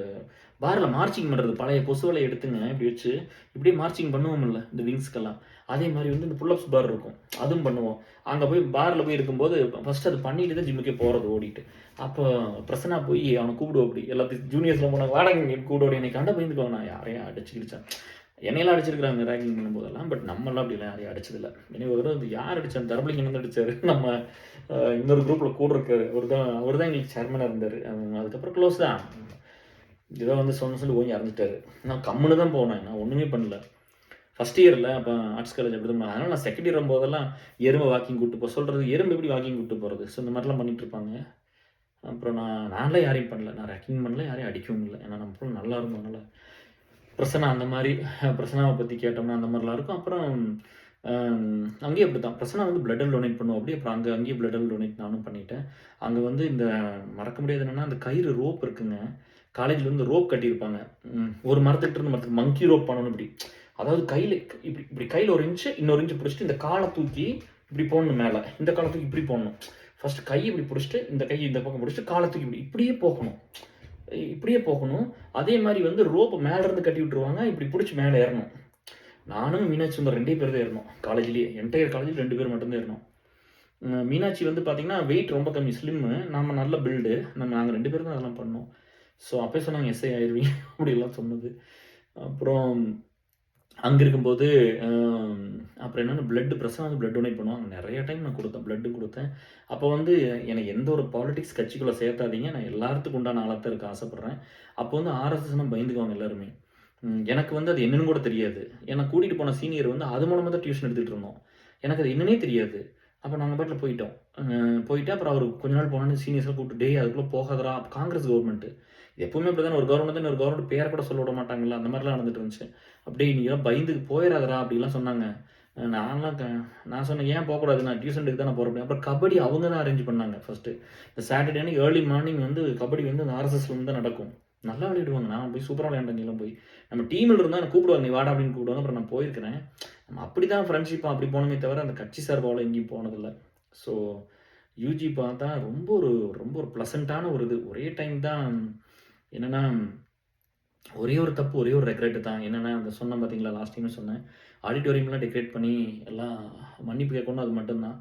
பார்ல மார்ச்சிங் பண்றது. பழைய கொசுவலை எடுத்துங்க இப்படி வச்சு, இப்படியே மார்ச்சிங் பண்ணுவோம்ல இந்த விங்ஸ்க்கெல்லாம். அதே மாரி வந்து இந்த புல் அப்ஸ் பார் இருக்கும். அதுவும் பண்ணுவோம். அங்க போய் பார்ல போய் இருக்கும்போது ஃபர்ஸ்ட் அது பண்ணிட்டு தான் ஜிம்முக்கே போறது ஓடிட்டு. அப்போ பிரசன்னா போய் அவன கூப்பிடுவாப்படி. எல்லாத்தையும் ஜூனியர்ஸ்லாம் போனாங்க. "வாடா இங்க" கூப்பிடுவாடி. என்னை கண்டா பயந்துக்குவாங்க. நான் யாரையும் அடிச்சு கிடிச்சேன். என்னையெல்லாம் அடிச்சிருக்காங்க ரேகிங் பண்ணும்போதெல்லாம். பட் நம்மலாம் அப்படிலாம் யாரையும் அடிச்சதில்ல. என்னைய ஒரு தடவ யார் அடிச்சான்? தர்மலிங்கம் வந்து அடிச்சாரு. நம்ம இன்னொரு குரூப்ல கூட இருக்காரு. அவரு தான் எங்களுக்கு சேர்மனா இருந்தாரு. அதுக்கப்புறம் க்ளோஸ் தான். ஏதோ வந்து சொல்லி ஓங்கி இறந்துட்டாரு. நான் கம்முனு தான் போனேன். நான் ஒண்ணுமே பண்ணல. ஃபர்ஸ்ட் இயர்ல அப்ப ஆர்ட்ஸ் காலேஜ் அப்படிதான். அதனால நான் செகண்ட் இயர் வரும்போதெல்லாம் எறும்ப வாக்கிங் கூட்டு சொல்றது எறும்பு எப்படி வாக்கிங் கூட்டு போறது? ஸோ இந்த மாதிரிலாம் பண்ணிட்டு இருப்பாங்க. அப்புறம் நான்லாம் யாரையும் பண்ணல. நான் ரேக்கிங் பண்ணல. யாரையும் அடிக்கவும் இல்ல. ஏன்னா நம்ம நல்லா இருந்தோம். அதனால பிரசன்னா அந்த மாரி பிரசன்னாவ பத்தி கேட்டோம்னா அந்த மாரிலாம் இருக்கும். அப்புறம் அங்கேயும் அப்படித்தான். பிரசன்னா வந்து பிளட் டொனேட் பண்ணுவாப்படி. அப்புறம் அங்கேயும் பிளட் டொனேட் நானும் பண்ணிட்டேன். அங்க வந்து இந்த மறக்க முடியாதது என்னன்னா, அந்த கயிறு ரோப் இருக்குங்க. காலேஜ்ல வந்து ரோப் கட்டியிருப்பாங்க. ஒரு மரத்துக்கிட்ட இருந்து மரத்துக்கு மங்கி ரோப் பண்ணணும் இப்படி. அதாவது கையில இப்படி இப்படி கையில 1 இன்ச்சு, இன்னொரு இன்ச் புடிச்சுட்டு இந்த கால தூக்கி இப்படி போடணும் மேல. இந்த கால தூக்கி இப்படி போடணும். ஃபர்ஸ்ட் கைய இப்படி புடிச்சுட்டு, இந்த கைய இந்த பக்கம் புடிச்சுட்டு, கால தூக்கி இப்படியே போகணும். இப்படியே போகணும். அதே மாரி வந்து ரோப் மேல இருந்து கட்டி விட்டுருவாங்க. இப்படி புடிச்சு மேல ஏறணும். நானும் மீனாட்சி சுந்தர் 2 பேர் தான் ஏறினோம். காலேஜ்லயே. என்டையர் காலேஜ்ல 2 பேர் மட்டும் தான் ஏறினோம். மீனாட்சி வந்து பார்த்தீங்கன்னா, வெயிட் ரொம்ப கம்மி. ஸ்லிம்மு. நாம நல்ல பில்டு. நாங்க 2 பேரும் தான் அதெல்லாம் பண்ணோம். ஸோ அப்பயே சொன்னாங்க எஸ்ஐ ஆயிருவீங்க அப்படிலாம் சொன்னது. அப்புறம் அங்க இருக்கும்போது அ அப்புறம் என்னன்னா பிரசவம் வந்து பிளட் டொனேட் பண்ணுவாங்க. நெறைய டைம் நான் குடுத்தேன். பிளட்டும் குடுத்தேன். அப்போ வந்து எனக்கு எந்த ஒரு பாலிடிக்ஸ் கட்சிக்குள்ள சேர்த்தாதீங்க. நான் எல்லாத்துக்கும் உண்டான ஆளா தான் இருக்க ஆசைப்படுறேன். அப்போ வந்து ஆர்எஸ்எஸ்ன்னா பயந்துக்குவாங்க எல்லாருமே. எனக்கு வந்து அது என்னன்னு கூட தெரியாது. என்ன கூட்டிட்டு போன சீனியர் வந்து அது மூலமா தான் டியூஷன் எடுத்துட்டு இருந்தோம். எனக்கு அது என்னன்னே தெரியாது. அப்ப நாங்க பாட்டுல போயிட்டோம். போயிட்டு அப்புறம் அவரு கொஞ்ச நாள் போனோனே சீனியர்ஸ்லாம் கூப்பிட்டு, "டேய் அதுக்குள்ள போகாதடா." காங்கிரஸ் கவர்மெண்ட். எப்பவுமே அப்படிதானே ஒரு கவர்மெண்ட் தான் ஒரு கவர்மெண்ட் பேர கூட சொல்ல விட மாட்டாங்கல்ல. அந்த மாரிலாம் நடந்துட்டு இருந்துச்சு. "அப்படியே நீலாம் பயந்து போயிறாதடா." அப்படிலாம் சொன்னாங்க. நான்லாம் நான் சொன்னேன், "ஏன் போக்கூடாது? நான் டியூஷன் எடுக்க தானே போறேன்." அப்படின்னு. அப்புறம் கபடி அவங்க தான் அரேஞ்ச் பண்ணாங்க ஃபர்ஸ்ட்டு. இந்த சாட்டர்டே அன்னைக்கு ஏர்லி மார்னிங் வந்து கபடி வந்து அந்த ஆர்எஸ்எஸ்ல இருந்து தான் நடக்கும். நல்லா விளையாடுவாங்க. நான் போய் சூப்பரா விளையாண்டேன் அங்கேலாம் போய். நம்ம டீம்ல இருந்தா என்ன கூப்பிடுவாங்க, "நீ வாடா" அப்படின்னு கூப்பிடுவாங்க. அப்புறம் நான் போயிருக்கிறேன். நம்ம அப்படிதான் ஃப்ரெண்ட்ஷிப்பா அப்படி போனோமே தவிர, அந்த கட்சி சார்பால எங்கேயும் போனதில்ல. ஸோ யுஜி பார்த்தா ரொம்ப ஒரு ப்ளசன்ட்டான ஒரு இது. ஒரே டைம் தான் என்னன்னா, ஒரே ஒரு தப்பு, ஒரே ஒரு ரெக்ரெட் தான். என்னன்னா, அந்த சொன்னேன் பார்த்தீங்களா, லாஸ்ட் டைமே சொன்னேன். ஆடிட்டோரியம்லாம் டெக்கரேட் பண்ணி எல்லாம் மன்னிப்பு கேட்கணும் அது மட்டும் தான்.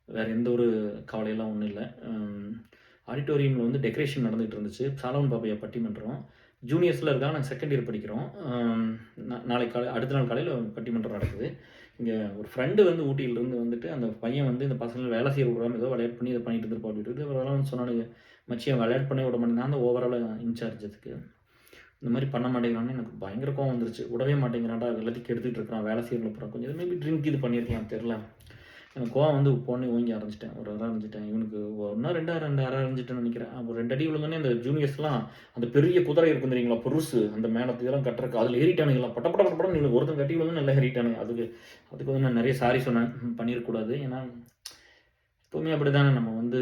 வேற எந்த ஒரு கவலையெல்லாம் ஒண்ணும் இல்ல. ஆடிட்டோரியம்ல வந்து டெக்கரேஷன் நடந்துட்டு இருந்துச்சு. சாலமன் பாப்பையா பட்டிமன்றம். ஜூனியர்ஸ்லாம் இருக்காங்க. நாங்க செகண்ட் இயர் படிக்கிறோம். நாளைக்கு அடுத்த நாள் காலையில பட்டிமன்றம் நடக்குது. இங்க ஒரு ஃப்ரெண்டு வந்து ஊட்டியிலிருந்து வந்துட்டு, அந்த பையன் வந்து இந்த பசங்கள வேலை செய்ய விடாம ஏதோ விளையாட்டு பண்ணி இத பண்ணிட்டு இருந்திருப்பான் அப்படின்ட்டு அவரெல்லாம் வந்து சொன்னானுங்க. "மச்சி அவன் விளையாட்டு பண்ணவே விட மாட்டேங்கிறான்." நான் தான் ஓவராலா இன்சார்ஜ் அதுக்கு. இந்த மாரி பண்ண மாட்டேங்கிறான்னு எனக்கு பயங்கர கோவம் வந்துருச்சு. விடவே மாட்டேங்கிறான்டா, எல்லாத்தையும் கெடுத்துட்டு இருக்கிறான். வேலை செய்யறதுல அப்புறம் கொஞ்சம் மேபி ட்ரிங்க் இது பண்ணியிருக்கலாம் தெரியல. எனக்கு கோவம் வந்து போனே ஓங்கி அரைஞ்சுட்டேன். ஒரு அரை அரைஞ்சுட்டேன். இவனுக்கு 1 2 அரை அரைஞ்சுட்டேன்னு நெனைக்கிறேன். அப்புறம் 2 அடி விழுந்தோனே அந்த ஜூனியர்ஸ்லாம் அந்த பெரிய குதிரை இருக்கும் தெரியுங்களா? பெருசு. அந்த மேல இதெல்லாம் கட்டுறக்கு அதில ஏறிட்டானுங்கலாம். பட பட பட படன்னு இவனுக்கு ஒருத்தன் கட்டி விழுந்தோனே எல்லாம் ஏறிட்டானுங்க. அதுக்கு வந்து நான் நெறைய சாரி சொன்னேன். பண்ணியிருக்கக்கூடாது. ஏன்னா, எப்பவுமே அப்படிதானே நம்ம வந்து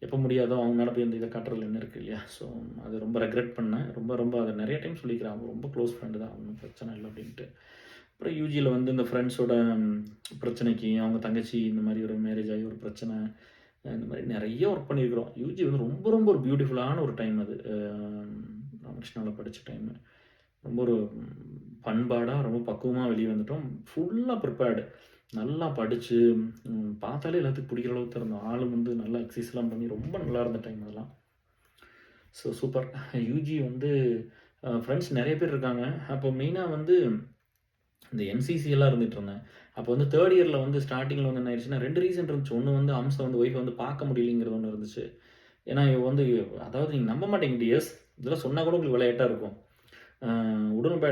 எப்ப முடியாதோ அவங்க மேல போய் அந்த இத காட்டுறதுல என்ன இருக்கு இல்லையா? ஸோ அது ரொம்ப ரெக்ரெட் பண்ணேன். ரொம்ப அத நெறைய டைம் சொல்லிக்கிறேன். அவன் ரொம்ப க்ளோஸ் ஃப்ரெண்ட் தான். ஒண்ணும் பிரச்சனை இல்ல அப்படின்ட்டு. அப்புறம் யுஜில வந்து இந்த ஃப்ரெண்ட்ஸோட பிரச்சனைக்கு, அவங்க தங்கச்சி இந்த மாரி ஒரு மேரேஜ் ஆகி ஒரு பிரச்சனை. இந்த மாரி நெறைய ஒர்க் பண்ணியிருக்கிறோம். யுஜி வந்து ரொம்ப ஒரு பியூட்டிஃபுல்லான ஒரு டைம் அது. ராமகிருஷ்ணால படிச்ச டைமு. ரொம்ப ஒரு பண்பாடா, ரொம்ப பக்குவமா வெளிய வந்துட்டோம். ஃபுல்லா ப்ரிப்பேர்டு. நல்லா படிச்சு, பார்த்தாலே எல்லாத்துக்கும் பிடிக்கிற அளவுக்கு தான் இருந்தோம். ஆளு வந்து நல்லா எக்சர்சைஸ்லாம் பண்ணி ரொம்ப நல்லா இருந்த டைம் அதெல்லாம். So super. யுஜி வந்து ஃப்ரெண்ட்ஸ் நெறைய பேர் இருக்காங்க. அப்போ மெயினா வந்து இந்த என்சிசி எல்லாம் இருந்துட்டு இருந்தேன். அப்போ வந்து 3 இயர்ல வந்து ஸ்டார்ட்டிங்ல வந்து என்ன ஆயிடுச்சுன்னா 2 ரீசன் இருந்துச்சு. ஒண்ணு வந்து அம்சா வந்து ஒய்ஃப வந்து பார்க்க முடியலைங்கிறது ஒண்ணு இருந்துச்சு. ஏன்னா இவ வந்து அதாவது நீங்க நம்ப மாட்டீங்க டியர்ஸ். இதெல்லாம் சொன்னா கூட உங்களுக்கு விளையாட்டா இருக்கும். அ உடன்பே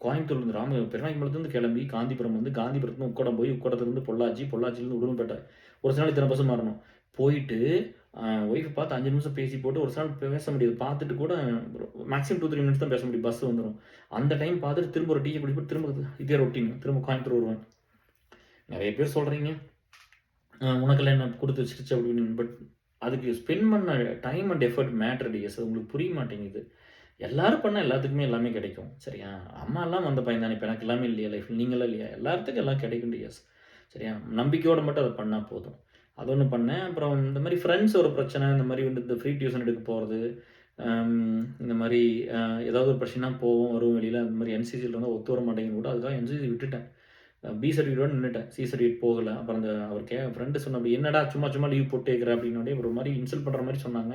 கோயம்புத்தூர்லேருந்து பெருநாயக்கன்பலத்துலேருந்து கிளம்பி காந்திபுரம் வந்து காந்திபுரத்துலேருந்து உக்கடம் போய் உக்கடத்துலேருந்து பொள்ளாச்சி, பொள்ளாச்சியிலேருந்து உடுமல்பேட்டை. ஒரு சில நாள் இத்தனை பஸ் மாறணும். போயிட்டு ஒய்ஃப பார்த்து 5 நிமிஷம் பேசி போட்டு ஒரு சில நாள் பேச முடியாது. பார்த்துட்டு கூட மேக்ஸிமம் 2, 3 மினிட்ஸ் தான் பேச முடியும். பஸ் வந்துரும். அந்த டைம் பார்த்துட்டு திரும்ப ஒரு டீய குடிச்சிட்டு திரும்ப இதே ரொட்டீன். திரும்ப கோயம்புத்தூர் வருவேன். நெறைய பேர் சொல்றீங்க, உனக்கெல்லாம் என்ன குடுத்து வச்சுருச்சு அப்படின்னு. பட் அதுக்கு ஸ்பெண்ட் பண்ண time and effort matter dears. அது உங்களுக்கு புரிய மாட்டேங்குது. எல்லாரும் பண்ணா எல்லாத்துக்குமே எல்லாமே கிடைக்கும். சரியா? அம்மாலாம் வந்த பையன் தானே. இப்ப எனக்கு எல்லாமே இல்லையா லைஃப்ல? நீங்கலாம் இல்லையா? எல்லாத்துக்கும் எல்லாம் கிடைக்கும் டியர்ஸ். சரியா? நம்பிக்கையோட மட்டும் அத பண்ணா போதும். அது ஒண்ணு பண்ணேன். அப்புறம் இந்த மாரி ஃப்ரெண்ட்ஸ் ஒரு பிரச்சனை. இந்த மாரி வந்து இந்த ஃப்ரீ டியூஷன் எடுக்க போறது. இந்த மாரி அ ஏதாவது ஒரு பிரச்சனைனா போவோம், வருவோம் வெளியில. அந்த மாரி என்சிசில இருந்தா ஒத்து வர மாட்டேங்குது கூட. அதுக்காக என்சிசி விட்டுட்டேன். பி சர்டிஃபிகேட்டோட நின்னுட்டேன். சி சர்டிஃபிகேட் போகல. அப்புறம் அந்த அவர் ஃப்ரெண்ட் சொன்னாப்படி, "என்னடா சும்மா லீவ் போட்டே இருக்கிற?" அப்படின்னோனே ஒரு மாரி இன்சல்ட் பண்ற மாரி சொன்னாங்க.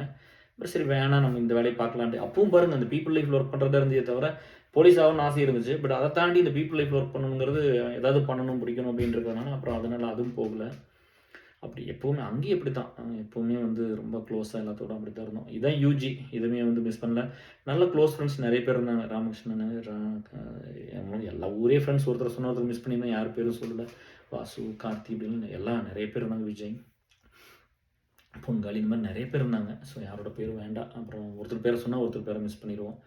அப்புறம் சரி வேணாம் நம்ம இந்த வேலைய பார்க்கலான்ட்டு. அப்பவும் பாருங்க அந்த பீப்பிள் லைஃப்ல ஒர்க் பண்றதா இருந்ததே தவிர, போலீஸ் ஆகணும்னு ஆசை இருந்துச்சு. பட் அத தாண்டி இந்த பீப்பிள் லைஃப்ல ஒர்க் பண்ணணுங்கிறது ஏதாவது பண்ணணும், பிடிக்கணும் அப்படின்றதுனால அப்புறம் அதனால அதுவும் போகல. அப்படி எப்பவுமே அங்கேயும் அப்படித்தான். எப்பவுமே வந்து ரொம்ப க்ளோஸா எல்லாத்தோட அப்படித்தான் இருந்தோம். இதான் யுஜி. எதுவுமே வந்து மிஸ் பண்ணல. நல்ல க்ளோஸ் ஃப்ரெண்ட்ஸ் நெறைய பேர் இருந்தாங்க. ராமகிருஷ்ணனு, எல்லா ஊரே ஃப்ரெண்ட்ஸ் ஒருத்தர் சொன்னா ஒருத்தர் மிஸ் பண்ணியிருந்தேன். யார் பேரும் சொல்லல. வாசு, கார்த்தி இப்படின்னு எல்லாம் நெறைய பேர் இருந்தாங்க. விஜய், பொங்காளி இந்த மாரி நெறைய பேர் இருந்தாங்க. ஸோ யாரோட பேரும் வேண்டாம். அப்புறம் ஒருத்தர் பேர சொன்னா ஒருத்தர் பேர மிஸ் பண்ணிருவோம்.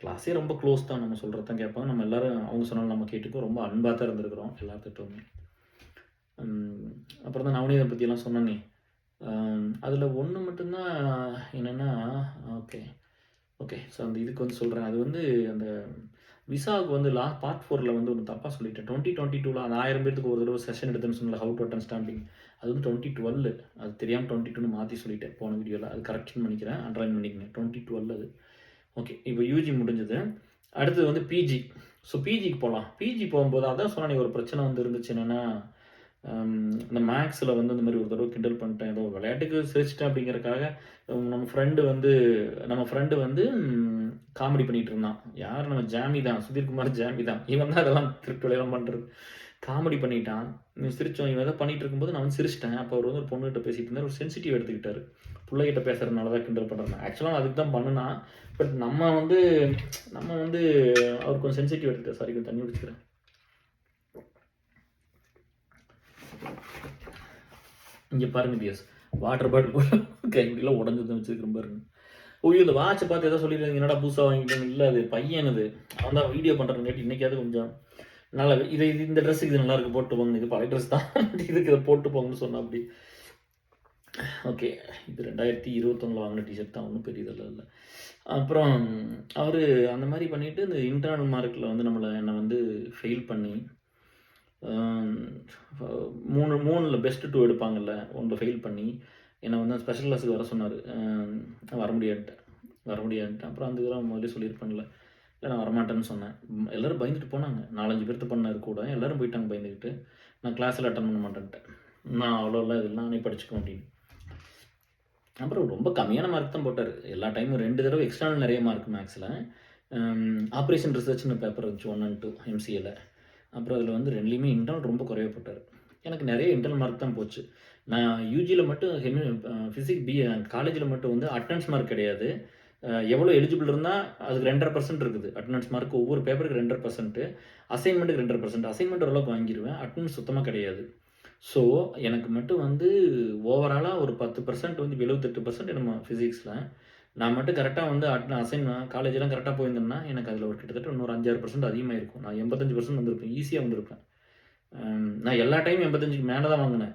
கிளாஸே ரொம்ப க்ளோஸ் தான். நம்ம சொல்கிறது தான் கேட்பாங்க. நம்ம எல்லோரும் அவங்க சொன்னாலும் நம்ம கேட்டுக்கோ. ரொம்ப அன்பாக தான் இருந்திருக்கிறோம் எல்லாத்துட்டுமே. அப்புறம் தான் நவநீதம் பற்றியெல்லாம் சொன்னேனே. அதில் ஒன்று மட்டும்தான் என்னென்னா, ஓகே ஓகே. ஸோ அந்த இதுக்கு வந்து சொல்கிறேன். அது வந்து அந்த விசாவுக்கு வந்து பார்ட் 4ல் வந்து ஒன்று தப்பாக சொல்லிட்டேன். 2022ல் அந்த 1000 பேத்துக்கு ஒரு தடவை செஷன் எடுத்தேன்னு சொன்னல, ஹவு டு அட்டன் ஸ்டாம்பிங். அது வந்து 2012. அது தெரியாமல் 22ன்னு மாற்றி சொல்லிட்டேன் போன வீடியோவில். அது கரெக்ஷன் பண்ணிக்கிறேன், அண்டர்லைன் பண்ணிக்கிறேன். 2012 அது. ஓகே. இப்போ யூஜி முடிஞ்சது. அடுத்தது வந்து பிஜி. ஸோ பிஜிக்கு போகலாம். பிஜி போகும்போது அதான் சொன்னேன், ஒரு பிரச்சனை வந்து இருந்துச்சு. என்னென்னா, இந்த மேக்ஸில் வந்து இந்த மாதிரி ஒரு தடவை கிண்டல் பண்ணிட்டேன். ஏதோ விளையாட்டுக்கு சிரிச்சிட்டேன் அப்படிங்கிறக்காக. நம்ம ஃப்ரெண்டு வந்து காமெடி பண்ணிகிட்டு இருந்தான். யார்? நம்ம ஜாமி தான், சுதீர்குமார் ஜாமி தான். இவன் தான் அதெல்லாம் திருட்டு வேலையெல்லாம் பண்ணுறது. காமெடி பண்ணிட்டான். சிரித்தோம். இவன் எதாவது பண்ணிகிட்டு இருக்கும்போது நான் வந்து சிரிச்சிட்டேன். அப்போ அவர் வந்து ஒரு பொண்ணுகிட்ட பேசிகிட்டு இருந்தார். ஒரு சென்சிட்டிவ் எடுத்துக்கிட்டார். பிள்ளைகிட்ட பேசுகிறதுனால தான் கிண்டல் பண்ணுறேன். ஆக்சுவலாக அதுக்கு தான் பண்ணுனா. பட் நம்ம வந்து அவர் கொஞ்சம் சென்சிட்டிவ் எடுத்துக்கிட்டார். சாரி, கொஞ்சம் தண்ணி குடிச்சுக்கிறேன். இங்கே பாருங்க டியர்ஸ், வாட்டர் பாட்டில் கூட கைப்பிடிலாம் உடஞ்சது வச்சுருக்கிறேன் பாருங்க. ஓய்யோ, இந்த வாட்சை பார்த்து எதாவது சொல்லிடுங்க, என்னடா புதுசாக வாங்கிட்டேன். இல்லை, அது பையனுது. அவன் தான் வீடியோ பண்ணுறதுங்காட்டி இன்றைக்காவது கொஞ்சம் நல்லா இந்த ட்ரெஸ்ஸுக்கு இது நல்லாயிருக்கு, போட்டு போங்க. இது பழைய ட்ரெஸ் தான், இதுக்கு இதை போட்டு போங்கன்னு சொன்னால் அப்படி. ஓகே. இது 2021 வாங்கின டிஷர்ட் தான், ஒன்றும் பெரிய இதெல்லாம் இல்லை. அப்புறம் அவர் அந்த மாதிரி பண்ணிவிட்டு இந்த இன்டர்னல் மார்க்கில் வந்து என்னை வந்து ஃபெயில் பண்ணி 3ல் பெஸ்ட்டு 2 எடுப்பாங்கல்ல, 1ல் ஃபெயில் பண்ணி என்னை வந்து ஸ்பெஷல் கிளாஸுக்கு வர சொன்னார். வர முடியாதுன்ட்டேன். அப்புறம் அந்த இதெல்லாம் முதல்ல சொல்லியிருப்பேன்ல, இல்லை நான் வரமாட்டேன்னு சொன்னேன். எல்லோரும் பயந்துட்டு போனாங்க. 4-5 பேர்த்து பண்ணார் கூட. எல்லோரும் போயிட்டாங்க பயந்துக்கிட்டு. நான் கிளாஸில் அட்டன் பண்ண மாட்டேன்ட்டேன். நான் அவ்வளோலாம் இதெல்லாம் நானே படிச்சுக்குவேன் அப்படின்னு. அப்புறம் ரொம்ப கம்மியான மார்க் தான் போட்டார். எல்லா டைமும் 2 தடவை எக்ஸ்டர்னல் நிறைய மார்க் மேக்ஸில். ஆப்ரேஷன் ரிசர்ச்னு பேப்பர் இருந்துச்சு 1 and 2 எம்சிஏல. அப்புறம் அதில் வந்து 2லேயுமே இன்டர்னல் ரொம்ப குறைய போட்டார். எனக்கு நிறைய இன்டர்னல் மார்க் தான் போச்சு. நான் யூஜியில் மட்டும் ஃபிசிக்ஸ் காலேஜில் மட்டும் வந்து அட்டனன்ஸ் மார்க் கிடையாது. எவ்வளோ எலிஜிபிள் இருந்தால் அதுக்கு 2.5% இருக்குது. அட்டனன்ஸ் மார்க் ஒவ்வொரு பேப்பருக்கு 2.5%, அசைன்மெண்ட்டுக்கு 2.5%. அசைன்மெண்ட் ஓரளவுக்கு வாங்கிடுவேன், அட்டனன்ஸ் சுத்தமாக கிடையாது. ஸோ எனக்கு மட்டும் வந்து ஓவராலாக ஒரு 10% வந்து 78% நம்ம ஃபிசிக்ஸில். நான் மட்டும் கரெக்டாக வந்து காலேஜெலாம் கரெக்டாக போயிருந்தேன்னா எனக்கு அதில் ஒரு கிட்டத்தட்ட இன்னொரு 5-6% அதிகமாக இருக்கும். நான் 85% வந்திருப்பேன், ஈஸியாக வந்திருப்பேன். நான் எல்லா டைமும் 85க்கு மேலே தான் வாங்கினேன்.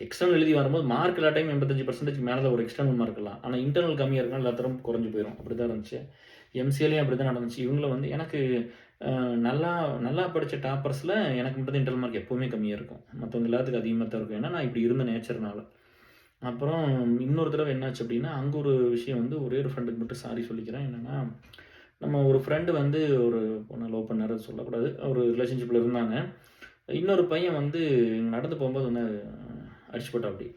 எக்ஸ்டர்னல் எழுதி வரும்போது மார்க் எல்லா டைம் 85%க்கு மேலே தான் ஒரு எக்ஸ்டர்னல் மார்க்கெல்லாம். ஆனால் இன்டர்னல் கம்மியாக இருக்கா எல்லா தரம் குறைஞ்சி போயிடும். அப்படி தான் இருந்துச்சு. எம்சிஏலையும் அப்படி தான் நடந்துச்சு. இவங்கள வந்து எனக்கு நல்லா படித்த டாப்பர்ஸில் எனக்கு மட்டும் தான் இன்டர்னல் மார்க் எப்போவுமே கம்மியாக இருக்கும். மற்றவங்க எல்லாத்துக்கும் அதிகமாக தான் இருக்கும். ஏன்னா நான் இப்படி இருந்த நேச்சர்னால. அப்புறம் இன்னொரு தடவை என்னாச்சு அப்படின்னா, அங்கே ஒரு விஷயம் வந்து ஒரே ஒரு ஃப்ரெண்டுக்கு மட்டும் சாரி சொல்லிக்கிறேன். என்னென்னா, நம்ம ஒரு ஃப்ரெண்டு வந்து ஒரு பொண்ணை லவ் பண்ணார், சொல்லக்கூடாது. ஒரு ரிலேஷன்ஷிப்பில் இருந்தாங்க. இன்னொரு பையன் வந்து நடந்து போகும்போது வந்து அடிச்சு போட்டா அப்படி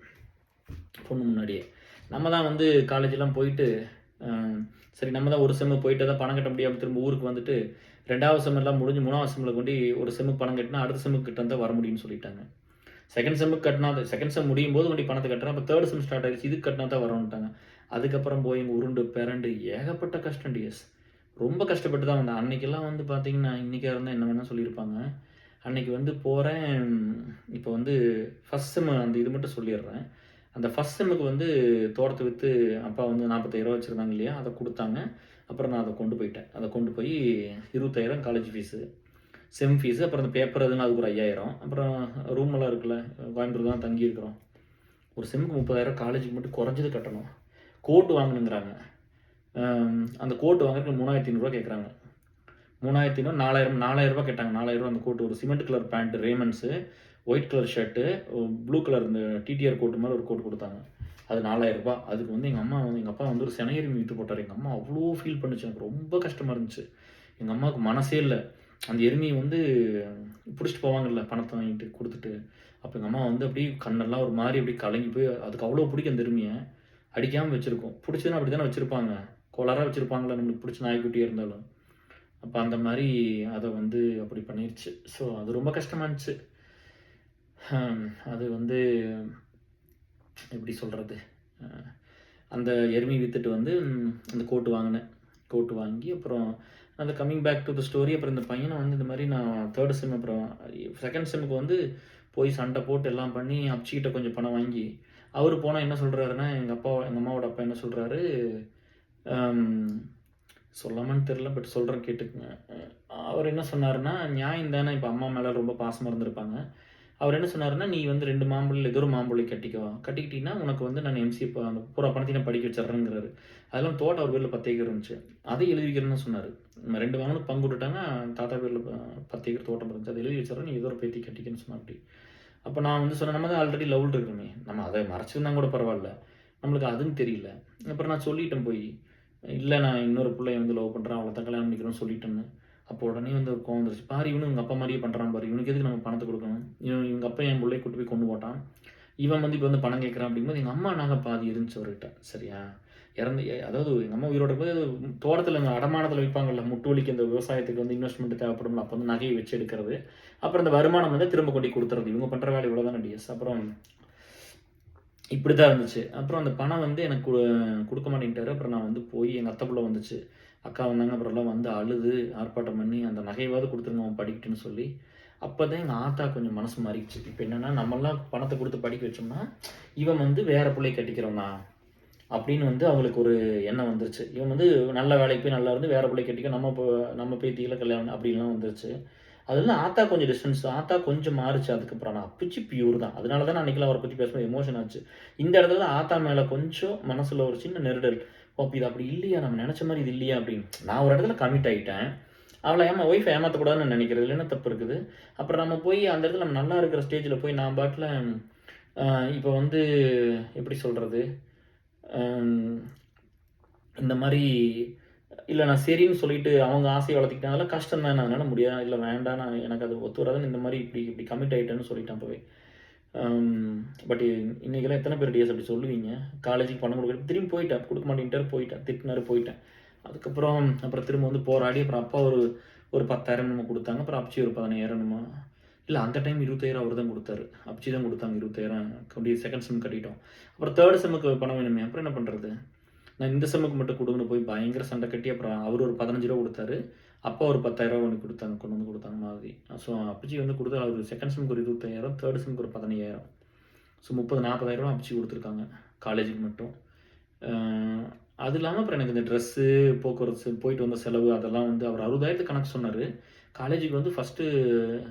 பொண்ணு முன்னாடியே. நம்ம தான் வந்து காலேஜெலாம் போயிட்டு சரி நம்ம தான் ஒரு செம்மு போயிட்டு தான் பணம் கட்ட முடியாமல் திரும்ப ஊருக்கு வந்துட்டு 2வது செம்மெல்லாம் முடிஞ்சு 3வது செம்மில் கொண்டு ஒரு செம்முக்கு பணம் கட்டினா அடுத்த செம்முக்கு கிட்ட வந்தால் வர முடியும்னு சொல்லிட்டாங்க. செகண்ட் செம்முக்கு கட்டினா செகண்ட் செம் முடியும் போது கொண்டு பணத்தை கட்டுறேன். அப்போ 3rd செம் ஸ்டார்ட் ஆகிடுச்சு, இதுக்கு கட்டினா தான் வரணுன்ட்டாங்க. அதுக்கப்புறம் போய் இங்கே உருண்டு பேரண்டு ஏகப்பட்ட கஷ்டம் டிஎஸ். ரொம்ப கஷ்டப்பட்டு தான் வந்தேன். அன்றைக்கெல்லாம் வந்து பார்த்தீங்கன்னா, இன்றைக்கா இருந்தால் என்ன வேணால் சொல்லியிருப்பாங்க. அன்றைக்கி வந்து போகிறேன். இப்போ வந்து ஃபஸ்ட் செம் அந்த இது மட்டும் சொல்லிடுறேன். அந்த ஃபஸ்ட் செம்முக்கு வந்து தோட்டத்தை விற்று அப்பா வந்து 45,000 வச்சுருந்தாங்க இல்லையா, அதை கொடுத்தாங்க. அப்புறம் நான் அதை கொண்டு போயிட்டேன். அதை கொண்டு போய் 25,000 காலேஜ் ஃபீஸு, செம் ஃபீஸு, அப்புறம் அந்த பேப்பர் எதுனா அதுக்கு ஒரு 5,000, அப்புறம் ரூமெல்லாம் இருக்குல்ல, கோயம்புத்தூர் தான் தங்கியிருக்கிறோம். ஒரு செம்முக்கு 30,000 காலேஜுக்கு மட்டும் குறைஞ்சது கட்டணும். கோட்டு வாங்கணுங்கிறாங்க. அந்த கோட்டு வாங்குறதுக்கு 3,500 கேட்குறாங்க. 3,500 4,000 கேட்டாங்க. 4,000 அந்த கோட்டு. ஒரு cement colour pant Raymonds, white colour shirt, blue colour இந்த டிடிஆர் கோட்டு மாதிரி ஒரு கோட் கொடுத்தாங்க. அது 4,000. அதுக்கு வந்து எங்கள் அப்பா வந்து ஒரு செனையரிமி விற்று போட்டார். எங்கள் அம்மா அவ்வளோ ஃபீல் பண்ணிச்சு. எனக்கு ரொம்ப கஷ்டமாக இருந்துச்சு. எங்கள் அம்மாவுக்கு மனசே இல்லை. அந்த எருமையை வந்து பிடிச்சிட்டு போவாங்கல்ல பணத்தை வாங்கிட்டு கொடுத்துட்டு. அப்போ எங்கள் அம்மா வந்து அப்படியே கண்ணெல்லாம் ஒரு மாதிரி அப்படியே கலங்கி போய், அதுக்கு அவ்வளோ பிடிக்கும் அந்த எருமையை. அடிக்காமல் வச்சுருக்கோம். பிடிச்சதுன்னா அப்படி தானே வச்சுருப்பாங்க, கோளாராக வச்சுருப்பாங்களா நம்மளுக்கு பிடிச்ச நாய்க்குட்டியாக இருந்தாலும். அப்போ அந்த மாதிரி அதை வந்து அப்படி பண்ணிடுச்சு. ஸோ அது ரொம்ப கஷ்டமாக இருந்துச்சு. அது வந்து எப்படி சொல்கிறது, அந்த எருமை விற்றுட்டு வந்து அந்த கோட்டு வாங்கினேன். கோட்டு வாங்கி அப்புறம் அந்த coming back to the story. அப்புறம் இந்த பையனை வந்து இந்த மாதிரி நான் 3rd செம் அப்புறம் 2nd செம்முக்கு வந்து போய் சண்டை போட்டு எல்லாம் பண்ணி அப்சிக்கிட்ட கொஞ்சம் பணம் வாங்கி அவர் போனால் என்ன சொல்கிறாருன்னா, எங்கள் அம்மாவோட அப்பா என்ன சொல்கிறாரு, சொல்லாமான்னு தெரில. பட் சொல்றேன் கேட்டுக்கங்க. அவர் என்ன சொன்னாருன்னா, நியாயம் தானே இப்ப அம்மா மேல ரொம்ப பாசமா இருந்திருப்பாங்க. அவர் என்ன சொன்னாருன்னா, "நீ வந்து 2 மாம்பழம் ஏதோ ஒரு மாம்பழம் கட்டிக்கோ. கட்டிக்கிட்டீன்னா, உனக்கு வந்து நான் எம்சிஏ அந்த பூரா பணத்தையும் நான் படிக்க வச்சுர்றேங்கிறாரு." அதெல்லாம் தோட்டம் அவர் பேர்ல 10 ஏக்கர் இருந்துச்சு. அதை எழுதி வைக்கிறேன்னு தான் சொன்னாரு. 2 மாமனுக்கு பங்கு விட்டுட்டாங்க. தாத்தா பேர்ல 10 ஏக்கர் தோட்டம் இருந்துச்சு. அதை எழுதி வச்சுர்றேன். நீ ஏதோ ஒரு பேத்தி கட்டிக்கன்னு சொன்னாப்படி. அப்ப நான் வந்து சொன்னேன், "நம்ம தான் ஆல்ரெடி லவ்ல இருக்கிறோமே. நம்ம அத மறைச்சிருந்தா கூட பரவால்ல. நம்மளுக்கு அதுவும் தெரியல." அப்புறம் நான் சொல்லிட்டேன் போயி. "இல்ல நான் இன்னொரு புள்ளைய வந்து லவ் பண்றேன். அவள தான் கல்யாணம் பண்ணிக்கிறேன்னு" சொல்லிட்டேன்னு. அப்போ உடனே வந்து ஒரு கோவம் வந்துருச்சு. "பாரு இவனும் உங்க அப்பா மாரியே பண்றான் பாரு. இவனுக்கு எதுக்கு நம்ம பணத்த குடுக்கணும்? இவங்க அப்பா என் புள்ளைய கூட்டு போய் கொன்னு போட்டான். இவன் வந்து இப்ப வந்து பணம் கேட்கிறான்." அப்படிங்கும்போது எங்க அம்மா நகை பாதி இருந்துச்சு அவர்கிட்ட. சரியா? இறந்து அதாவது எங்க அம்மா உயிரோட இருக்கும்போது தோட்டத்துல இந்த அடமானத்துல வைப்பாங்கல்ல, முட்டு வலிக்கு இந்த விவசாயத்துக்கு வந்து இன்வெஸ்ட்மென்ட் தேவைப்படும்ல. அப்ப வந்து நகைய வச்சு எடுக்கிறது. அப்புறம் இந்த வருமானம் வந்து திரும்ப கொண்டு குடுத்துறது. இவங்க பண்ற வேலை இவ்வளவுதான டிஎஸ். அப்புறம் இப்படிதான் இருந்துச்சு. அப்புறம் அந்த பணம் வந்து எனக்கு குடுக்க மாட்டேன்ட்டாரு. அப்புறம் நான் வந்து போய் எங்க அத்தை புள்ள வந்துச்சு. அக்கா வந்தாங்க. அப்புறம் எல்லாம் வந்து அழுது, ஆர்ப்பாட்டம் பண்ணி, அந்த நகையவாவது குடுத்துருங்க அவன் படிக்கட்டும்னு சொல்லி, அப்பதான் எங்க ஆத்தா கொஞ்சம் மனசு மாறிடுச்சு. இப்ப என்னன்னா, நம்மலாம் பணத்த குடுத்து படிக்க வச்சோம்னா, இவன் வந்து வேற புள்ளைய கட்டிக்கிறவனா? அப்படின்னு வந்து அவங்களுக்கு ஒரு எண்ணம் வந்துருச்சு. இவன் வந்து நல்ல வேலைக்கு போய் நல்லா இருந்து வேற புள்ளைய கட்டிக்க நம்ம பேத்திகள கல்யாணம் அப்படின்லாம் வந்துருச்சு. அதெல்லாம் ஆத்தா கொஞ்சம் டிஸ்டன்ஸ். ஆத்தா கொஞ்சம் மாறுச்சு அதுக்கப்புறம். ஆனா அப்பிச்சி பியூர் தான். அதனால தான் நான் அன்னைக்கெல்லாம் அவர பத்தி பேசும்போது எமோஷன் ஆச்சு. இந்த இடத்துல தான் ஆத்தா மேல கொஞ்சம் மனசுல ஒரு சின்ன நெருடல். ஓ! அப்ப இது அப்படி இல்லையா? நம்ம நெனச்ச மாரி இது இல்லையா? அப்படின்னு. நான் ஒரு இடத்துல கமிட் ஆயிட்டேன். அவள ஒய்ஃப ஏமாத்தக்கூடாதுன்னு நான் நெனைக்கிறேன். இதுல என்ன தப்பு இருக்குது? அப்புறம் நம்ம போய் அந்த இடத்துல நம்ம நல்லா இருக்கிற ஸ்டேஜ்ல போய் நான் பாட்டுல அ இப்ப வந்து எப்படி சொல்றது? அம் இந்த மாரி இல்ல நான் சரின்னு சொல்லிட்டு அவங்க ஆசைய வளர்த்துக்கிட்டேன். அதெல்லாம் கஷ்டம் தானே. அதனால இல்ல வேண்டாம். எனக்கு அது ஒத்து வராதுன்னு இந்த மாரி இப்படி இப்படி கமிட் ஆயிட்டேன்னு சொல்லிட்டேன் அப்பவே. அம் பட் இன்னைக்கெல்லாம் எத்தன பேர் டிஎஸ் அப்படி சொல்லுவீங்க? காலேஜுக்கு பணம் குடுக்குறேன். திரும்பி போயிட்டேன். குடுக்க மாட்டேன்ட்டாரு போயிட்டேன். திட்டினாரு போயிட்டேன். அப்புறம் திரும்ப வந்து போராடி அப்புறம் அப்பா ஒரு ஒரு 10,000 என்னமோ குடுத்தாங்க. அப்புறம் அப்ச்சி ஒரு 15,000 என்னமோ இல்ல அந்த டைம் 20,000 அவரு தான் குடுத்தாரு. அப்ச்சி தான் குடுத்தாங்க 20,000 அப்படியே செகண்ட் செம் கட்டிட்டோம். அப்புறம் 3 செம்முக்கு பணம் வேணுமே. அப்புறம் என்ன பண்றது? நான் இந்த செம்முக்கு மட்டும் குடுங்கன்னு போய் பயங்கர சண்டை கட்டி, அப்புறம் அவரு ஒரு ரூ. 15 குடுத்தாரு. அப்பா ஒரு ரூ. 10,000 ஒண்ணு குடுத்தாங்க. கொண்டு வந்து குடுத்தாங்க மாதிரி. ஸோ அப்பச்சி வந்து குடுத்தது அவரு செகண்ட் செம்முக்கு ஒரு 25,000 3 செம்முக்கு ஒரு 15,000 ஸோ 30, 40,000 அப்பச்சி குடுத்துருக்காங்க. காலேஜுக்கு மட்டும். அ அது இல்லாம அப்புறம் எனக்கு இந்த ட்ரெஸ்ஸு, போக்குவரத்து போயிட்டு வந்த செலவு அதெல்லாம் வந்து அவர் 60,000 கணக்கு சொன்னாரு. காலேஜுக்கு வந்து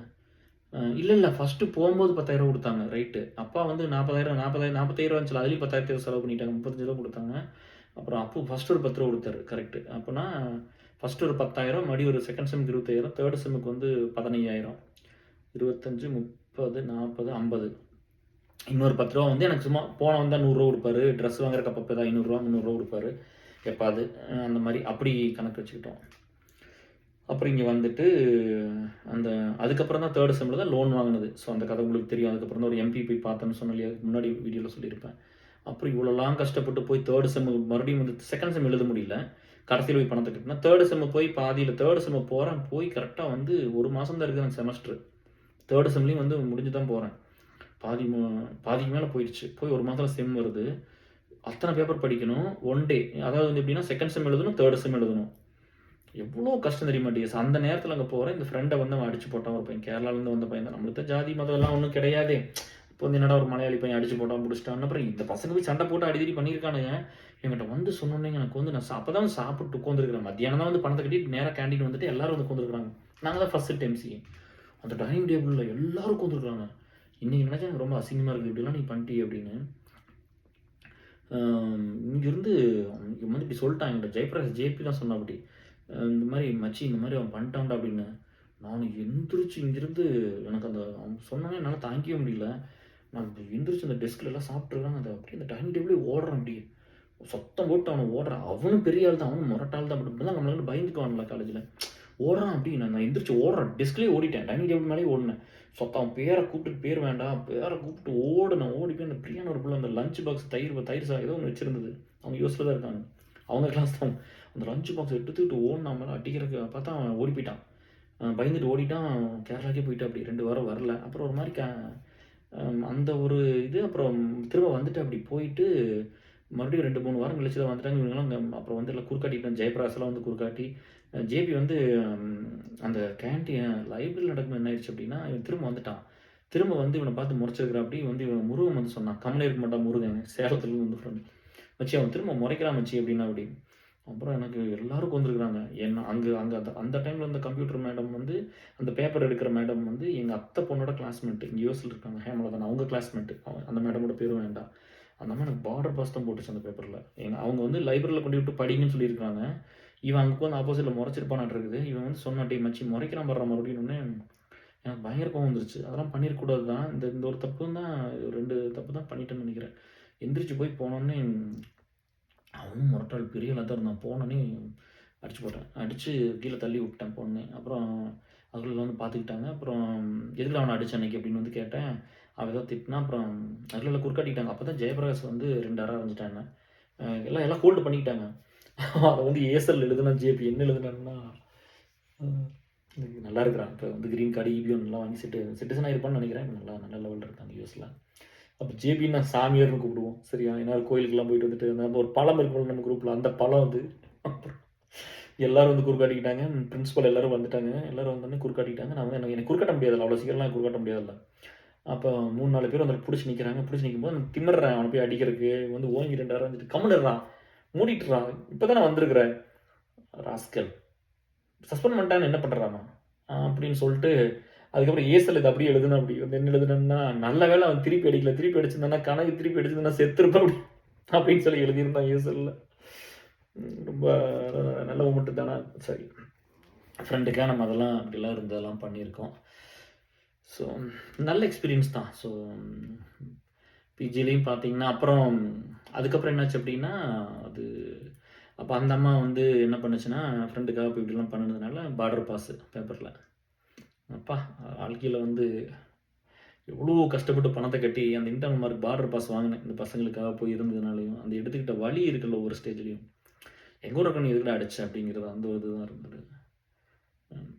இல்ல, இல்ல. ஃபர்ஸ்ட்டு போம்போது 10,000 குடுத்தாங்க. ரைட்டு. அப்பா வந்து 40,000 45,000 இருந்துச்சுல்ல. அதுலயும் 10,000 செலவு பண்ணிட்டாங்க. 35,000 குடுத்தாங்க. அப்புறம் ஃபர்ஸ்ட் ஒரு ரூ. 10 குடுத்தாரு. கரெக்ட்டு. அப்பன்னா ஃபர்ஸ்ட் ஒரு 10,000 மறுபடியும் ஒரு செகண்ட் செம்க்கு 25,000 3 செம்முக்கு வந்து 15,000 25, 30, 40, 50 இன்னொரு ரூ. 10 வந்து எனக்கு சும்மா போன வந்தா ரூ. 100 குடுப்பாரு. ட்ரெஸ் வாங்குறதுக்கு அப்பப்ப ஏதாவது ரூ. 500 ரூ. 300 குடுப்பாரு. எப்பாவது. அந்த மாரி அப்படி கணக்கு வச்சுக்கிட்டோம். அப்புறம் இங்க வந்துட்டு அதுக்கப்புறம் தான் 3 செம்ல தான் லோன் வாங்குனது. ஸோ அந்த கதை உங்களுக்கு தெரியும். அதுக்கப்புறம் தான் ஒரு எம்பி போய் பார்த்தேன்னு சொன்னேன் இல்லையா? அதுக்கு முன்னாடி வீடியோல சொல்லியிருப்பேன். அப்புறம் இவ்வளோலாம் கஷ்டப்பட்டு போய் 3 செம் மறுபடியும் வந்து செகண்ட் செம் எழுத முடியல. கடைசியில போய் பணத்த கட்டினேன். 3 செம் போய் பாதியில 3 செம் போறேன். போய் கரெக்ட்டா வந்து 1 மாசம் தான் இருக்குது எனக்கு செமஸ்டர். 3 செம்லயும் வந்து முடிஞ்சு தான் போறேன். பாதி மு பாதிக்கு மேல போயிருச்சு. போய் 1 மாசத்துல செம் வருது. அத்தன பேப்பர் படிக்கணும். 1 டே. அதாவது வந்து எப்படின்னா, செகண்ட் செம் எழுதணும், 3 செம் எழுதணும். எவ்வளோ கஷ்டம் தெரியுமா டிஎஸ்? அந்த நேரத்துல அங்க போறேன். இந்த ஃப்ரெண்ட வந்து அவன் அடிச்சு போட்டான் ஒரு பையன். கேரளாலருந்து வந்த பையன் தான். நம்மளுக்கு தான் ஜாதி, மதம் எல்லாம் ஒண்ணும் கிடையாதே. இப்போ வந்து என்னடா ஒரு மலையாளி பையன் அடிச்சு போட்டான், புடிச்சுட்டான். அப்புறம் இந்த பசங்க போய் சண்டை போட்டு அடிதடி பண்ணியிருக்கானுங்க. என்கிட்ட வந்து சொன்னோனே எனக்கு வந்து நான் அப்பதான் சாப்பிட்டு உட்காந்துருக்கிறேன். மத்தியானம் தான் வந்து பணத்த கட்டிட்டு நேரா கேண்டீன் வந்துட்டு எல்லாரும் வந்து உட்காந்துருக்காங்க. நாங்க தான் ஃபர்ஸ்ட் ஷிஃப்ட் எம்சிஏ. அந்த டைனிங் டேபிள்ல எல்லாரும் உட்காந்துருக்காங்க. இன்னைக்கு நினைச்சா எனக்கு ரொம்ப அசிங்கமா இருக்கு. இப்படிலாம் நீ பண்ணிட்டியே அப்படின்னு. இங்கேருந்து இவன் வந்து இப்படி சொல்லிட்டான் என்கிட்ட. ஜெயபிரகாஷ் ஜேபி தான் சொன்னாப்படி. இந்த மாரி "மச்சி இந்த மாரி அவன் பண்ணிட்டான்டா" அப்படின்னு. நானு எந்திரிச்சு இங்கேருந்து எனக்கு அவன் சொன்னோனே என்னால தாங்கிக்கவே முடியல. நான் எந்திரிச்சு அந்த டெஸ்க்ல எல்லாம் சாப்பிட்டுருக்காங்க. அப்படியே அந்த டைனிங் டேபிளே ஓடுறேன் அப்படியே. சத்தம் போட்டு அவன ஓடுறான். அவனும் பெரிய ஆள் தான். அவனும் மொரட்டாள் தான். பட் இப்படிதான் நம்மளால பயந்துக்குவான்ல காலேஜ்ல. ஓடுறான் அப்படி நான் எந்திரிச்சு ஓடுறேன். டெஸ்க்லயே ஓடிட்டேன். டைனிங் டேபிள் மேலயே ஓடுனேன். அவன் பேர கூப்பிட்டுட்டு பேர் வேண்டாம். பேர கூப்பிட்டு ஓடுனேன். ஓடி போய் அந்த பிரியான்னு ஒரு புள்ள அந்த லஞ்ச் பாக்ஸ் தயிர் சாதம் ஏதோ ஒண்ணு வச்சிருந்தது. அவங்க யூஎஸ்ல தான் இருக்காங்க. அவங்க கிளாஸ் தான். அந்த லஞ்ச் பாக்ஸ் எடுத்துக்கிட்டு ஓடுனான். அவன் மேல அடிக்கிறதுக்கு பார்த்தா அவன் ஓடி போயிட்டான். பயந்துட்டு ஓடிட்டான். கேரளாக்கே போயிட்டாப்படி. 2 வாரம் வரல. அப்புறம் ஒரு மாரி அந்த ஒரு அப்புறம் திரும்ப வந்துட்டாப்படி. போயிட்டு மறுபடியும் 2, 3 வாரம் கழிச்சு தான் வந்துட்டாங்க. இவனுங்கலாம் அப்புறம் வந்து எல்லாம் குறுக்காட்டிட்டான். ஜெயபிரகாஷ்லாம் வந்து குறுக்காட்டி, ஜேபி வந்து அந்த லைப்ரரில நடக்கும்போது என்ன ஆயிடுச்சு அப்டின்னா, இவன் திரும்ப வந்துட்டான். திரும்ப வந்து இவன பார்த்து முறைச்சிருக்கிறாப்படி வந்து இவன் முருகன் வந்து சொன்னான். கம்முனே இருக்க மாட்டான் முருகன். சேலத்துலருந்து வந்து ஃப்ரெண்ட். "மச்சி அவன் திரும்ப முறைக்கிறான் மச்சி" அப்டின்னாப்படி. அப்புறம் எனக்கு எல்லாரும் உட்காந்துருக்குறாங்க. ஏன்னா அங்க அங்க அந்த அந்த டைம்ல இருந்த கம்ப்யூட்டர் மேடம் வந்து அந்த பேப்பர் எடுக்கிற மேடம் வந்து எங்க அத்தை பொண்ணோட கிளாஸ்மேட். இங்க யுஎஸ்ல இருக்காங்க. ஹேமலதன் அவங்க கிளாஸ்மேட். அந்த மேடமோட பேரும் வேண்டாம். அந்த அம்மா எனக்கு பார்டர் பாஸ் தான் போட்டுச்சு அந்த பேப்பர்ல. ஏன்னா அவங்க வந்து லைப்ரரியில கொண்டு விட்டு படிங்கன்னு சொல்லியிருக்காங்க. இவன் அங்க உட்காந்து ஆப்போசிட்ல முறைச்சிருப்பானாட்ருக்குது. இவன் வந்து சொன்னான், "டேய் மச்சி முறைக்கிறான் பாருடா மறுபடியும்னோனே" எனக்கு பயங்கர கோவம் வந்துருச்சு. அதெல்லாம் பண்ணியிருக்கக்கூடாது தான். இந்த இந்த ஒரு தப்பும் தான் 2 தப்பு தான் பண்ணிட்டேன்னு நெனைக்கிறேன். எந்திரிச்சு போய் போனோனே அவனும் முரட்டாள் பெரிய ஆளா தான் இருந்தான். போனோனே அடிச்சு போட்டேன். அடிச்சு கீழ தள்ளி விட்டேன் பொண்ணு. அப்புறம் அவர்கள் வந்து பார்த்துக்கிட்டாங்க. அப்புறம் "எதுக்குடா அவன அடிச்ச அன்னைக்கு?" அப்படின்னு வந்து கேட்டேன். அவன் ஏதோ திட்டினா. அப்புறம் அதுல குறுக்காட்டிக்கிட்டாங்க. அப்பதான் ஜெயபிரகாஷ் வந்து 2 அற அரைஞ்சுட்டான் என்ன. எல்லாம் எல்லாம் ஹோல்டு பண்ணிக்கிட்டாங்க. அத வந்து ஏசல் எழுதுனா, ஜேபி என்ன எழுதுனான்னா, அ நல்லா இருக்கிறான். இப்ப வந்து கிரீன் கார்டு, இபிஎன் எல்லாம் வாங்கி சிட்டிசன் ஆயிருப்பான்னு நெனைக்கிறேன். நல்லா நல்ல லெவல்ல இருக்காங்க யுஎஸ்ல. அப்ப ஜேபின்னா சாமியார்ன்னு கூப்பிடுவோம். சரியா? ஏன்னா கோயிலுக்கெல்லாம் போயிட்டு வந்துட்டு, நம்ம ஒரு பழம் இருக்கும்ல நம்ம குரூப்ல, அந்த பழம் அது. அப்புறம் எல்லாரும் வந்து குறுக்காட்டிக்கிட்டாங்க. பிரின்சிபல் எல்லாரும் வந்துட்டாங்க. எல்லாரும் வந்தோனே குறுக்காட்டிக்கிட்டாங்க. நான் வந்து எனக்கு குறுக்காட்ட முடியாதுல்ல. அவ்வளோ சீக்கிரம்லாம் குறுக்காட்ட முடியாதுல்ல. அப்போ 3, 4 பேர் வந்து புடிச்சு நிக்கிறாங்க. புடிச்சு நிக்கும்போது நான் திமிர்றேன் அவன போய் அடிக்கிறதுக்கு. வந்து ஓங்கி 2 அற அரைஞ்சுட்டு, "கம்முனு இருடா! மூடிட்டு இருடா! இப்ப தானே வந்திருக்கிற. ராஸ்கல்! சஸ்பெண்ட் பண்ணிட்டான்னு என்ன பண்றாமா?" அப்படின்னு சொல்லிட்டு, அதுக்கப்புறம் ஏசல் இத அப்படியே எழுதுனேன். அப்படி வந்து என்ன எழுதுனேன்னா, "நல்ல வேளை அவன் திருப்பி அடிக்கல. திருப்பி அடிச்சிருந்தான்னா, கனகு திருப்பி அடிச்சிருந்தா செத்துருப்ப" அப்படின்னு சொல்லி எழுதியிருந்தான் ஏசல்ல. ரொம்ப நல்ல மொமெண்ட் தானே. சரி. ஃப்ரெண்டுக்காக நம்ம அதெல்லாம் அப்படிலாம் இருந்ததெல்லாம் பண்ணியிருக்கோம். ஸோ நல்ல எக்ஸ்பீரியன்ஸ் தான். ஸோ பிஜிலயும் பார்த்தீங்கன்னா, அப்புறம் அதுக்கப்புறம் என்னாச்சு அப்படின்னா, அது அப்ப அந்த அம்மா வந்து என்ன பண்ணுச்சுன்னா, ஃப்ரெண்டுக்காக போய் இப்படிலாம் பண்ணுனதுனால பார்டர் பாஸ் பேப்பர்ல. அப்பா! வாழ்க்கையில வந்து எவ்வளோ கஷ்டப்பட்டு பணத்த கட்டி அந்த இன்டர்னல் மார்க் பார்டர் பாஸ் வாங்கினேன். இந்த பசங்களுக்காக போய் இருந்ததுனாலயும், அந்த எடுத்துக்கிட்ட வலி இருக்குல்ல ஒவ்வொரு ஸ்டேஜ்லயும். எங்க ஊர நீ எதுக்குடா அடிச்ச? அப்படிங்கிறது அந்த ஒரு இதுதான் இருந்தது. ம்.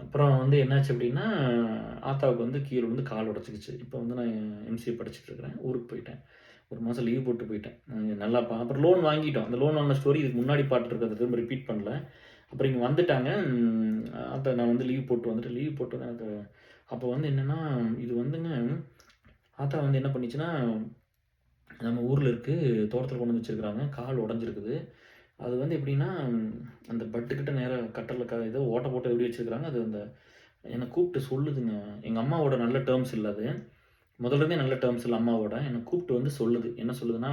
அப்புறம் வந்து என்னாச்சு அப்படின்னா, ஆத்தாவுக்கு வந்து கீழ விழுந்து கால் உடைச்சுக்கிச்சு. இப்போ வந்து நான் எம்சிஏ படிச்சுட்டு இருக்கிறேன். ஊருக்கு போயிட்டேன். 1 மாசம் லீவ் போட்டு போயிட்டேன். நல்லா அப்புறம் லோன் வாங்கிட்டோம். அந்த லோன் வாங்குன ஸ்டோரி இதுக்கு முன்னாடி பார்ட் இருக்கு. அத திரும்ப ரிப்பீட் பண்ணல. அப்புறம் இங்க வந்துட்டாங்க. அத நான் வந்து லீவ் போட்டு வந்துட்டு லீவ் போட்டு எனக்கு அப்போ வந்து என்னன்னா, இது வந்துங்க ஆத்தா வந்து என்ன பண்ணிச்சுன்னா, நம்ம ஊர்ல இருக்கு. தோட்டத்துல கொண்டு வந்து வச்சிருக்காங்க. கால் உடைஞ்சிருக்குது. அது வந்து எப்படின்னா, அந்த பட்டுக்கிட்ட நேரா கட்டர்ல ஏதோ ஓட்ட போட்டு எப்படி வச்சிருக்காங்க. அது அந்த என்ன கூப்பிட்டு சொல்லுதுங்க. எங்க அம்மாவோட நல்ல டெர்ம்ஸ் இல்ல அது. முதல்ல இருந்தே நல்ல டெர்ம்ஸ் இல்ல அம்மாவோட. என்ன கூப்பிட்டு வந்து சொல்லுது. என்ன சொல்லுதுன்னா,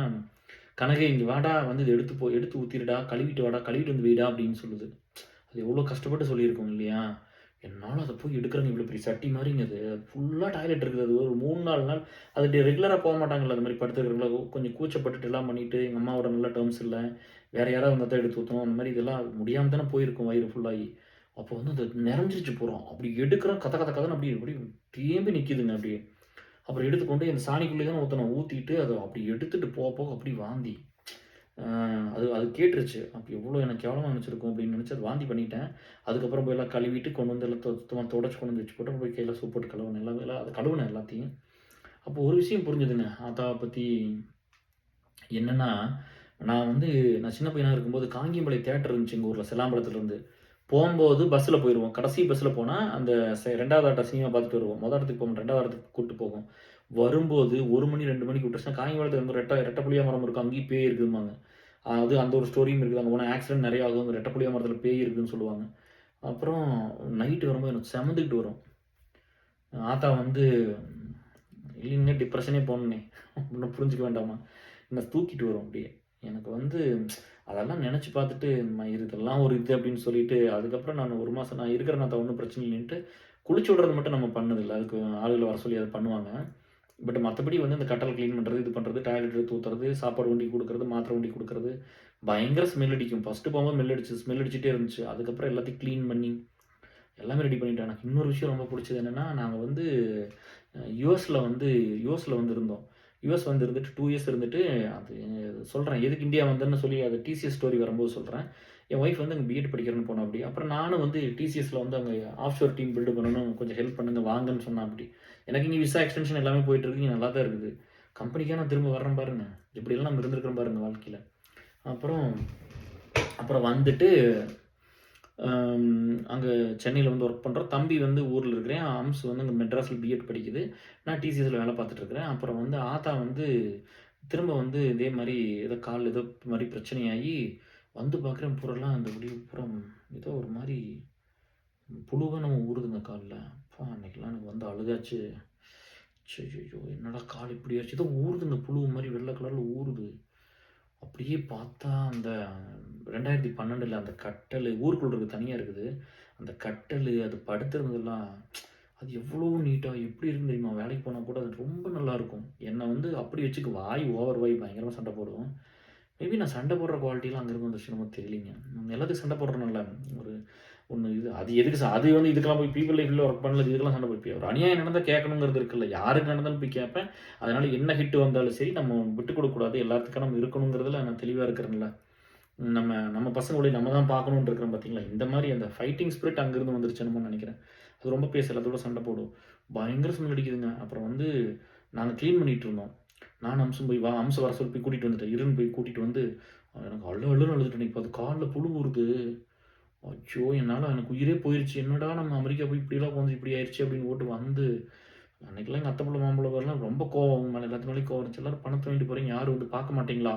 "கனகு இங்க வாடா, வந்து இத எடுத்து ஊத்திருடா, கழுவிட்டு வாடா, கழுவிட்டு வந்து வைடா" அப்படின்னு சொல்லுது. அது எவ்வளோ கஷ்டப்பட்டு சொல்லியிருக்கோம் இல்லையா? என்னால அத போய் எடுக்குறேங்க இவ்வளோ பெரிய சட்டி மாரிங்க அது. ஃபுல்லா டாய்லெட் இருக்குது. அது ஒரு 3, 4 நாள் அது ரெகுலரா மாட்டாங்கல்ல. அந்த மாரி படுத்துக்கிறவங்கள கொஞ்சம் கூச்சப்பட்டுட்டு எல்லாம் பண்ணிட்டு, எங்க அம்மாவோட நல்ல டெர்ம்ஸ் இல்ல. வேற யாராவது வந்தா தான் எடுத்து ஊத்தணும். அந்த மாரி இதெல்லாம் முடியாம தானே போயிருக்கும் வயிறு ஃபுல்லாயி. அப்போ வந்து அது நெறஞ்சிருச்சு பூரா. அப்படி எடுக்குறேன் கத கத கதன்னு அப்படியே அப்படியே தேம்பி நிக்குதுங்க அப்படியே. அப்புறம் எடுத்து கொண்டு போய் அந்த சாணிக்குள்ளேயே தானே ஊத்தணும். ஊத்திட்டு அத அப்படி எடுத்துட்டு போக போக அப்படியே வாந்தி. அ அது அது கேட்டுருச்சு. அப்ப எவ்வளோ எனக்கு கேவலமா நெனச்சிருக்கும் அப்படின்னு நெனச்சு அது வாந்தி பண்ணிட்டேன். அதுக்கப்புறம் போய் எல்லாம் கழுவிட்டு கொண்டு வந்து எல்லாம் சுத்தமா தொடச்சு கொண்டு வந்து வச்சு போட்டு போய் கையில சோப் போட்டு கழுவுனேன். எல்லாம் அத கழுவுனேன் எல்லாத்தையும். அப்போ ஒரு விஷயம் புரிஞ்சுதுங்க. ஆத்தாவ பத்தி என்னன்னா, நான் சின்ன பையனா இருக்கும்போது காங்கியம்பாளையம் தியேட்டர் இருந்துச்சு எங்க ஊர்ல செல்லாம்பலத்துலருந்து. போம்போது பஸ்ல போயிருவோம். கடைசி பஸ்ல போனா அந்த 2வது ஆட்ட சினிமா பார்த்துட்டு வருவோம். மொத இடத்துக்கு போக மாட்டோம். 2வது இடத்துக்கு கூட்டு போகும். வரும்போது 1 மணி, 2 மணிக்கு விட்டுருச்சுன்னா காங்கியம்பாளையத்துல அங்க ரெட்ட புளிய மரம் இருக்கும். அங்கேயும் பேய் இருக்குதும்பாங்க. அது அந்த ஒரு ஸ்டோரியும் இருக்குது. அங்க போனா ஆக்சிடென்ட் நெறைய ஆகும். அங்க ரெட்ட புளிய மரத்துல பேய் இருக்குன்னு சொல்லுவாங்க. அப்புறம் நைட் வரும்போது எனக்கு செமந்துக்கிட்டு வரும். ஆத்தா வந்து இல்லைங்க டிப்ரஷனே போனேனே! ஒண்ணும் புரிஞ்சுக்க வேண்டாமா? என்ன தூக்கிட்டு வரும் அப்படியே. எனக்கு வந்து அதெல்லாம் நெனச்சு பார்த்துட்டு, இதெல்லாம் ஒரு இது அப்படின்னு சொல்லிட்டு, அதுக்கப்புறம் நான் 1 மாசம் நான் இருக்கிறேன் ஆத்தா ஒண்ணும் பிரச்சனை இல்லைன்ட்டு, குளிச்சு விடுறது மட்டும் நம்ம பண்ணதில்ல. அதுக்கு ஆளுகள வர சொல்லி அத பண்ணுவாங்க. பட் மத்தபடி வந்து இந்த கட்டல் கிளீன் பண்றது, இது பண்றது, டாய்லெட் எடுத்து ஊத்துறது, சாப்பாடு வண்டி குடுக்குறது, மாத்திரை வண்டி குடுக்குறது, பயங்கர ஸ்மெல் அடிக்கும். ஃபர்ஸ்ட்டு போகும்போது ஸ்மெல் அடிச்சுட்டே இருந்துச்சு. அதுக்கப்புறம் எல்லாத்தையும் கிளீன் பண்ணி, எல்லாமே ரெடி பண்ணிட்டேன். எனக்கு இன்னொரு விஷயம் ரொம்ப புடிச்சது என்னன்னா, நாங்க வந்து யுஎஸ்ல வந்து யுஎஸ்ல வந்து இருந்தோம். யுஎஸ் வந்து இருந்துட்டு 2 இயர்ஸ் இருந்துட்டு, அது சொல்றேன். எதுக்கு இந்தியா வந்தேன்னு சொல்லி அது டிசிஎஸ் ஸ்டோரி வரும்போது சொல்றேன். என் ஒய்ஃப் வந்து அங்க பிஎட் படிக்கிறேன்னு போனாப்படி. அப்புறம் நானும் வந்து டிசிஎஸ்ல வந்து அங்க ஆஃப்ஷோர் டீம் பில்ட் பண்ணணும். கொஞ்சம் ஹெல்ப் பண்ணுங்க வாங்கன்னு சொன்னாப்படி. எனக்கு இங்க விசா எக்ஸ்டென்ஷன் எல்லாமே போயிட்டு இருக்கு. இங்க நல்லா தான் இருக்குது. கம்பெனிக்கே நான் திரும்ப வர்றேன் பாருங்க. எப்படியெல்லாம் நம்ம இருந்திருக்கிறோம் பாருங்க வாழ்க்கையில. அப்புறம் அப்புறம் வந்துட்டு அங்க சென்னையில வந்து ஒர்க் பண்றோம். தம்பி வந்து ஊர்ல இருக்கிறேன். அம்சு வந்து அங்க மெட்ராஸ்ல பிஎட் படிக்குது. நான் டிசிஎஸ்ல வேலை பார்த்துட்டு இருக்கிறேன். அப்புறம் வந்து ஆத்தா வந்து திரும்ப வந்து இதே மாரி ஏதோ கால்ல ஏதோ மாரி பிரச்சனையாகி, வந்து பார்க்குறேன் பூராலாம் அந்த முடிவு பூரா ஏதோ ஒரு மாரி புழுவா நம்ம ஊறுதுங்க கால்ல. அப்பா அன்னைக்கெல்லாம் எனக்கு வந்து அழுகாச்சு. அய்யய்யோ! என்னடா கால் இப்படி ஆயிருச்சு. ஏதோ ஊறுதுங்க புழு மாரி வெள்ள கலர்ல ஊறுது. அப்படியே பார்த்தா அந்த 2012ல அந்த கட்டலு ஊருக்குள்ள இருக்கு தனியா இருக்குது. அந்த கட்டலு, அது படுத்திருந்ததெல்லாம் அது எவ்வளோ நீட்டா எப்படி இருக்குன்னு தெரியுமா? வேலைக்கு போனா கூட அது ரொம்ப நல்லாருக்கும். என்ன வந்து அப்படி வச்சுக்க வாய் ஓவர் வாய் பயங்கரமா சண்டை போடும். மேபி நான் சண்டை போடுற குவாலிட்டிலாம் அங்கருந்து வந்துருச்சோ என்னமோ தெரியலைங்க. எல்லாத்துக்கும் சண்டை போடுறேன்ல. ஒரு ஒண்ணு இது அது எதுக்கு அது வந்து இதுக்கெல்லாம் போய் பீப்பிள் லைஃப்ல ஒர்க் பண்ணல இதுக்கெல்லாம் சண்டை போய் ஒரு அநியாயம் நடந்தா கேட்கணுங்கிறது இருக்குல்ல. யாருக்கு நடந்தாலும் போய் கேட்பேன். அதனால என்ன ஹிட் வந்தாலும் சரி நம்ம விட்டு கொடுக்கக்கூடாது. எல்லாத்துக்கும் நம்ம இருக்கணுங்கிறதுல நான் தெளிவா இருக்கிறேன்ல. நம்ம நம்ம பசங்களுடைய நம்ம தான் பார்க்கணும்னு இருக்கிறோம் பார்த்தீங்களா? இந்த மாரி அந்த ஃபைட்டிங் ஸ்பிரிட் அங்கருந்து வந்துருச்சு என்னமோ நெனைக்கிறேன். அது ரொம்ப பேச எல்லாத்தோட சண்டை போடும். பயங்கர ஸ்மெல் அடிக்குதுங்க. அப்புறம் வந்து நாங்க கிளீன் பண்ணிட்டு இருந்தோம். நானும் அம்சும் போய் அம்ச வர சொல்லி போய் கூட்டிட்டு வந்துட்டேன். இருன்னு போய் கூட்டிட்டு வந்து எனக்கு அழு அழுன்னு அழுதுட்டேன். இப்ப அது கால்ல புழு ஊறுது. அச்சோ! எனக்கு உயிரே போயிருச்சு. என்னடா நம்ம அமெரிக்கா போய் இப்படிலாம் உட்காந்து இப்படி ஆயிருச்சே அப்படின்னு ஓட்டு வந்து அன்னைக்கெல்லாம் எங்க அத்தை புள்ள, மாம்பழ பேர்லாம் ரொம்ப கோவம். அவங்க மேல எல்லாத்து மேலயும் கோவம் இருந்துச்சு. எல்லாரும் பணத்த வாங்கிட்டு போறீங்க. யாரும் வந்து பார்க்க மாட்டீங்களா?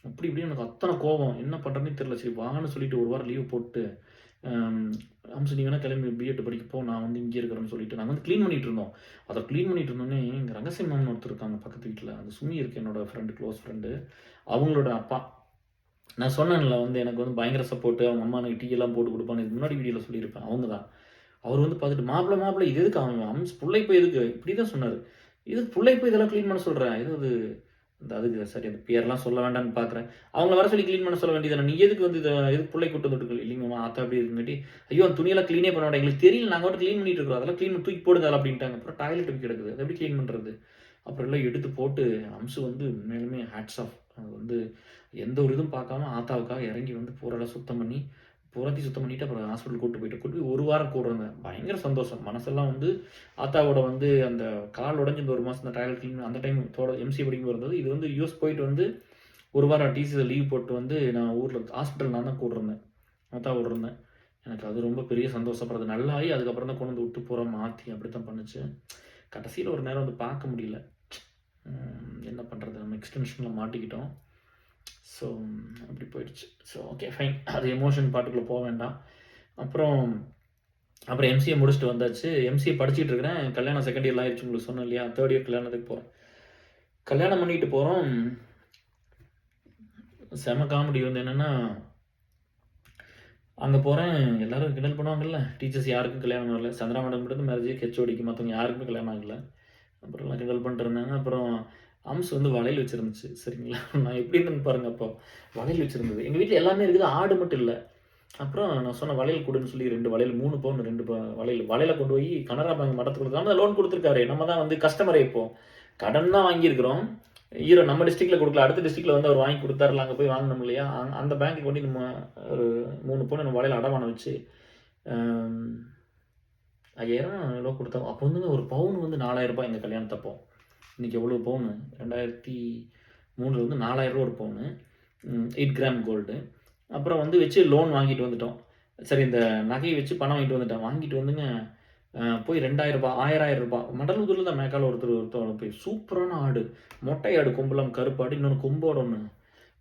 அப்படி இப்படின்னு எனக்கு அத்தன கோவம். என்ன பண்றதுன்னே தெரியல. சரி வான்னு சொல்லிட்டு ஒரு வாரம் லீவ் போட்டு, அம் அம்சு நீ வேணா கிளம்பி பிஎட் படிக்க போ. நான் வந்து இங்கே இருக்கிறேன்னு சொல்லிட்டு நாங்க வந்து கிளீன் பண்ணிட்டு இருந்தோம். அத கிளீன் பண்ணிட்டு இருந்தோனே, எங்க ரகசிய மாமன்னு ஒருத்தர் இருக்காங்க பக்கத்து வீட்ல. அந்த சுமி இருக்கு என்னோட ஃப்ரெண்ட், க்ளோஸ் ஃப்ரெண்டு. அவங்களோட அப்பா. நான் சொன்னேன்ல வந்து எனக்கு வந்து பயங்கர சப்போர்ட்டு. அவங்க அம்மா எனக்கு டீ எல்லாம் போட்டு குடுப்பான்னு இதுக்கு முன்னாடி வீடியோல சொல்லியிருப்பேன். அவங்க தான். அவரு வந்து பார்த்துட்டு, மாப்பிள இது எதுக்கு அவன் புள்ளைய போய் எதுக்கு?" இப்படி தான் சொன்னாரு. "எதுக்கு புள்ளைய போய் இதெல்லாம் கிளீன் பண்ண சொல்ற? ஏதோ அது அந்த அதுக்கு சரி அந்த பேர்லாம் சொல்ல வேண்டாம்ன்னு பார்க்குறேன். அவங்கள வர சொல்லி கிளீன் பண்ண சொல்ல வேண்டியது தானே. நீ எதுக்கு வந்து எதுக்கு புள்ளைய கூட்டு வந்துட்டு இல்லைங்க மாமா ஆத்தா அப்படி இருக்குங்காட்டி, ஐயோ அந்த துணியெல்லாம் கிளீனே பண்ண வேண்டாம். எங்களுக்கு தெரியல நாங்க பாட்டுக்கு கிளீன் பண்ணிட்டு இருக்கிறோம். அதெல்லாம் கிளீன் பண்ணி தூக்கி போடுங்க அதெல்லாம் அப்படின்ட்டாங்க. அப்புறம் டாய்லெட் போய் கிடக்குது. அத எப்படி கிளீன் பண்றது? அப்புறம் எல்லாம் எடுத்து போட்டு அம்சு வந்து உண்மையாலுமே ஹேட்ஸ் ஆஃப். அது வந்து எந்த ஒரு இதுவும் பார்க்காம ஆத்தாவுக்காக இறங்கி வந்து பூராலாம் சுத்தம் பண்ணி பூராத்தையும் சுத்தம் பண்ணிட்டு அப்புறம் ஹாஸ்பிட்டல் கூட்டு போய் 1 வாரம் கூட இருந்தேன். பயங்கர சந்தோஷம். மனசெல்லாம் வந்து ஆத்தாவோட வந்து அந்த கால் உடைஞ்சு இந்த 1 மாசம் இந்த ட்ரையல் கிளீன் அந்த டைம் எம்சிஏ படிக்கும்போது இருந்தது. இது வந்து யுஎஸ் போயிட்டு வந்து 1 வாரம் டிசில லீவ் போட்டு வந்து நான் ஊர்ல ஹாஸ்பிட்டல் நான் தான் கூட இருந்தேன். ஆத்தாவோட இருந்தேன். எனக்கு அது ரொம்ப பெரிய சந்தோஷம். அப்புறம் அது நல்லாயி அதுக்கப்புறம் தான் கொண்டு வந்து விட்டு பூரா மாத்தி அப்படித்தான் பண்ணுச்சு. கடைசியில ஒரு நேரம் வந்து பார்க்க முடியல. என்ன பண்றது? நம்ம எக்ஸ்டென்ஷன்ல மாட்டிக்கிட்டோம். ஸோ அப்படி போயிடுச்சு. So okay fine. அது எமோஷன் பார்ட்டுக்குள்ள போ வேண்டாம். அப்புறம் அப்புறம் எம்சிஏ முடிச்சுட்டு வந்தாச்சு. எம்சிஏ படிச்சுட்டு இருக்கிறேன். கல்யாணம் செகண்ட் இயர்லாம் ஆயிடுச்சு உங்களுக்கு சொன்னேன் இல்லையா? 3rd இயர் கல்யாணத்துக்கு போறேன். கல்யாணம் பண்ணிட்டு போறோம். செம காமெடி வந்து என்னன்னா, அங்க போறேன் எல்லாரும் கிண்டல் பண்ணுவாங்கல்ல. டீச்சர்ஸ் யாருக்கும் கல்யாணம் ஆகல. சந்திரா மேடம் மட்டும் மேரேஜ், ஹெச்ஓடிக்கு மத்தவங்க யாருக்குமே கல்யாணம் ஆகல. அப்புறம் எல்லாம் கிண்டல் பண்ணிட்டு இருந்தாங்க. அப்புறம் அம்சு வந்து வளையல் வச்சிருந்துச்சு. சரிங்களா? நான் எப்படி இருந்தேன்னு பாருங்க அப்போ. வளையல் வச்சிருந்தது. எங்க வீட்ல எல்லாமே இருக்குது. ஆடு மட்டும் இல்ல. அப்புறம் நான் சொன்னேன் வளையல் குடுன்னு சொல்லி 2 வளையல் 3 பவுன் 2 வளையல். வளையல கொண்டு போய் கனரா பேங்க் மடத்துக்கு கொடுத்தாங்க. லோன் குடுத்துருக்காரு. நம்ம தான் வந்து கஸ்டமரே இப்போ. கடன் தான் வாங்கியிருக்கிறோம். நம்ம டிஸ்ட்ரிக்ட்ல குடுக்கல. அடுத்த டிஸ்ட்ரிக்ட்ல வந்து அவர் வாங்கி குடுத்தாருல. அங்க போய் வாங்குனோம் இல்லையா? அந்த பேங்க்க்கு கொண்டு நம்ம ஒரு 3 பவுன் நம்ம வளையல் அடமானம் வச்சு, அ 5000 எவ்வளோ குடுத்தோம். அப்போ வந்து ஒரு பவுன் வந்து ரூ. 4000 எங்க கல்யாணத்தப்போ. இன்னைக்கு எவ்வளோ பவுனு? 2003ல வந்து ரூ. 4000 ஒரு பவுனு. 8 கிராம் கோல்டு. அப்புறம் வந்து வச்சு லோன் வாங்கிட்டு வந்துட்டோம். சரி இந்த நகைய வச்சு பணம் வாங்கிட்டு வந்துட்டேன். வாங்கிட்டு வந்துங்க போய் ரூ. 2000 ரூ. 1000 மடலூர்ல தான் மேக்கால ஒருத்தர் போய் சூப்பரான ஆடு. மொட்டை ஆடு கொம்பெல்லாம் கருப்பு ஆடு. இன்னொன்னு கொம்போட ஒண்ணு.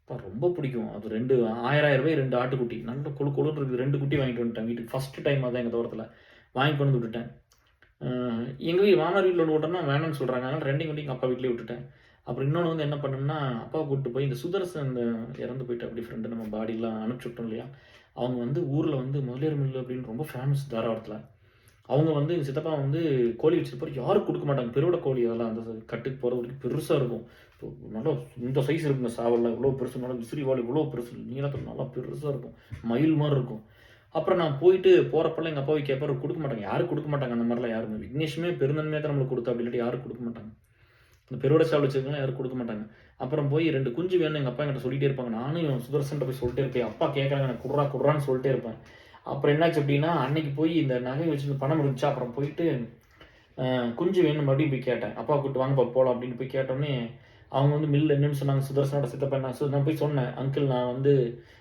அப்பா ரொம்ப பிடிக்கும். அது 2 ரூ. 1000 2 ஆட்டுக்குட்டி. நல்ல கொழு கொழுன்னு இருக்குது. 2 குட்டி வாங்கிட்டு வந்துட்டேன் வீட்டுக்கு. ஃபர்ஸ்ட் டைம் அதான் எங்க தோட்டத்துல. வாங்கி கொண்டு வந்து விட்டுட்டேன். எங்க மாமனார் வீட்ல ஒண்ணு விட்டோம்னா வேணான்னு சொல்றாங்க. அதனால 2யும் கொண்டு எங்க அப்பா வீட்லயே விட்டுட்டேன். அப்புறம் இன்னொன்னு வந்து என்ன பண்ணேன்னா, அப்பாவ கூட்டிட்டு போய் இந்த சுதர்சன் இந்த இறந்து போயிட்டு அப்படி ஃப்ரெண்டு நம்ம பாடிலாம் அனுப்பிச்சு விட்டோம் இல்லையா? அவங்க வந்து ஊர்ல வந்து முதலியார் மில்லு அப்படின்னு ரொம்ப ஃபேமஸ் தாராவரத்துல. அவங்க வந்து எங்க சித்தப்பா வந்து கோழி வச்சிருப்பாரு. யாருக்கும் குடுக்க மாட்டாங்க. பெருவிட கோழி அதெல்லாம் அந்த கட்டுக்கு போற வரைக்கும் பெருசா இருக்கும். நல்லா இந்த சைஸ் இருக்குங்க சாவல்லாம். இவ்வளோ பெருசு நல்லா விசிறி வால் இவ்வளோ பெருசு. நீளத்துல நல்லா பெருசா இருக்கும். மயில் மாரி இருக்கும். அப்புறம் நான் போயிட்டு போறப்பலாம் எங்க அப்பாவை கேட்பாரு குடுக்க மாட்டாங்க. யாரும் குடுக்க மாட்டாங்க அந்த மாரிலாம் யாருமே. விக்னேஷுமே பெருந்தன்மையா தான் நம்மளுக்கு குடுத்தா. அப்படி இல்லாட்டி யாரும் குடுக்க மாட்டாங்க. இந்த பெருவிட சேவல் வச்சிருக்கவங்க யாரும் குடுக்க மாட்டாங்க. அப்புறம் போய் 2 குஞ்சு வேணும்னு எங்க அப்பா என்கிட்ட சொல்லிட்டே இருப்பாங்க. நானும் சுதர்சன்ட்ட போய் சொல்லிட்டே இருப்பேன். அப்பா கேட்கறாங்க எனக்கு குட்றான்னு சொல்லிட்டே இருப்பேன். அப்புறம் என்னாச்சு அப்படின்னா, அன்னைக்கு போய் இந்த நகைய வச்சிருந்து பணம் இருந்துச்சா, அப்புறம் போயிட்டு குஞ்சு வேணும்னு மறுபடியும் போய் கேட்டேன். அப்பாவ கூப்பிட்டு வாங்கப்பா போலாம் அப்படின்னு போய் கேட்டோனே, அவங்க வந்து மில்ல என்னன்னு சொன்னாங்க. சுதர்சனோட சித்தப்பா என்ன நான் போய் சொன்னேன். அங்கிள் நான் வந்து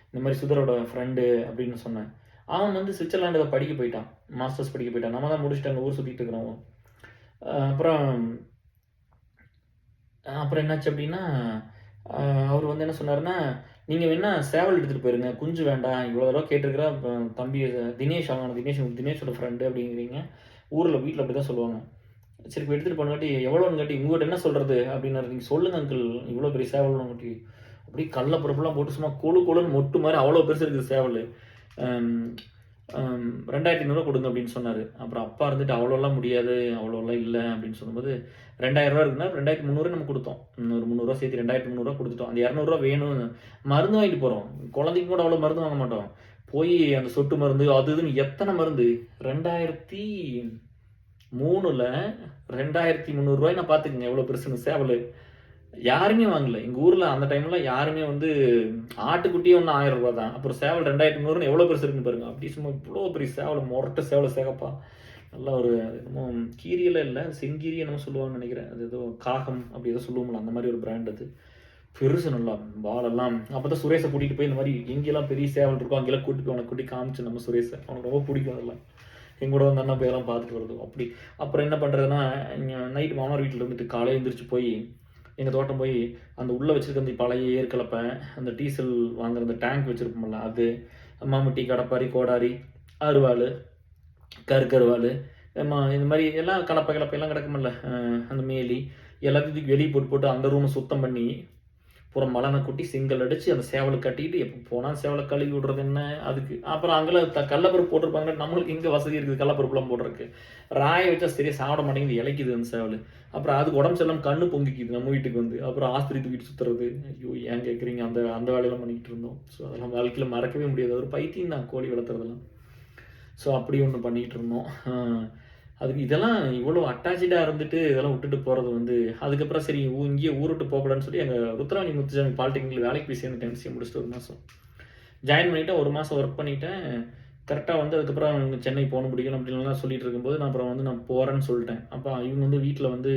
இந்த மாரி சுதரோட ஃப்ரெண்டு அப்படின்னு சொன்னேன். அவன் வந்து ஸ்விட்சர்லாந்து படிக்க போயிட்டான். மாஸ்டர்ஸ் படிக்க போயிட்டான். நம்ம தான் முடிச்சுட்டு அங்க ஊர் சுத்திட்டு இருக்கிறோம். அப்புறம் அப்புறம் என்னாச்சு அப்படின்னா, அவர் வந்து என்ன சொன்னாருன்னா, "நீங்க வேணா சேவல் எடுத்துட்டு போயிருங்க. குஞ்சு வேண்டாம். இவ்வளோ தடவ கேட்டுருக்கிறேன். தம்பி தினேஷ் தினேஷோட ஃப்ரெண்டு அப்படிங்கிறீங்க. ஊர்ல வீட்ல அப்படிதான் சொல்லுவாங்க. சரி இப்ப எடுத்துட்டு போனங்காட்டி எவ்வளோன்னுகாட்டி, உங்ககிட்ட என்ன சொல்றது?" அப்படின்னாரு. "நீங்க சொல்லுங்க அங்கிள். இவ்வளோ பெரிய சேவல்னங்காட்டி." அப்படியே கடல பருப்புலாம் போட்டு சும்மா கொழு கொழுன்னு மொட்டு மாரி அவ்வளோ பெருசு இருக்குது சேவலு. அம் அம் ரூ. 2500 குடுங்க அப்படின்னு சொன்னாரு. அப்புறம் அப்பா இருந்துட்டு அவ்வளோலாம் முடியாது, அவ்வளோலாம் இல்ல அப்படின்னு சொல்லும்போது, ரூ. 2000 இருக்குன்னா, 2300 நம்ம குடுத்தோம். இன்னொரு ரூ. 300 சேர்த்து ரூ. 2300 குடுத்துட்டோம். அந்த ரூ. 200 வேணும். மருந்து வாங்கிட்டு போறோம். குழந்தைக்கு கூட அவ்வளோ மருந்து வாங்க மாட்டோம். போயி அந்த சொட்டு மருந்து, அது இதுன்னு எத்தன மருந்து. 2003ல ரூ. 2300 பார்த்துக்கங்க எவ்வளோ பெருசுன்னு சேவலு. யாருமே வாங்கல. எங்க ஊர்ல அந்த டைம்ல யாருமே வந்து ஆட்டுக்குட்டியே ஒண்ணு ரூ. 1000 தான். அப்புறம் சேவல் 2300ன்னு எவ்வளோ பெருசு இருக்குன்னு பாருங்க. அப்படி சும்மா இவ்ளோ பெரிய சேவல், மொரட்டு சேவல் சிகப்பா. நல்லா ஒரு என்னமோ கீரியெல்லாம் இல்ல. செங்கீரி என்னமோ சொல்லுவாங்கன்னு நெனைக்கிறேன். அது ஏதோ காகம் அப்படி ஏதோ சொல்லுவோம்ல, அந்த மாரி ஒரு பிராண்ட் அது. பெருசு நல்லா வாலெல்லாம் அப்பதான் சுரேஷ கூட்டிட்டு போய் இந்த மாரி எங்கெல்லாம் பெரிய சேவல் இருக்கோ, அங்கெல்லாம் கூட்டிட்டு போய் அவன கூட்டி காமிச்சேன் நம்ம சுரேஷ. அவனுக்கு ரொம்ப புடிக்கும் அதெல்லாம். என் கூட வந்தான்னா போய் எல்லாம் பார்த்துட்டு வருது. அப்படி. அப்புறம் என்ன பண்றதுன்னா, நைட் மாமனார் வீட்ல இருந்துட்டு காலையில எந்திரிச்சு போய் எங்க தோட்டம் போய் அந்த உள்ள வச்சிருக்க அந்த பழைய ஏர் அந்த டீசல் வாங்குற அந்த டேங்க் வச்சிருப்போம்ல அது, மம்முட்டி, கடப்பாரி, கோடாரி, அருவாளு, கருக்கருவாளு, இந்த மாரி எல்லாம் கலப்பை எல்லாம் கிடக்கும்ல. அந்த மேலி எல்லாத்தையும் தூக்கி வெளிய போட்டு போட்டு அந்த ரூம சுத்தம் பண்ணி, பூரா மலன கொட்டி செங்கல் அடிச்சு அந்த சேவல கட்டிட்டு எப்ப போனா சேவல கழுவி விடுறது என்ன அதுக்கு. அப்புறம் அங்கலாம் கடலப்பருப்பு போட்டிருப்பாங்க. நம்மளுக்கு எங்க வசதி இருக்குது கடலப்பருப்புலாம் போடுறதுக்கு. ராய வச்சா சரியா சாப்பிட மாட்டேங்குது, இளைக்குது அந்த சேவலு. அப்புறம் அதுக்கு உடம்பு சரியில்லாம கண்ணு பொங்கிக்குது நம்ம வீட்டுக்கு வந்து. அப்புறம் ஆஸ்பத்திரி தூக்கிட்டு சுத்துறது. ஐயோ! ஏன் கேட்குறீங்க? அந்த அந்த வேலையெல்லாம் பண்ணிக்கிட்டு இருந்தோம். ஸோ அதெல்லாம் வாழ்க்கையில மறக்கவே முடியாது. ஒரு பைத்தியம் தான் கோழி வளர்த்துறதெல்லாம். ஸோ அப்படி ஒண்ணு பண்ணிக்கிட்டு இருந்தோம். அதுக்கு இதெல்லாம் இவ்வளோ அட்டாச்டா இருந்துட்டு இதெல்லாம் விட்டுட்டு போறது வந்து, அதுக்கப்புறம் சரி இங்கேயே ஊர விட்டு போகக்கூடாதுன்னு சொல்லி எங்க ருத்ராணி முத்துசாமி பாலிடெக்னிக்ல வேலைக்கு போய் சேர்ந்துட்டேன். எம்சிஏ முடிச்சுட்டு 1 மாசம். ஜாயின் பண்ணிட்டேன். 1 மாசம் ஒர்க் பண்ணிட்டேன். கரெக்ட்டா வந்து அதுக்கப்புறம் அவங்க சென்னை போணும் பிடிக்கணும் அப்படின்லாம் சொல்லிட்டு இருக்கும்போது, நான் அப்புறம் வந்து நான் போறேன்னு சொல்லிட்டேன். அப்ப இவங்க வந்து வீட்ல வந்து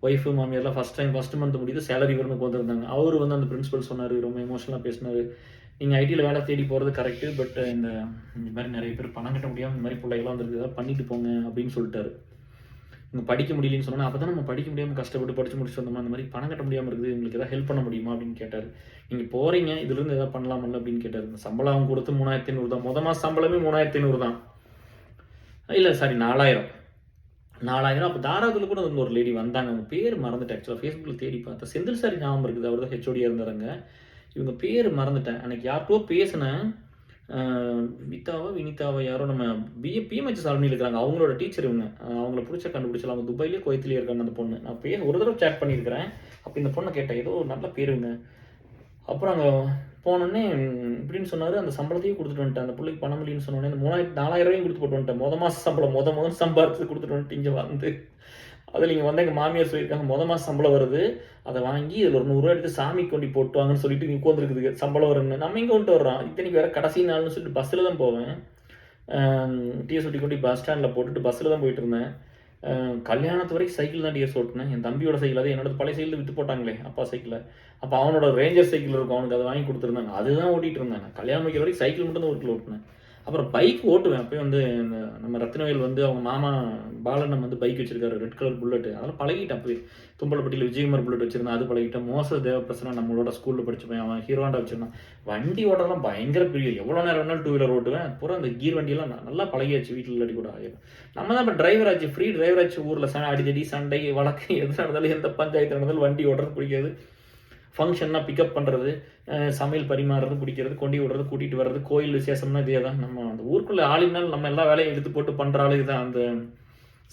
ஒய்ஃபு, மாமியார்லாம் ஃபர்ஸ்ட் மந்த் முடியுது சேலரி வரும்னு உட்காந்துருந்தாங்க. அவரு வந்து அந்த பிரின்சிபல் சொன்னாரு. ரொம்ப எமோஷனலா பேசினாரு. "நீங்க ஐடில வேலை தேடி போறது கரெக்ட்டு. பட் இந்த மாரி நெறைய பேர் பணம் கட்ட முடியாம இந்த மாரி புள்ளைகள்லாம் வந்திருக்கு. ஏதாவது பண்ணிட்டு போங்க" அப்படின்னு சொல்லிட்டாரு. "நீங்க படிக்க முடியலன்னு சொன்னோனே, அப்பதான் நம்ம படிக்க முடியாம கஷ்டப்பட்டு படிச்சு முடிச்சுட்டு வந்தோமா, அந்த மாரி பணம் கட்ட முடியாம இருக்குது. உங்களுக்கு ஏதாவது ஹெல்ப் பண்ண முடியுமா?" அப்படின்னு கேட்டாரு. "நீங்க போறீங்க. இதுலருந்து ஏதாவது பண்ணலாம்ல?" அப்படின்னு கேட்டாரு. சம்பளம் அவங்க குடுத்தது 3500 தான். மொத மாச சம்பளமே 3500 தான். இல்ல சாரி 4000. 4000 அப்ப தாராபுரத்துல கூட ஒரு லேடி வந்தாங்க. அவங்க பேரு மறந்துட்டேன் ஆக்சுவலா. Facebookல தேடி பார்த்தேன். செந்தில் சார் ஞாபகம் இருக்குது. அவர் தான் ஹெச்ஓடியா இருந்தாருங்க. இவங்க பேரு மறந்துட்டேன். அன்னைக்கு யார்ட்டயோ பேசினேன். அ வினிதாவா யாரோ நம்ம பிஎம்ஹெச் காலனில இருக்கிறாங்க. அவங்களோட டீச்சர் இவங்க. அவங்கள புடிச்சா கண்டுபிடிச்சலாம். அவங்க துபாய்லயோ, குவைத்லயோ இருக்காங்க அந்த பொண்ணு. நான் ஒரு தடவ சேட் பண்ணியிருக்கிறேன். அப்ப இந்த பொண்ண கேட்டேன். ஏதோ ஒரு நல்ல பேருங்க. அப்புறம் அங்க போனோனே இப்படின்னு சொன்னாரு. அந்த சம்பளத்தையும் குடுத்துட்டு வந்துட்டேன். அந்த புள்ளைக்கு பணம் இல்லைன்னு சொன்னோனே, அந்த 4000 குடுத்து போட்டு வந்துட்டேன். மாச சம்பளம் மொதன்னு சம்பாரிச்சது குடுத்துட்டு வந்துட்டு இங்க வந்து. அதுல இங்க வந்தா எங்க மாமியார் சொல்லியிருக்காங்க, மாசம் சம்பளம் வருது. அத வாங்கி இதுல ஒரு ரூ. 100 எடுத்து சாமிக்கு கொண்டு போட்டு வாங்கன்னு சொல்லிட்டு இங்க உட்கார்ந்துருக்குதுங்க. சம்பளம் வரும்ன்னு. நம்ம எங்க கொண்டு வர்றோம்? இத்தனைக்கு வேற கடைசி நாள்னு சொல்லிட்டு பஸ்ல தான் போவேன். அ டிஎஸ் கொண்டு பஸ் ஸ்டாண்ட்ல போட்டுட்டு பஸ்ல தான் போயிட்டுருந்தேன். அ கல்யாணத்து வரைக்கும் சைக்கிள் தான் டிஎஸ் ஓட்டுனேன். என் தம்பியோட சைக்கிள். அது என்னோட பழைய சைக்கிள் வித்து போட்டாங்களே! அப்பா சைக்கிள. அப்ப அவனோட ரேஞ்சர் சைக்கிள் இருக்கும். அவனுக்கு அத வாங்கி குடுத்துருந்தாங்க. அதுதான் ஓட்டிட்டு இருந்தேன். நான் கல்யாணம் முடிக்கிற வரைக்கும் சைக்கிள் மட்டும் தான் ஊருக்குள்ள ஓட்டுனேன். அப்புறம் பைக் ஓட்டுவேன். அப்பயும் வந்து நம்ம ரத்தினவேல் வந்து அவங்க மாமா பாலண்ணன் வந்து பைக் வச்சிருக்காரு. Red colour bullet. அதெல்லாம் பழகிட்டேன் அப்பவே. தும்பலப்பட்டியில விஜயகுமார் புல்லட் வச்சிருந்தான். அது பழகிட்டேன். மோசஸ் தேவப்பிரசன்னா நம்மளோட ஸ்கூல்ல படிச்ச பையன். அவன் ஹீரோ ஹோண்டா வச்சிருந்தான். வண்டி ஓட்டுறதெல்லாம் பயங்கர பிரியம். எவ்வளோ நேரம் வேணாலும் டூ வீலர் ஓட்டுவேன். பூரா அந்த கீர் வண்டியெல்லாம் நல்லா பழகியாச்சு வீட்ல இல்லாட்டி கூட. நம்ம தான் இப்ப டிரைவர் ஆச்சு. ஃப்ரீ டிரைவர் ஆச்சு ஊர்ல. அடிதடி, சண்டை, வழக்கு எது நடந்தாலும் எந்த பஞ்சாயத்து நடந்தாலும் வண்டி ஓட்டுறது பிடிக்காது. ஃபங்ஷன்னா பிக்கப் பண்றது, சமையல் பரிமாறுறது, பிடிக்கிறது, கொண்டு விடுறது, கூட்டிட்டு வர்றது, கோயில் விசேஷம்னா இதே தான். நம்ம அந்த ஊருக்குள்ள ஆளினால் நம்ம எல்லா வேலையும் இழுத்து போட்டு பண்ற ஆளு இதுதான். அந்த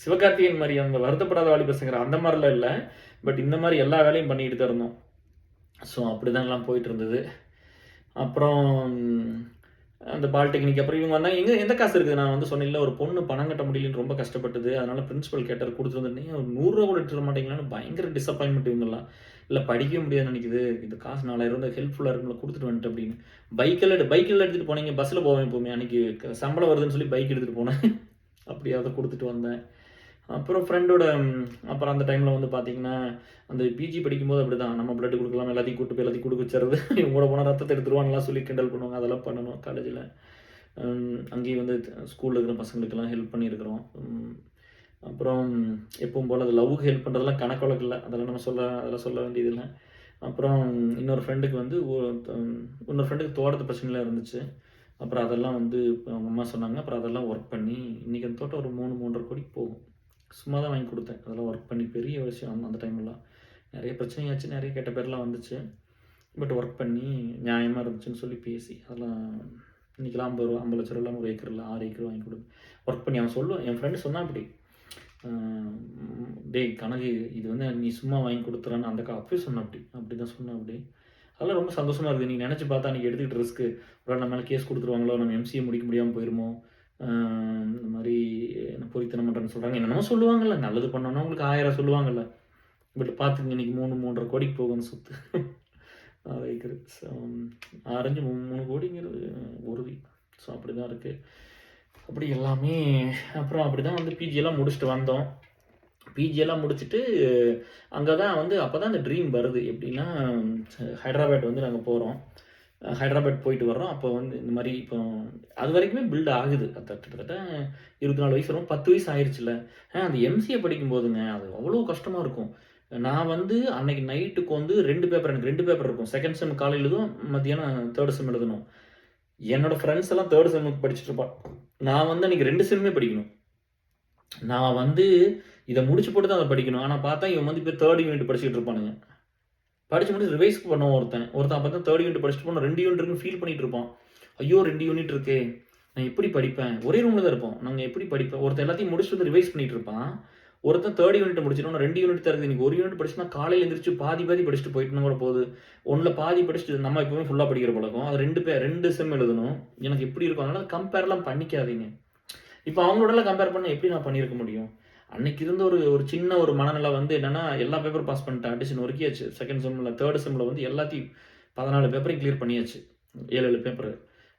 சிவகார்த்திகேயன் மாரி அந்த வருத்தப்படாத வாலிபர் அந்த மாரிலாம் இல்ல. பட் இந்த மாரி எல்லா வேலையும் பண்ணிட்டு தான் இருந்தோம். ஸோ அப்படிதான் எல்லாம் போயிட்டு இருந்தது. அப்புறம் அந்த பாலிடெக்னிக் அப்புறம் இவங்க வந்தாங்க. எந்த காசு இருக்குது? நான் வந்து சொன்னேன்ல, ஒரு பொண்ணு பணம் கட்ட முடியலன்னு ரொம்ப கஷ்டப்பட்டது. அதனால பிரின்சிபல் கேட்டாரு குடுத்துட்டு வந்துட்டேன். ஒரு ரூ. 100 கூட எடுத்துட்டு வர மாட்டீங்களான்னு பயங்கர டிசப்பாயின்ட்மென்ட் இவங்கலாம். இல்ல படிக்கவே முடியாதுன்னு நெனைக்குது. இந்த காசு 4000 இருந்தா ஹெல்ப்ஃபுல்லா இருக்கும்ல குடுத்துட்டு வந்துட்டேன் அப்படின்னு. பைக்கெல்லாம் எடுத்துட்டு போனீங்க. பஸ்ல போவேன் எப்பவுமே. அன்னைக்கு சம்பளம் வருதுன்னு சொல்லி பைக் எடுத்துட்டு போனேன். அப்படியே அத குடுத்துட்டு வந்தேன். அப்புறம் ஃப்ரெண்டோட அப்புறம் அந்த டைம்ல வந்து பார்த்தீங்கன்னா, அந்த பிஜி படிக்கும்போது அப்படிதான். நம்ம பிளட் குடுக்கலாம், எல்லாத்தையும் கூட்டு போய் எல்லாத்தையும் குடுக்க வச்சுறது. இவங்க கூட போனா ரத்தத்த எடுத்துருவான்லாம் சொல்லி கிண்டல் பண்ணுவாங்க. அதெல்லாம் பண்ணணும் காலேஜ்ல. அங்கேயும் வந்து ஸ்கூல்ல இருக்கிற பசங்களுக்கெல்லாம் ஹெல்ப் பண்ணியிருக்கிறோம். அப்புறம் எப்பவும் போல அது லவ்வுக்கு ஹெல்ப் பண்றதெல்லாம் கணக்கு வழக்கு இல்ல. அதெல்லாம் சொல்ல வேண்டியதில்ல. அப்புறம் இன்னொரு ஃப்ரெண்டுக்கு வந்து இன்னொரு ஃப்ரெண்டுக்கு தோட்டத்து பிரச்சனைலாம் இருந்துச்சு. அப்புறம் அதெல்லாம் வந்து அவங்க அம்மா சொன்னாங்க. அப்புறம் அதெல்லாம் ஒர்க் பண்ணி இன்னைக்கு அந்த தோட்டம் ஒரு 3, 3.5 கோடிக்கு போகும். சும்மா தான் வாங்கி குடுத்தேன். அதெல்லாம் ஒர்க் பண்ணி பெரிய விஷயம் அந்த டைம்லாம். நெறைய பிரச்சனையாச்சு, நெறைய கெட்ட பேர்லாம் வந்துச்சு. பட் ஒர்க் பண்ணி நியாயமா இருந்துச்சுன்னு சொல்லி பேசி, அதெல்லாம் இன்னைக்கெல்லாம் ரூ. 50 லட்சம் ஒரு ஏக்கர் இல்ல 6 ஏக்கர் வாங்கி குடுத்து ஒர்க் பண்ணி அவன் சொல்லுவான். என் ஃப்ரெண்டு சொன்னான் அப்படி. அ "டேய் கனகு இது வந்து நீ சும்மா வாங்கி குடுத்துறான்னு" அந்த அப்பவே சொன்னாப்படி. அப்படிதான் சொன்னாப்படி. அதெல்லாம் ரொம்ப சந்தோஷமா இருக்குது. நீங்க நெனச்சு பார்த்தா அன்னைக்கு எடுத்துக்கிட்ட ரிஸ்க்கு, ஒருவேள நம்ம மேல கேஸ் குடுத்துருவாங்களோ, நம்ம எம்சிஏ முடிக்க முடியாம போயிருமோ, அ இந்த மாரி பொறித்தனம் பண்றேன்னு சொல்றாங்க. என்னென்னமோ சொல்லுவாங்கல்ல. நல்லது பண்ணோம்னா உங்களுக்கு 1000 சொல்லுவாங்கல்ல. பட் பார்த்துக்கங்க இன்னைக்கு 3, 3.5 கோடிக்கு போகும் அந்த சொத்து. 6 ஏக்கரு. ஸோ 6, 3 கோடிங்கிறது உறுதி. ஸோ அப்படிதான் இருக்கு. அப்படி எல்லாமே அப்புறம் அப்படிதான் வந்து பிஜி எல்லாம் முடிச்சுட்டு வந்தோம். பிஜி எல்லாம் முடிச்சுட்டு அங்க தான் வந்து அப்பதான் அந்த ட்ரீம் வருது. எப்படின்னா, ஹைதராபாத் வந்து நாங்க போறோம். ஹைதராபாத் போயிட்டு வர்றோம். அப்போ வந்து இந்த மாரி இப்போ அதுவரைக்குமே பில்ட் ஆகுது. கிட்டத்தட்ட 24 வயசு வரும். 10 வயசு ஆயிருச்சுல்ல. அந்த எம்சிஏ படிக்கும்போதுங்க, அது அவ்வளோ கஷ்டமா இருக்கும். நான் வந்து அன்னைக்கு நைட்டுக்கு வந்து 2 பேப்பர் எனக்கு 2 பேப்பர் இருக்கும். 2ண்ட் செம் காலையில எழுதும், மத்தியானம் 3ர்ட் செம் எழுதணும். என்னோட ஃப்ரெண்ட்ஸ் எல்லாம் 3ர்ட் செம்முக்கு படிச்சுட்டு இருப்பான். நான் வந்து அன்னைக்கு 2 செம்மே படிக்கணும். நான் வந்து இத முடிச்சு போட்டு தான் அத படிக்கணும். ஆனா பார்த்தா இவன் வந்து இப்ப 3ர்ட் யூனிட் படிச்சுட்டு இருப்பானுங்க. படிச்சு முடிச்சு ரிவைஸ் பண்ணுவான் ஒருத்தன். ஒருத்தன் அப்பதான் 3ர்ட் யூனிட் படிச்சுட்டு போனா 2 யூனிட் இருக்குன்னு ஃபீல் பண்ணிட்டு இருப்பான். ஐயோ! 2 யூனிட் இருக்கே! நான் எப்படி படிப்பேன்? ஒரே ரூம்ல தான் இருப்போம். நாங்க எப்படி படிப்பேன்? ஒருத்தன் எல்லாத்தையும் முடிச்சுட்டு வந்து ரிவைஸ் பண்ணிட்டு இருப்பான். ஒருத்தன் 3ர்ட் யூனிட்ட முடிச்சுட்டு 2 யூனிட் தான் இருக்குது. இன்னைக்கு 1 யூனிட் படிச்சுனா காலையில எந்திரிச்சு பாதி பாதி படிச்சுட்டு போயிட்டுனா கூட போகுது. 1ல பாதி படிச்சுட்டு நம்ம எப்பவுமே ஃபுல்லா படிக்கிற பழக்கம். அது 2 செம் எழுதணும். எனக்கு எப்படி இருக்கும்? அதனால கம்பேர்லாம் பண்ணிக்காதீங்க. இப்ப அவங்களோடலாம் கம்பேர் பண்ணா எப்படி நான் பண்ணியிருக்க முடியும்? அன்னைக்கு இருந்த ஒரு ஒரு சின்ன ஒரு மனநிலை வந்து என்னன்னா, எல்லா பேப்பரும் பாஸ் பண்ணிட்டேன். அடிச்சு நொறுக்கியாச்சு. 2ண்ட் செம்ல, 3ர்ட் செம்ல வந்து எல்லாத்தையும் 14 பேப்பரையும் கிளியர் பண்ணியாச்சு. 7, 7 பேப்பரு.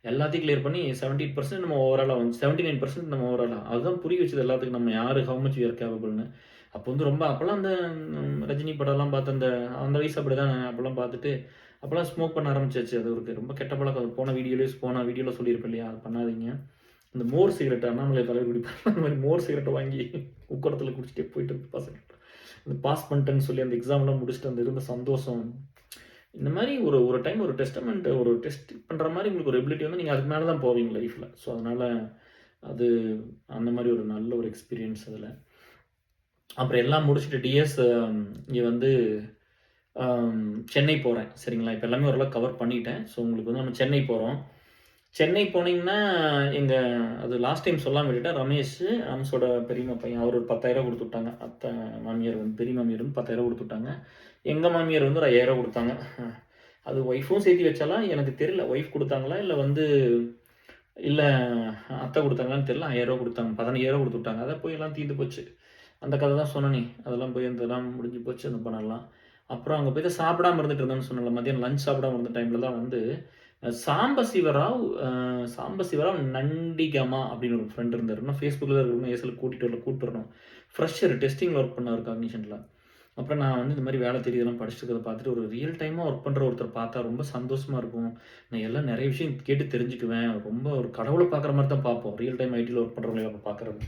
எல்லாத்தையும் கிளியர் பண்ணி 70% நம்ம ஓவராலா வந்து 79% நம்ம ஓவராலா. அதுதான் புரிய வச்சது எல்லாத்துக்கும் நம்ம யாரு, ஹவ் மச் வி ஆர் கேப்பபிள்ன்னு. அப்போ வந்து ரொம்ப அப்பலாம் அந்த ரஜினி படம்லாம் பார்த்து அந்த வயசு அப்படிதான் அப்பலாம் பார்த்துட்டு, அப்பலாம் ஸ்மோக் பண்ண ஆரம்பிச்சாச்சு. அது ஒரு ரொம்ப கெட்ட பழக்கம். அது போன வீடியோல சொல்லியிருப்பேன் இல்லையா? அது பண்ணாதீங்க. இந்த மோர் சிகரெட் அண்ணாமலை தலைவர் குடிப்பார். அந்த மாரி மோர் சிகரெட்ட வாங்கி உக்கடத்துல குடிச்சிட்டே போயிட்டு இருக்கு பசங்க. இந்த பாஸ் பண்ணிட்டேன்னு சொல்லி அந்த எக்ஸாம்லாம் முடிச்சுட்டு அந்த இருந்த சந்தோஷம். இந்த மாரி ஒரு ஒரு டைம் ஒரு டெஸ்டமெண்ட் ஒரு டெஸ்ட் பண்ற மாரி உங்களுக்கு ஒரு எபிலிட்டி வந்து நீங்க அதுக்கு மேல தான் போவீங்க லைஃப்ல. ஸோ அதனால அது அந்த மாரி ஒரு நல்ல ஒரு எக்ஸ்பீரியன்ஸ் அதுல. அப்புறம் எல்லாம் முடிச்சுட்டு டிஎஸ் இங்க வந்து சென்னை போறேன். சரிங்களா? இப்ப எல்லாமே ஓரளவுக்கு கவர் பண்ணிட்டேன். ஸோ உங்களுக்கு வந்து நம்ம சென்னை போறோம். சென்னை போனீங்கன்னா, எங்க அது லாஸ்ட் டைம் சொல்லாம விட்டுட்டேன். ரமேஷு, அம்சோட பெரியம்மா பையன். அவரு ஒரு 10,000 குடுத்து விட்டாங்க. அத்தை மாமியார் வந்து பெரிய மாமியார் வந்து 10,000 குடுத்து விட்டாங்க. எங்க மாமியார் வந்து ஒரு 5,000 குடுத்தாங்க. அது ஒய்ஃபும் சேர்த்து வச்சாளா? எனக்கு தெரியல. ஒய்ஃப் குடுத்தாங்களா? இல்ல வந்து இல்ல அத்தை குடுத்தாங்களான்னு தெரியல. ரூ. 5,000 குடுத்தாங்க. 15,000 குடுத்து விட்டாங்க. அதான் போய் எல்லாம் தீர்ந்து போச்சு. அந்த கதை தான் சொன்னனே. அதெல்லாம் போய் அதெல்லாம் முடிஞ்சு போச்சு அந்த பணம்லாம். அப்புறம் அங்க போய் தான் சாப்பிடாம இருந்துட்டு இருந்தேன்னு சொன்னேன்ல. மதியானம் லஞ்ச் சாப்பிடாம இருந்த டைம்ல தான் வந்து சாம்பசிவராவ் நண்டிகமா அப்படின்னு ஒரு ஃப்ரெண்ட் இருந்தாரு. இன்னும் Facebookல தான் இருக்காரு. ஏஸ்எல் கூட்டிட்டு வரணும். ஃப்ரெஷர் டெஸ்டிங்ல ஒர்க் பண்ணாரு காக்னிஷன்ல. அப்புறம் நான் வந்து இந்த மாரி வேலை தேடி இதெல்லாம் படிச்சுட்டு இருக்கிறத பார்த்துட்டு, ஒரு ரியல் டைமா ஒர்க் பண்ற ஒருத்தர பார்த்தா ரொம்ப சந்தோஷமா இருக்கும். நான் எல்லாம் நெறைய விஷயம் கேட்டு தெரிஞ்சுக்குவேன். ரொம்ப ஒரு கடவுள பார்க்குற மாரி தான் பார்ப்போம். ரியல் டைம் ஐடில ஒர்க் பண்றவங்கள அப்ப பார்க்குறது.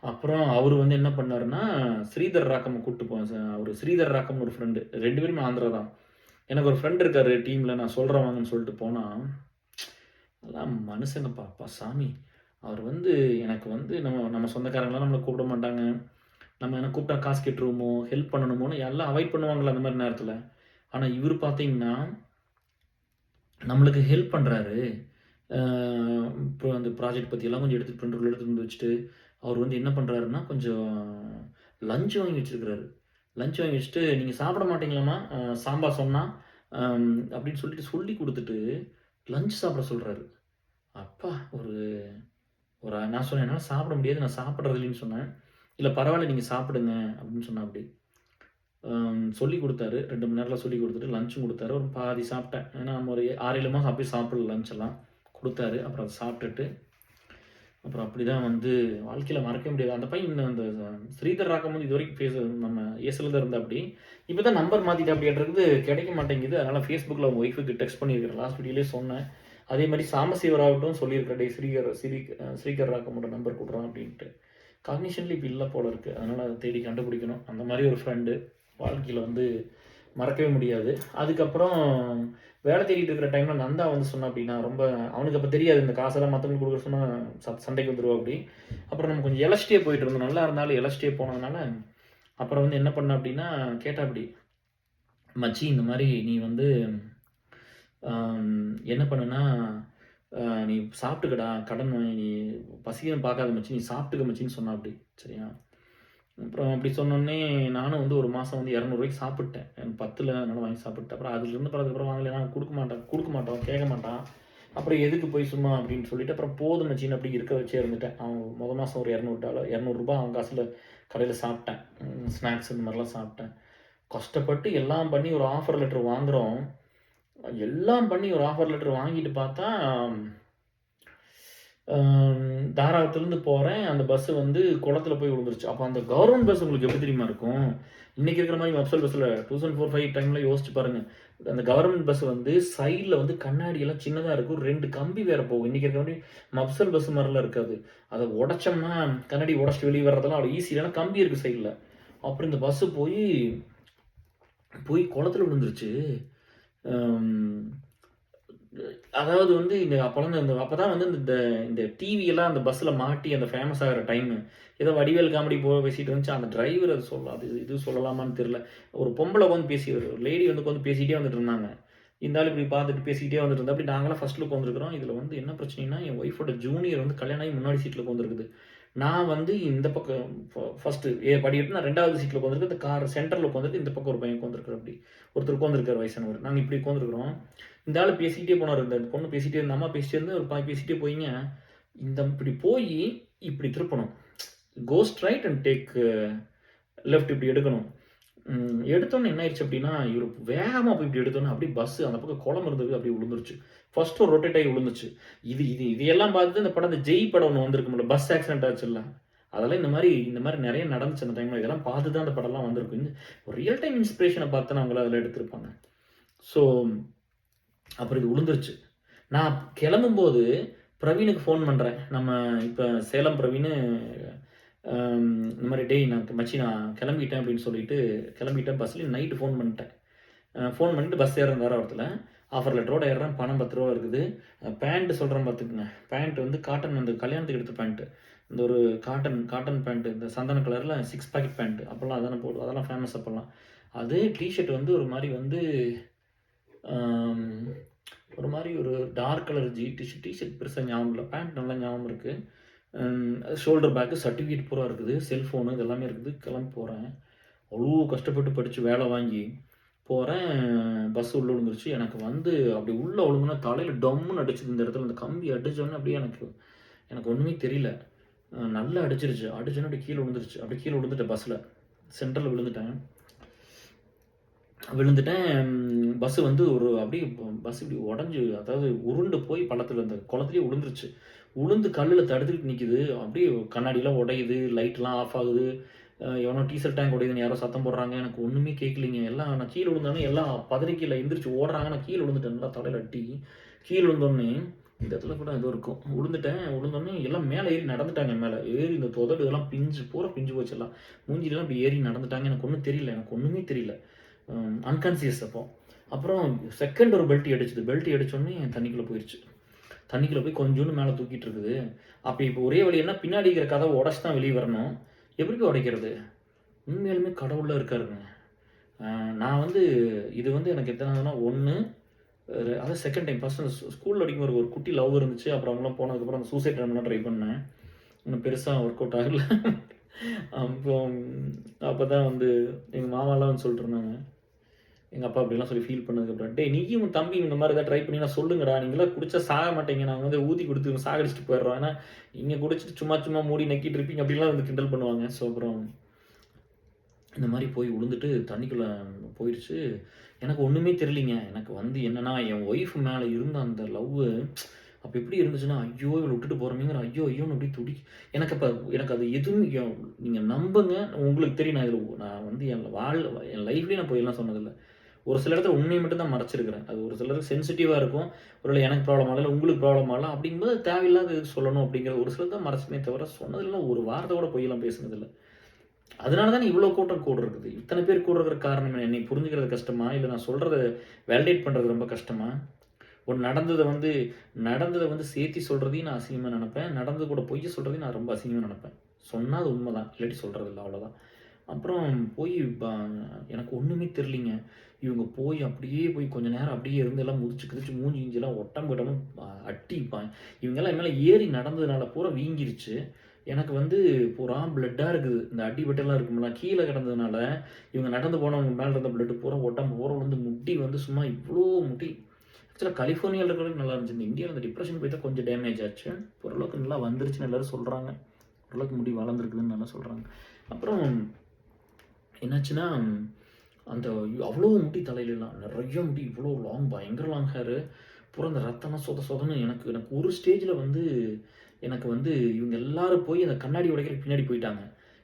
அப்புறம் அவரு வந்து என்ன பண்ணாருன்னா, ஸ்ரீதர் ராக்கம்ம கூட்டு அவரு ஸ்ரீதர் ராக்கம்னு ஒரு ஃப்ரெண்டு. 2 பேருமே ஆந்திரா தான். எனக்கு ஒரு ஃப்ரெண்ட் இருக்காரு டீம்ல. நான் சொல்றேன் வாங்கன்னு சொல்லிட்டு போனா, அதெல்லாம் மனுஷங்கப்பா! அப்பா சாமி! அவர் வந்து எனக்கு வந்து நம்ம நம்ம சொந்தக்காரங்கலாம் நம்மள கூப்பிட மாட்டாங்க. நம்ம என்ன கூப்பிட்டா காசு கேட்டுருவோமோ, ஹெல்ப் பண்ணணுமோன்னு எல்லாம் அவாய்ட் பண்ணுவாங்கல்ல அந்த மாரி நேரத்தில. ஆனா இவரு பார்த்தீங்கன்னா, நம்மளுக்கு ஹெல்ப் பண்றாரு. அ அப்புறம் அந்த ப்ராஜெக்ட் பத்தியெல்லாம் கொஞ்சம் எடுத்து பிரிண்டர்ல எடுத்துட்டு வந்து வச்சுட்டு, அவர் வந்து என்ன பண்றாருன்னா, கொஞ்சம் லஞ்ச் வாங்கி வச்சிருக்கிறாரு. லஞ்ச் வாங்கி வச்சுட்டு, "நீங்க சாப்பிட மாட்டீங்களாம்மா? சாம்பார் சொன்னா" அப்படின்னு சொல்லிட்டு சொல்லிக் குடுத்துட்டு, லஞ்ச் சாப்பிட சொல்றாரு. அப்பா! ஒரு ஒரு நான் சொன்னேன், "என்னால சாப்பிட முடியாது. நான் சாப்பிடுறது இல்லைன்னு" சொன்னேன். "இல்ல பரவால்ல நீங்க சாப்பிடுங்க" அப்படின்னு சொன்னாப்படி. சொல்லிக் குடுத்தாரு. 2 மணி நேரத்தில சொல்லிக் குடுத்துட்டு லஞ்சும் குடுத்தாரு. ஒரு பாதி சாப்பிட்டேன். ஏன்னா நம்ம ஒரு 6, 7 மாசம் அப்பயே சாப்பிடல லஞ்ச் எல்லாம். குடுத்தாரு. அப்புறம் அத சாப்பிட்டுட்டு, அப்புறம் அப்படிதான் வந்து வாழ்க்கையில மறக்கவே முடியாது. அந்த பையன் அந்த ஸ்ரீதர் ராக்கம்போது இதுவரைக்கும் நம்ம ஏஸ்ல தான் இருந்தாப்படி. இப்ப தான் நம்பர் மாத்திட்டாப்படியாட்ருக்குது. கிடைக்க மாட்டேங்குது. அதனால Facebookல அவங்க ஒய்ஃப்க்கு டெக்ஸ்ட் பண்ணியிருக்கிறேன். லாஸ்ட் வீடியோலயே சொன்னேன். அதே மாரி சாம்பசிவராகட்டும் சொல்லியிருக்கிறேன். "டேய் ஸ்ரீகர் ராக்கமோட நம்பர் குட்றா" அப்படின்ட்டு. காக்னிஷன்ல இப்ப இல்ல போல இருக்கு. அதனால அத தேடி கண்டுபிடிக்கணும். அந்த மாரி ஒரு ஃப்ரெண்டு வாழ்க்கையில வந்து மறக்கவே முடியாது. அதுக்கப்புறம் வேலை தேடிட்டு இருக்கிற டைம்ல நந்தா வந்து சொன்னா அப்படின்னா, ரொம்ப அவனுக்கு அப்ப தெரியாது இந்த காசெல்லாம் மத்தவங்களுக்கு குடுக்க சொன்னா சண்டைக்கு வந்துருவா அப்படி. அப்புறம் நம்ம கொஞ்சம் எளச்சிட்டே போயிட்டு இருந்தோம். நல்லா இருந்தாலும் எளச்சிட்டே போனதுனால, அப்புறம் வந்து என்ன பண்ணேன் அப்படின்னா, கேட்டாப்படி, "மச்சி இந்த மாரி நீ வந்து என்ன பண்ணுனா, நீ சாப்பிட்டுக்கடா, கடன் நீ பசின்னு பார்க்காத மச்சி, நீ சாப்பிட்டுக்க மச்சின்னு" சொன்னாப்படி. சரியா? அப்புறம் அப்படி சொன்னோனே, நானும் வந்து 1 மாசம் வந்து ரூ. 200 சாப்பிட்டேன். எனக்கு பத்தல, அதனால வாங்கி சாப்பிட்டேன். அப்புறம் அதுலேருந்து அதுக்கப்புறம் வாங்கலைன்னா குடுக்க மாட்டோம், கேட்க மாட்டான். அப்புறம் எதுக்கு போய் சும்மா அப்படின்னு சொல்லிட்டு, அப்புறம் போதும் மச்சின்னு அப்படி இருக்க வச்சே இருந்துட்டேன். அவன் மாசம் ஒரு $200 ரூ. 200 அவன் காசுல கடையில சாப்பிட்டேன். ஸ்நாக்ஸ் இந்த மாரிலாம் சாப்பிட்டேன். கஷ்டப்பட்டு எல்லாம் பண்ணி ஒரு ஆஃபர் லெட்டர் வாங்குறோம். எல்லாம் பண்ணி ஒரு ஆஃபர் லெட்டர் வாங்கிட்டு பார்த்தா, தாராபுரத்துலேருந்து போறேன். அந்த பஸ் வந்து குளத்துல போய் விழுந்துருச்சு. அப்ப அந்த கவர்மெண்ட் பஸ் உங்களுக்கு எப்படி தெரியுமா இருக்கும்? இன்னைக்கு இருக்கிற மாரி மப்சல் பஸ்ல 2004, 5 டைம்ல யோசிச்சு பாருங்க. அந்த கவர்மெண்ட் பஸ் வந்து சைட்ல வந்து கண்ணாடி எல்லாம் சின்னதா இருக்கும். 2 கம்பி வேற போகும். இன்னைக்கு இருக்கிற மாரி மப்சல் பஸ் மாரிலாம் இருக்காது. அத உடைச்சோம்னா கண்ணாடி உடைச்சுட்டு வெளிய வர்றதெல்லாம் அவ்வளோ ஈஸி. இல்லன்னா கம்பி இருக்கு சைட்ல. அப்புறம் இந்த பஸ் போய் குளத்துல விழுந்துருச்சு. அம் அதாவது வந்து இந்த அப்பலாம் இந்த அப்பதான் வந்து இந்த இந்த டிவியெல்லாம் அந்த பஸ்ஸில மாட்டி அந்த ஃபேமஸ் ஆகுற டைமு. ஏதோ வடிவேல் காமெடி பேசிட்டு இருந்துச்சு. அந்த டிரைவர் அது அது இது சொல்லலாமான்னு தெரியல. ஒரு பொம்பள உட்காந்து ஒரு லேடி வந்து உட்காந்து பேசிட்டே வந்துட்டு இருந்தாங்க. இந்த ஆளு இப்படி பார்த்துட்டு பேசிக்கிட்டே வந்துட்டு இருந்தா. அப்படி நாங்கலாம் ஃபர்ஸ்ட்ல உட்காந்துருக்கிறோம். இதில வந்து என்ன பிரச்சனைன்னா, என் ஒய்ஃபோட ஜூனியர் வந்து கல்யாணம் ஆகி முன்னாடி சீட்ல உட்காந்துருக்குது. நான் வந்து இந்த பக்கம் ஃபர்ஸ்ட்டு படிக்கட்டு நான் 2வது சீட்ல உட்காந்துருக்கேன். இந்த கார் சென்டர்ல உட்காந்துருக்கு. இந்த பக்கம் ஒரு பையன் உட்காந்துருக்காரு அப்படி. ஒருத்தர் உட்காந்துருக்காரு வயசானவர். நாங்க இப்படி உட்காந்துருக்கிறோம். இந்த ஆளு பேசிக்கிட்டே போனாரு. இந்த பொண்ணு பேசிட்டே இந்த அம்மா பேசிட்டே இருந்து ஒரு பாய் பேசிட்டே போயிங்க. இப்படி போயி இப்படி திருப்பணும். Go straight and take left இப்படி எடுக்கணும். எடுத்தோனே என்ன ஆயிடுச்சு அப்படின்னா, இவரு வேகமா போய் இப்படி எடுத்தோனே அப்படியே பஸ் அந்த பக்கம் குளம் இருந்தது அப்படியே விழுந்துருச்சு. ஃபர்ஸ்ட் ஒரு ரொட்டேட் ஆகி விழுந்துச்சு. இதையெல்லாம் பார்த்துட்டு இந்த படம் இந்த ஜெய் படம் ஒண்ணு வந்திருக்கும்ல, பஸ் ஆக்சிடென்ட் ஆச்சுல்ல. அதெல்லாம் இந்த மாரி நெறைய நடந்துச்சு அந்த டைம்ல. இதெல்லாம் பார்த்து தான் அந்த படம்லாம் வந்திருக்கும். ஒரு ரியல் டைம் இன்ஸ்பிரேஷன பார்த்து தான் அவங்கள அதில எடுத்திருப்பாங்க. ஸோ அப்புறம் இது விழுந்துருச்சு. நான் கிளம்பும்போது பிரவீனுக்கு ஃபோன் பண்றேன். நம்ம இப்ப சேலம் பிரவீனு இந்த மாரி "டேய் மச்சி நான் கிளம்பிட்டேன்" அப்படின்னு சொல்லிட்டு கிளம்பிட்டேன் பஸ்ல நைட்டு ஃபோன் பண்ணிட்டேன். ஃபோன் பண்ணிட்டு பஸ் ஏறுறேன் தாராபுரத்துல. ஆஃபர் லெட்டரோட ஏறுறேன். பணம் ரூ. 10 இருக்குது. பேண்ட் சொல்றேன் பார்த்துக்கங்க. பேண்ட் வந்து காட்டன் அந்த கல்யாணத்துக்கு எடுத்த பேண்ட். இந்த ஒரு காட்டன் பேண்ட் இந்த சந்தன கலர்ல 6 பாக்கெட் பேண்ட். அப்போலாம் அதானே போடுவோம். அதெல்லாம் ஃபேமஸ் அப்போலாம். அது டீ ஷர்ட் வந்து ஒரு மாரி வந்து ஆம், ஒரு மாரி ஒரு டார்க் கலர் டீ ஷர்ட் பெருசா ஞாபகம் இல்ல. பேண்ட் நல்லா ஞாபகம் இருக்கு. ஷோல்டர் பேக்கு, சர்டிஃபிகேட் பூரா இருக்குது. செல்ஃபோனு இது எல்லாமே இருக்குது. கிளம்பி போறேன். அவ்வளோ கஷ்டப்பட்டு படிச்சு வேலை வாங்கி போறேன். பஸ் உள்ள விழுந்துருச்சு. எனக்கு வந்து அப்படி உள்ள விழுந்தோனே தலையில டம்முன்னு அடிச்சுது இந்த இடத்துல. அந்த கம்பி அடிச்சோனே அப்படியே எனக்கு எனக்கு ஒண்ணுமே தெரியல. நல்லா அடிச்சிருச்சு. அடிச்சோனே அப்படியே கீழ விழுந்துருச்சு. அப்படியே கீழ விழுந்துட்டேன் பஸ்ல. சென்டர்ல விழுந்துட்டேன். பஸ் வந்து அப்படியே பஸ் இப்படி உடைஞ்சு அதாவது உருண்டு போய் பள்ளத்துல அந்த குளத்திலேயே விழுந்துருச்சு. விழுந்து கல்லுல தடுத்துக்கிட்டு நிக்குது. அப்படியே கண்ணாடிலாம் உடையுது. லைட்லாம் ஆஃப் ஆகுது. எவனோ டீசல் டேங்க் உடையுதுன்னு யாரோ சத்தம் போடுறாங்க. எனக்கு ஒண்ணுமே கேட்கலைங்க. எல்லாம் நான் கீழ விழுந்தோனே எல்லாம் பதறி கீழ எந்திரிச்சு ஓடுறாங்க. நான் கீழ விழுந்துட்டேன். நல்லா தலையில அடி. கீழ விழுந்தோனே இந்த இடத்துல கூட ஏதோ இருக்கும். விழுந்தோனே எல்லாம் மேல ஏறி நடந்துட்டாங்க என் மேல. ஏறி இந்த உதடு இதெல்லாம் பூரா பிஞ்சு போச்சு எல்லாம். மூஞ்சிலலாம் இப்படி ஏறி நடந்துட்டாங்க. எனக்கு ஒண்ணும் தெரியல. எனக்கு ஒண்ணுமே தெரியல. அன்கான்ஷியஸ் அப்போ. அப்புறம் செகண்ட் ஒரு பெல்ட் அடிச்சுது. பெல்ட் அடிச்சோனே தண்ணிக்குள்ள போயிருச்சு. தண்ணிக்குள்ள போய் கொஞ்சோண்டு மேல தூக்கிட்டு இருக்குது. அப்ப இப்போ ஒரே வழி என்ன பின்னாடி இருக்கிற கதவ உடைச்சு தான் வெளிய வரணும். எப்படி போய் உடைக்கிறது? உண்மையாலுமே கடவுள்லாம் இருக்காருங்க. நான் வந்து இது வந்து எனக்கு எத்தனாவதுன்னா 1 அதான் செகண்ட் டைம். ஃபர்ஸ்ட் ஸ்கூல்ல படிக்கும்போது ஒரு குட்டி லவ் இருந்துச்சு. அப்புறம் அவங்கலாம் போனதுக்கப்புறம் அந்த சூசைட் அட்டெம்ப்ட்லாம் ட்ரை பண்ணேன். ஒண்ணும் பெருசா ஒர்க் அவுட் ஆகல. அப்புறம் அப்பதான் வந்து எங்க மாமாலாம் வந்து சொல்லிட்டு இருந்தாங்க. எங்க அப்பா அப்படிலாம் சொல்லி ஃபீல் பண்ணதுக்கப்புறம், "டேய் நீயும் உன் தம்பியும் இந்த மாரி ஏதாவது ட்ரை பண்ணீங்கன்னா சொல்லுங்கடா. நீங்கலாம் குடிச்சா சாக மாட்டீங்க. நாங்க வந்து ஊத்தி குடுத்து சாகடிச்சுட்டு போயிடுறோம். ஏன்னா, நீங்க குடிச்சிட்டு சும்மா சும்மா மூடி நக்கிட்டு இருப்பீங்க." அப்படிலாம் வந்து கிண்டல் பண்ணுவாங்க. ஸோ அப்புறம் இந்த மாரி போய் விழுந்துட்டு தண்ணிக்குள்ள போயிருச்சு. எனக்கு ஒண்ணுமே தெரியலைங்க. எனக்கு வந்து என்னன்னா, என் ஒய்ஃப் மேல இருந்த அந்த லவ்வு அப்ப எப்படி இருந்துச்சுன்னா, ஐயோ! இவள விட்டுட்டு போறோமேங்கிற ஐயோ! ஐயோன்னு அப்படியே எனக்கு அது எதுவும் நீங்க நம்புங்க. உங்களுக்கு தெரியும் நான் வந்து என் லைஃப்லயே நான் பொய்யெல்லாம் சொன்னதில்ல. ஒரு சில இடத்துல உண்மைய மட்டும் தான் மறைச்சிருக்கிறேன். அது ஒரு சிலருக்கு சென்சிட்டிவா இருக்கும். ஒருவேளை எனக்கு ப்ராப்ளம் ஆகல, உங்களுக்கு ப்ராப்ளம் ஆகலாம். அப்படிங்கும்போது தேவையில்லாத எதுக்கு சொல்லணும் அப்படிங்கிற ஒரு சிலர் தான் மறைச்சனே தவிர, சொன்னதுலலாம் ஒரு வார்த்தை கூட பொய்யெல்லாம் பேசினதில்ல. அதனால தானே இவ்வளோ கூட்டம் கூட இருக்குது. இத்தனை பேர் கூட இருக்கிற காரணம் என்ன? என்னை புரிஞ்சுக்கிறது கஷ்டமா? இல்ல நான் சொல்றத வேலிடேட் பண்றது ரொம்ப கஷ்டமா? ஒண்ணு நடந்தத வந்து சேர்த்தி சொல்றதையும் நான் அசிங்கமா நெனப்பேன். நடந்தது கூட பொய்ய சொல்றதையும் நான் ரொம்ப அசிங்கமா நெனப்பேன். சொன்னா அது உண்மதான். இல்லாட்டி சொல்றதில்ல அவ்வளோதான். அப்புறம் போய் ப எனக்கு ஒண்ணுமே தெரியலைங்க. இவங்க போய் அப்படியே போய் கொஞ்ச நேரம் அப்படியே இருந்து எல்லாம் முதிச்சு கிதிச்சு மூஞ்சி கிஞ்சிலாம் ஒட்டம் போட்டோம்னு இவங்கலாம் என் மேல ஏறி நடந்ததுனால பூரா வீங்கிருச்சு. எனக்கு வந்து பூரா பிளட்டா இருக்குது. இந்த அடிபட்டெல்லாம் இருக்கும்ல, கீழ கிடந்ததுனால இவங்க நடந்து போனவங்க மேல இருந்த பிளட் பூரா உடம்பு பூரா விழுந்து முட்டி வந்து சும்மா இவ்ளோ முட்டி. ஆக்சுவலா கலிஃபோர்னியால இருக்கிற வரைக்கும் நல்லா இருந்துச்சு. இந்த இந்தியால இந்த டிப்ரஷன் போய் தான் கொஞ்சம் டேமேஜ் ஆச்சு. ஓரளவுக்கு நல்லா வந்துருச்சுன்னு எல்லாரும் சொல்றாங்க. ஓரளவுக்கு முடி வளர்ந்துருக்குதுன்னு நல்லா சொல்றாங்க. அப்புறம் என்னாச்சுன்னா, அந்த அவ்ளோ முடி தலையிலலாம். நெறைய முடி இவ்ளோ லாங் பயங்கர லாங் ஹேரு. பூரா அந்த ரத்தம்லாம் சொத சொதன்னு எனக்கு எனக்கு ஒரு ஸ்டேஜ்ல வந்து எனக்கு வந்து இவங்க எல்லாரும் போய் அந்த கண்ணாடி உடைக்கிறதுக்கு பின்னாடி போயிட்டாங்க.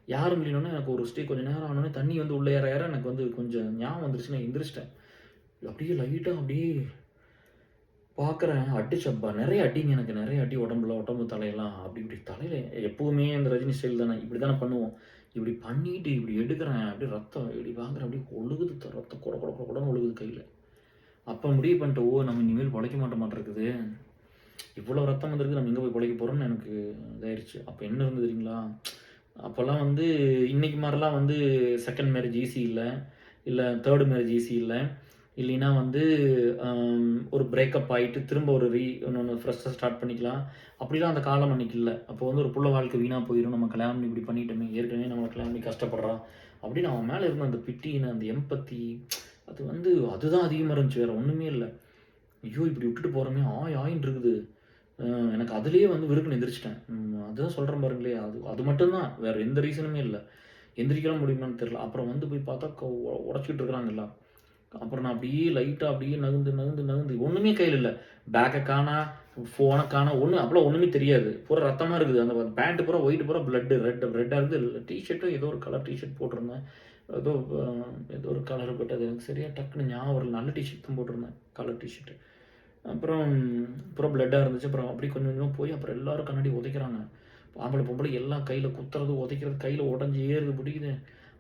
யாரும் இல்லைன்னோனே எனக்கு ஒரு கொஞ்ச நேரம் ஆனோனே தண்ணி வந்து உள்ள ஏற ஏற எனக்கு வந்து கொஞ்சம் ஞாபகம் வந்துருச்சு. நான் எந்திரிச்சிட்டேன். அப்படியே லைட்டா அப்படியே பார்க்குறேன். அடிச்சப்பா நெறைய அடிங்க எனக்கு. நெறைய அடி உடம்பு தலையெல்லாம். அப்படி இப்படி தலையில எப்பவுமே அந்த ரஜினி ஸ்டைல் தானே. இப்படி தானே பண்ணுவோம். இப்படி பண்ணிட்டு இப்படி எடுக்கிறேன். அப்படியே ரத்தம் இப்படி வாங்குறேன். அப்படியே ஒழுகுது ரத்தம் கொட கொட கொட கொடன்னு ஒழுகுது கையில. அப்ப முடிவு பண்ணிட்டேன். ஓ! நம்ம இனிமேல் பொழைக்க மாட்டோமாட்ருக்குது. இவ்வளோ ரத்தம் வந்திருக்கு. நம்ம எங்க போய் பொழைக்க போறோம்னு எனக்கு இதாயிருச்சு. அப்ப என்ன இருந்தது தெரியுங்களா? அப்பலாம் வந்து இன்னைக்கு மாரிலாம் வந்து 2ண்ட் மேரேஜ் ஈஸி இல்ல. இல்ல 3ர்ட் மேரேஜ் ஈஸி இல்ல. இல்லைன்னா வந்து ஒரு பிரேக்கப் ஆயிட்டு திரும்ப ஒரு இன்னொன்னு ஃப்ரெஷ்ஷா ஸ்டார்ட் பண்ணிக்கலாம். அப்படிலாம் அந்த காலம் அன்னைக்கு இல்ல. அப்போ வந்து ஒரு புள்ள வாழ்க்கை வீணா போயிரும். நம்ம கல்யாணம் பண்ணி இப்படி பண்ணிட்டோமே, ஏற்கனவே நம்மள கல்யாணம் பண்ணி கஷ்டப்படுறா. அப்படின்னு அவன் மேல இருந்த அந்த பிட்டின்னு, அந்த எம்பத்தி அது வந்து அதுதான் அதிகமா இருந்துச்சு. வேற ஒண்ணுமே இல்ல. ஐயோ! இப்படி விட்டுட்டு போறோமே ஆயின்னு இருக்குது. அ எனக்கு அதிலேயே வந்து விருக்குன்னு எந்திரிச்சுட்டேன். அதான் சொல்றேன் பாருங்களேன். அது அது மட்டும் தான். வேற எந்த ரீசனுமே இல்ல. எந்திரிக்கலாம் முடியுமான்னு தெரியல. அப்புறம் வந்து போய் பார்த்தா உடைச்சுக்கிட்டு இருக்கிறாங்க எல்லாம். அப்புறம் நான் அப்படியே லைட்டா அப்படியே நகர்ந்து, நகர்ந்து, நகர்ந்து ஒண்ணுமே கையில இல்ல. பேக்க காணா, ஃபோன காணா, அப்பலாம் ஒண்ணுமே தெரியாது. பூரா ரத்தமா இருக்குது. அந்த பேண்ட் பூரா ஒயிட் பூரா ரெட்டா இருக்குது. டீ ஷர்ட்டும் ஏதோ ஒரு கலர் டீ ஷர்ட் போட்டிருந்தேன். ஏதோ அ ஏதோ ஒரு கலர் பட் அது எனக்கு சரியா டக்குன்னு ஞாபகம் வரல. நல்ல டீ ஷர்ட் தான் போட்டிருந்தேன். Colour T shirt. அப்புறம் அப்புறம் பிளட்டா இருந்துச்சு. அப்புறம் அப்படியே கொஞ்சம் கொஞ்சமா போய் அப்புறம் எல்லாரும் கண்ணாடி உதைக்கிறாங்க. ஆம்பள, பொம்பள எல்லாம் கையில குத்துறது, உதைக்கிறது, கையில உடைஞ்சு ஏறுது, பிடிக்குது.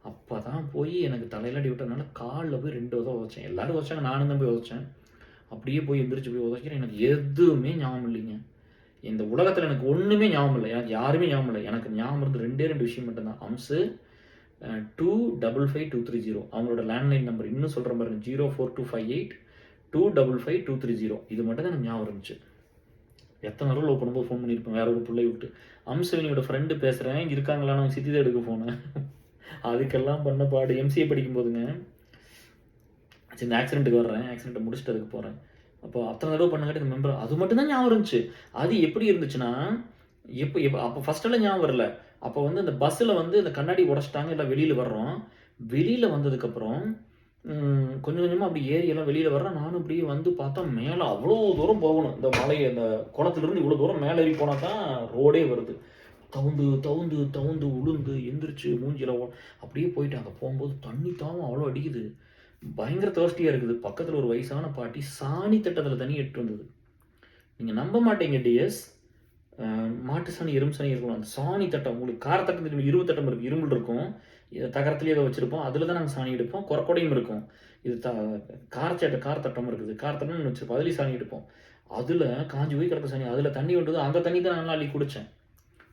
அப்பதான் போய் எனக்கு தலையில அடி விட்டதுனால கால்ல போய் 2 உத உதைச்சேன். எல்லாரும் உதைச்சாங்க. நானும் தான் போய் உதைச்சேன். அப்படியே போய் எந்திரிச்சு போய் உதைக்கிறேன். எனக்கு எதுவுமே ஞாபகம் இல்லைங்க. இந்த உலகத்துல எனக்கு ஒண்ணுமே ஞாபகம் இல்ல. எனக்கு யாருமே ஞாபகம் இல்ல. எனக்கு ஞாபகம் இருந்தது 2 விஷயம் மட்டும் தான். அம்சு 255230 அவங்களோட லேண்ட்லைன் நம்பர் இன்னும் சொல்றேன் பாருங்க. 04258 255230 இது மட்டும் தான் எனக்கு ஞாபகம் இருந்துச்சு. எத்தனை தடவ லவ் பண்ணும்போது ஃபோன் பண்ணியிருப்பேன் வேற ஒரு புள்ளைய விட்டு. அம்சவினியோட ஃப்ரெண்டு பேசுறேன். இருக்காங்களான்னு அவங்க சித்தி தான் எடுக்க ஃபோனு. அதுக்கெல்லாம் பண்ண பாடு. எம்சிஏ படிக்கும்போதுங்க. சரி இந்த ஆக்சிடென்ட்டுக்கு வர்றேன். ஆக்சிடென்ட்ட முடிச்சுட்டு அதுக்கு போறேன். அப்போ அத்தனை தடவ பண்ணங்காட்டி இந்த மெம்பர் அது மட்டும் தான் ஞாபகம் இருந்துச்சு. அது எப்படி இருந்துச்சுன்னா, அப்போ ஃபர்ஸ்ட்டெல்லாம் ஞாபகம் வரல. அப்போ வந்து அந்த பஸ்ஸில வந்து அந்த கண்ணாடி உடைச்சுட்டாங்க. எல்லாம் வெளியில வர்றோம். வெளியில வந்ததுக்கப்புறம் கொஞ்சம் கொஞ்சமா அப்படி ஏறி எல்லாம் வெளியில வர்றேன். நானும் அப்படியே வந்து பார்த்தா மேல அவ்வளோ தூரம் போகணும். இந்த மலை அந்த குளத்துலருந்து இவ்வளோ தூரம் மேல ஏறி போனா தான் ரோடே வருது. தவுந்து, தவுந்து, தவுந்து, உளுந்து, எந்திரிச்சு மூஞ்சில அப்படியே போயிட்டு அங்க போம்போது தண்ணி தாகம் அவ்வளோ அடிக்குது. பயங்கர தர்ஸ்டியா இருக்குது. பக்கத்துல ஒரு வயசான பாட்டி சாணி தட்டத்துல தண்ணி எடுத்துட்டு வந்தது. நீங்க நம்ப மாட்டீங்க டியர்ஸ். மாட்டு சாணி, எறும்பு சாணி இருக்கும். அந்த சாணி தட்டம் உங்களுக்கு கார தட்டம் தெரியுமா? இரும்பு தட்டம் இருக்கு. இரும்புல இருக்கும். தகரத்திலேயே ஏதோ வச்சிருப்போம். அதில தான் நாங்க சாணி எடுப்போம். கொரக்கொடையும் இருக்கும். இது கார தட்டம் இருக்குது. கார தட்டம்னு வச்சிருப்போம். அதிலேயும் சாணி எடுப்போம். அதில காஞ்சு போய் கிடக்க சாணி. அதில தண்ணி வந்தது. அந்த தண்ணி தான் நான் அள்ளி குடிச்சேன்.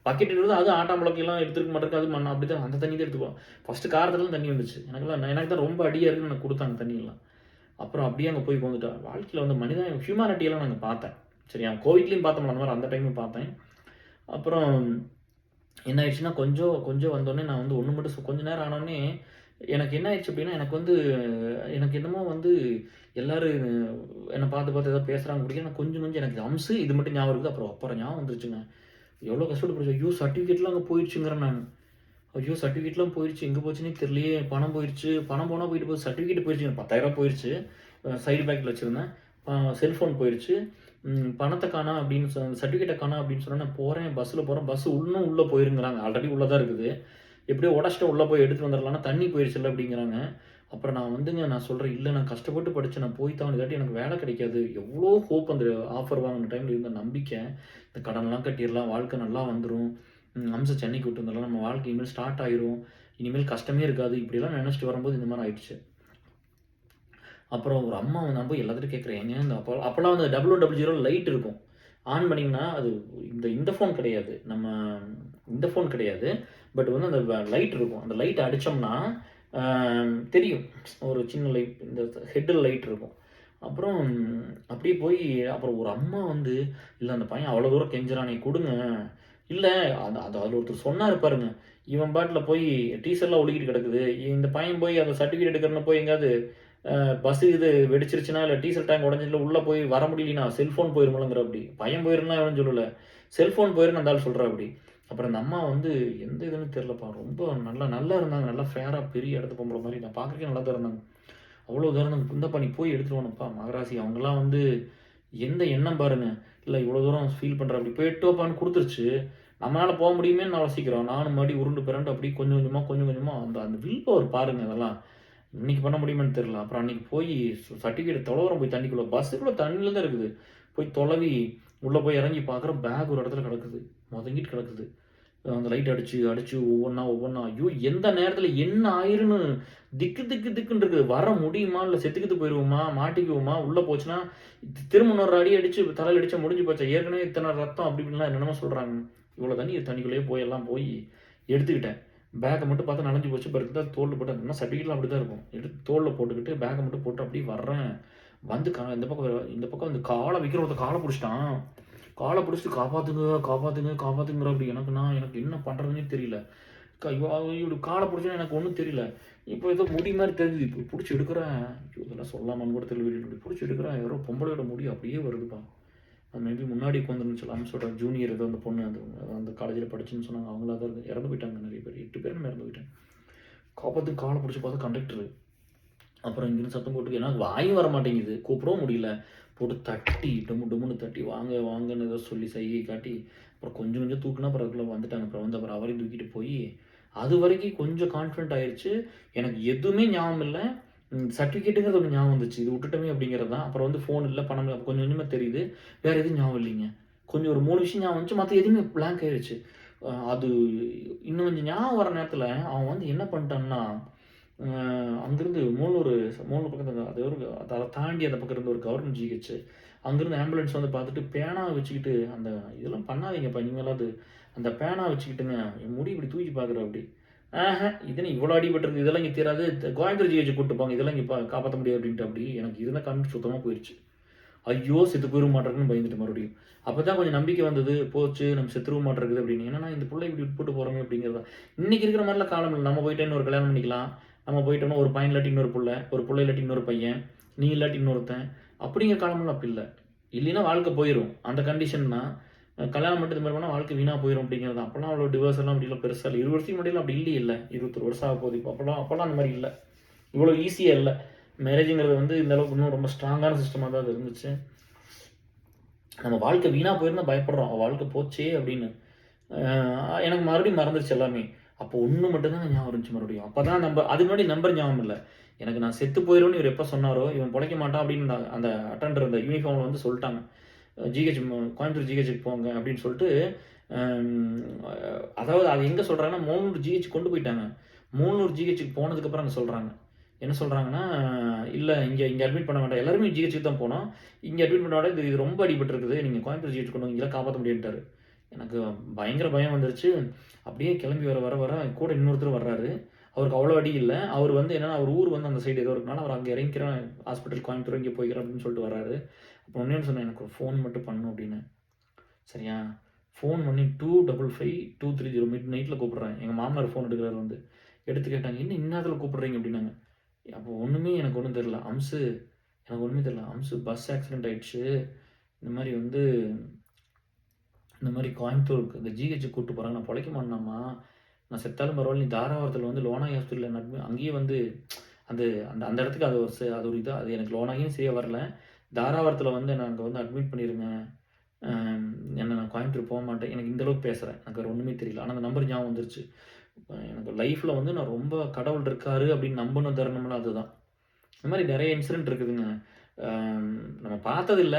பக்கெட் எடுத்து அது ஆட்டாம்புழக்கைலாம் எடுத்துருக்க மாட்டேருக்கு. அது மண் அப்படித்தான் அந்த தண்ணி தான் எடுத்துக்குவோம். ஃபர்ஸ்ட்டு காரத்துல தான் தண்ணி வந்துச்சு. எனக்கு தான் ரொம்ப அடியா இருக்குன்னு எனக்கு குடுத்தாங்க தண்ணியெல்லாம். அப்புறம் அப்படியே அங்க போய் உட்காந்துட்டேன். வாழ்க்கையில வந்து ஹியூமானிட்டி எல்லாம் நாங்க பார்த்தேன். சரியா? கோவிட்லயும் பார்த்தோம்ல அந்த மாரி அந்த டைம்ல பார்த்தேன். அப்புறம் என்ன ஆயிடுச்சுன்னா, கொஞ்சம் கொஞ்சம் வந்தோனே நான் வந்து ஒண்ணு மட்டும் கொஞ்ச நேரம் ஆனோனே, எனக்கு என்ன ஆயிடுச்சு அப்டின்னா, எனக்கு வந்து எனக்கு என்னமோ வந்து எல்லாரும் என்ன பார்த்து பார்த்து ஏதோ பேசுறாங்க பிடிக்கும். எனக்கு கொஞ்சம் கொஞ்சம் எனக்கு அம்சு இது மட்டும் ஞாபகம் இருக்குது. அப்புறம் ஞாபகம் வந்துருச்சுங்க. எவ்வளோ கஷ்டப்பட்டு படிச்சேன். ஐயோ! சர்டிஃபிகேட்லாம் அங்க போயிடுச்சுங்கிறேன் நானு. ஐயோ! சர்டிஃபிகேட்லாம் போயிருச்சு. எங்க போச்சுன்னே தெரியலையே! பணம் போயிருச்சு. பணம் போனா போயிட்டு போகுது. சர்டிஃபிகேட் போயிருச்சுங்க. ரூ. 10,000 போயிருச்சு. சைடு பேக்ல வச்சிருந்தேன். செல்ஃபோன் போயிருச்சு. பணத்த காணோம் அப்படின்னு சர்டிஃபிகேட்ட காணோம் அப்படின்னு சொன்னோனே போறேன். பஸ்ஸில போறேன். பஸ் இன்னும் உள்ள போயிருங்கிறாங்க. ஆல்ரெடி உள்ள தான் இருக்குது. எப்படியோ உடைச்சுட்டு உள்ள போய் எடுத்துட்டு வந்துரலாம்னா தண்ணி போயிருச்சுல்ல அப்படிங்கிறாங்க. அப்புறம் நான் வந்துங்க நான் சொல்றேன், "இல்ல நான் கஷ்டப்பட்டு படிச்சேன். நான் போய் தான் இல்லாட்டி எனக்கு வேலை கிடைக்காது." எவ்வளோ ஹோப் அந்த ஆஃபர் வாங்குன டைம்ல இருந்த நம்பிக்கை. இந்த கடன்லாம் கட்டிறலாம். வாழ்க்கை நல்லா வந்துரும். அம்ச சென்னைக்கு விட்டு வந்துரலாம். நம்ம வாழ்க்கை இனிமேல் ஸ்டார்ட் ஆயிரும். இனிமேல் கஷ்டமே இருக்காது. இப்படிலாம் நினச்சிட்டு வரும்போது இந்த மாதிரி ஆயிடுச்சு. அப்புறம் ஒரு அம்மா நான் போய் எல்லாத்துட்டும் கேட்குறேன். ஏங்க இந்த அப்போலாம் வந்து 0000 லைட் இருக்கும். ஆன் பண்ணிங்கன்னா அது இந்த ஃபோன் கிடையாது. இந்த ஃபோன் கிடையாது. பட் வந்து அந்த லைட் இருக்கும். அந்த லைட் அடிச்சோம்னா தெரியும். ஒரு சின்ன லைட் இந்த ஹெட்டில் லைட் இருக்கும். அப்புறம் அப்படியே போய் அப்புறம் ஒரு அம்மா வந்து, "இல்ல அந்த பையன் அவ்வளோ தூரம் கெஞ்சுறானே குடுங்க." இல்ல அது அது அதில ஒருத்தர் சொன்னாரு பாருங்க. இவன் பாட்டுல போய் டீசர்லாம் ஒழுகிட்டு கிடக்குது. இந்த பையன் போய் அந்த சர்டிஃபிகேட் எடுக்கிறன்னு போய் எங்கேயாவது பஸ் இது வெடிச்சிருச்சுன்னா, இல்ல டீசல் டேங்க் உடைஞ்சதுல உள்ள போய் வர முடியலனா, செல்ஃபோன் போயிருமலங்கிறாப்படி. பையன் போயிரும்லாம் எவனும் சொல்லல. செல்ஃபோன் போயிரும்னு அந்த ஆள் சொல்றாப்படி. அப்புறம் அந்த அம்மா வந்து எந்த இதுன்னு தெரியலப்பா. ரொம்ப நல்லா நல்லா இருந்தாங்க. நல்லா ஃபேரா பெரிய இடத்து பொம்பள மாரி. நான் பார்க்கறதுக்கே நல்லா தான் இருந்தாங்க. அவ்வளோ தூரம் இந்தாப்பா நீ போய் எடுத்துட்டு வானப்பா. மகராசி அவங்கலாம் வந்து எந்த எண்ணம் பாருங்க. இல்ல இவ்வளோ தூரம் ஃபீல் பண்ற அப்படி போயிட்டு வாப்பான்னு குடுத்துருச்சு. நம்மளால போ முடியுமேன்னு யோசிக்கிறோம். நானும் மறுபடியும் உருண்டு பிரண்டு அப்படியே கொஞ்சம் கொஞ்சமா, கொஞ்சம் கொஞ்சமா அந்த அந்த வில் பவர் பாருங்க அதெல்லாம். இன்னைக்கு பண்ண முடியுமான்னு தெரியல. அப்புறம் அன்னைக்கு போய் சர்டிஃபிகேட் தொலைவுறோம் போய் தண்ணிக்குள்ள. பஸ்ஸுக்குள்ள தண்ணியில தான் இருக்குது. போய் தொலைவி உள்ள போய் இறங்கி பார்க்குறேன் பேக் ஒரு இடத்துல கிடக்குது. மொதங்கிட்டு கிடக்குது. அந்த லைட் அடிச்சு, அடிச்சு ஒவ்வொன்னா ஐயோ! எந்த நேரத்தில என்ன ஆயிரும்னு திக்கு திக்கு திக்குன்னு இருக்குது. வர முடியுமா? இல்ல செத்து போயிருவோமா? மாட்டிக்குவோமா? உள்ள போச்சுன்னா, திரும்ப இன்னொரு அடி அடிச்சு தலையில அடிச்சா முடிஞ்சு போச்சா? ஏற்கனவே இத்தன ரத்தம் அப்படி இப்படின்லாம் என்னென்னமோ சொல்றாங்க. இவ்வளோ தண்ணிக்குள்ளேயே போய் எல்லாம் போய் எடுத்துக்கிட்டேன். பேக்க மட்டும் பார்த்தா நனஞ்சு போச்சு. பிறகு தான் தோள்ல போட்டு இன்னும் சர்டிஃபிகேட்லாம் அப்படி தான் இருக்கும். எடுத்து தோள்ல போட்டுக்கிட்டு பேக்க மட்டும் போட்டு அப்படியே வர்றேன். வந்து இந்த பக்கம் வந்து கால வைக்கிற ஒருத்தன் கால புடிச்சுட்டான். கால புடிச்சுட்டு காப்பாத்துங்க, காப்பாத்துங்க, காப்பாத்துங்கறாப்படி. எனக்கு என்ன பண்றதுன்னே தெரியல. இவரு கால புடிச்சோனே எனக்கு ஒண்ணும் தெரியல. இப்போ ஏதோ முடி மாரி தெரிஞ்சுது. இப்போ புடிச்சு எடுக்குறேன். ஐயோ! இதெல்லாம் சொல்லாமான்னு கூட தெரியல. இப்படி புடிச்சு எடுக்குறேன். யாரோ பொம்பளையோட முடி அப்படியே வருதுப்பா. அது மேபி முன்னாடி உட்காந்துருந்துச்சு. அம்சோட ஜூனியர் ஏதோ அந்த பொண்ணு அந்த காலேஜில படிச்சுன்னு சொன்னாங்க. அவங்களா தான் இறந்து போயிட்டாங்க நெறைய பேர். 8 பேரும் இறந்து போயிட்டாங்க. காப்பாத்துக்கு கால புடிச்சு பார்த்தா கண்டக்டரு. அப்புறம் இங்கேருந்து சத்தம் போட்டு எனக்கு வாயும் வர மாட்டேங்குது. கூப்பிடவும் முடியல. போட்டு தட்டி டொம்முன்னு தட்டி வாங்க வாங்கன்னு ஏதோ சொல்லி சைகை காட்டி, அப்புறம் கொஞ்சம் கொஞ்சம் தூக்குனா அப்புறம் அதுக்குள்ள வந்துட்டாங்க. அப்புறம் அவரையும் தூக்கிட்டு போய், அதுவரைக்கும் கொஞ்சம் கான்ஃபிடென்ட் ஆயிருச்சு. எனக்கு எதுவுமே ஞாபகம் இல்ல. சர்டிஃபிகேட்டுங்கிறது ஒண்ணு ஞாபகம் வந்துச்சு. இது விட்டுட்டோமே அப்படிங்கிறது தான். அப்புறம் வந்து ஃபோன் இல்ல, பணம் இல்ல. கொஞ்சம் கொஞ்சமா தெரியுது. வேற எதுவும் ஞாபகம் இல்லைங்க. கொஞ்சம் ஒரு 3 விஷயம் ஞாபகம் வந்துச்சு. மத்த எதுவுமே பிளாங்க் ஆயிருச்சு. அது இன்னும் கொஞ்சம் ஞாபகம் வர நேரத்துல அவன் வந்து என்ன பண்ணிட்டான்னா, அ அங்கிருந்து மூலூர் பக்கத்துல அது ஒரு அத தாண்டி அந்த பக்கம் இருந்த ஒரு கவர்மெண்ட் ஜிஹெச். அங்கிருந்து ஆம்புலன்ஸ் வந்து பார்த்துட்டு பேனா வச்சுக்கிட்டு, "அந்த இதெல்லாம் பண்ணாதீங்கப்பா இனிமேலாவது. அந்த பேனா வச்சுக்கிட்டுங்க, என் முடி இப்படி தூக்கி பார்க்குறாப்படி." இது என்ன இவ்வளோ அடிபட்டிருக்கு. இதெல்லாம் இங்க தீராது. கோயம்புத்தூர் ஜிஹெச்சுக்கு கூட்டிட்டு போங்க. இதெல்லாம் இங்க காப்பாத்த முடியாது அப்படின்ட்டாப்படி. எனக்கு இருந்த கான்ஃபிடன்ஸ் சுத்தமா போயிருச்சு. ஐயோ! செத்து போயிற மாட்றேன்னு பயந்துட்டேன் மறுபடியும். அப்பதான் கொஞ்சம் நம்பிக்கை வந்தது. போச்சு நம்ம செத்துருவ மாட்றக்குது அப்படின்னு. என்னன்னா இந்த புள்ள இப்படி விட்டுப்புட்டு போறோமே அப்படிங்கிறது தான். இன்னைக்கு இருக்கிற மாரிலாம் காலம் இல்ல. நம்ம போயிட்டு இன்னொரு கல்யாணம் பண்ணிக்கலாம். நம்ம போயிட்டோம்னா ஒரு பையன் இல்லாட்டி இன்னொரு புள்ள, ஒரு புள்ள இல்லாட்டி இன்னொரு பையன், நீ இல்லாட்டி இன்னொருத்தன். அப்படிங்கிற காலமெல்லாம் அப்படி இல்ல. இல்லைன்னா வாழ்க்கை போயிரும். அந்த கண்டிஷன் தான். கல்யாணம் பண்ணிட்டு இந்த மாரி பண்ணா வாழ்க்கை வீணா போயிரும் அப்படிங்கிறது தான். அப்பலாம் அவ்வளோ டிவோர்ஸ் எல்லாம் அப்படிலாம் பெருசா இல்ல. 20 வருஷத்துக்கு முன்னாடிலாம் அப்படி இல்லைல்ல. 21 வருஷம் ஆகப்போகுது இப்போ. அப்பலாம் அந்த மாரி இல்ல. இவ்வளோ ஈஸியா இல்ல. மேரேஜ்ங்கிறது வந்து இந்த அளவுக்கு இன்னும் ரொம்ப ஸ்ட்ராங்கான சிஸ்டமா தான் அது இருந்துச்சு. நம்ம வாழ்க்கை வீணா போயிருந்தா பயப்படுறோம். வாழ்க்கை போச்சே அப்படின்னு. எனக்கு மறுபடியும் மறந்துருச்சு எல்லாமே. அப்போ ஒண்ணு மட்டும் தான் ஞாபகம் இருந்துச்சு மறுபடியும். அப்பதான் அதுக்கு முன்னாடி நம்பர் ஞாபகம் இல்ல. எனக்கு நான் செத்து போயிருவேன்னு இவரு எப்ப சொன்னாரோ, இவன் பொழைக்க மாட்டான் அப்படின்னு அந்த அட்டெண்டர் அந்த யூனிஃபார்ம்ல வந்து சொல்ட்டாங்க. ஜிஹெச் கோயம்புத்தூர் ஜிஹெச்சுக்கு போங்க அப்படின்னு சொல்லிட்டு, அம் அதாவது அது எங்க சொல்றாங்கன்னா, மூலூர் ஜிஹெச் கொண்டு போயிட்டாங்க. மூலூர் ஜிஹெச்சுக்கு போனதுக்கப்புறம் அங்க சொல்றாங்க. என்ன சொல்றாங்கன்னா, "இல்ல இங்க இங்க அட்மிட் பண்ண வேண்டாம். எல்லாருமே ஜிஹெச்சுக்கு தான் போனோம். இங்க அட்மிட் பண்ண வேண்டாம். இது ரொம்ப அடிபட்டுருக்குது. நீங்க கோயம்புத்தூர் ஜிஹெச்சுக்கு கொண்டு வாங்க. இங்கலாம் காப்பாத்த முடியாதுன்ட்டாரு." எனக்கு பயங்கர பயம் வந்துருச்சு. அப்படியே கிளம்பி வர கூட இன்னொருத்தர் வர்றாரு. அவருக்கு அவ்வளோ அடி இல்ல. அவர் வந்து என்னன்னா, அவர் ஊர் வந்து அந்த சைடு ஏதோ இருக்கனால, அவர் அங்க இறங்கிக்கிறேன் ஹாஸ்பிட்டல் கோயம்புத்தூர் இங்க போய்க்கிறேன் அப்படின்னு சொல்லிட்டு வர்றாரு. அப்போ ஒண்ணே ஒண்ணு சொன்னேன், "எனக்கு ஒரு ஃபோன் மட்டும் பண்ணணும்" அப்படின்னு. சரியா? ஃபோன் பண்ணி 255230 மிட் நைட்ல கூப்பிடுறேன். எங்க மாமனார் ஃபோன் எடுக்குறாரு வந்து. எடுத்து கேட்டாங்க, "என்ன இந்நேரத்துல கூப்பிடுறீங்க?" அப்படின்னாங்க. அப்போ எனக்கு ஒண்ணும் தெரியல. எனக்கு ஒண்ணுமே தெரியல. பஸ் ஆக்சிடென்ட் ஆயிடுச்சு. இந்த மாரி வந்து இந்த மாரி கோயம்புத்தூருக்கு இந்த ஜிஹெச்சுக்கு கூட்டு போறாங்க. நான் பொழைக்க மாட்டேனாம்மா. நான் செத்தாலும் பரவாயில்ல. நீ தாராபுரத்தில வந்து லோனாய் ஹாஸ்பிட்டல்ல என்ன அங்கேயே வந்து அந்த அந்த அந்த இடத்துக்கு அது ஒரு இதா அது எனக்கு லோனாயும் சரியா வரல. தாராபுரத்தில வந்து என்ன அங்க வந்து அட்மிட் பண்ணிருங்க. நான் கோயம்புத்தூர் போமாட்டேன். எனக்கு இந்த அளவுக்கு பேசுறேன். எனக்கு வேற ஒண்ணுமே தெரியல. ஆனா அந்த நம்பர் ஞாபகம் வந்துருச்சு. எனக்கு லைஃப்ல வந்து நான் ரொம்ப கடவுள் இருக்காரு அப்படின்னு நம்புன தருணம்லாம் அதுதான். இந்த மாரி நெறைய இன்சிடென்ட் இருக்குதுங்க. நம்ம பார்த்ததில்ல.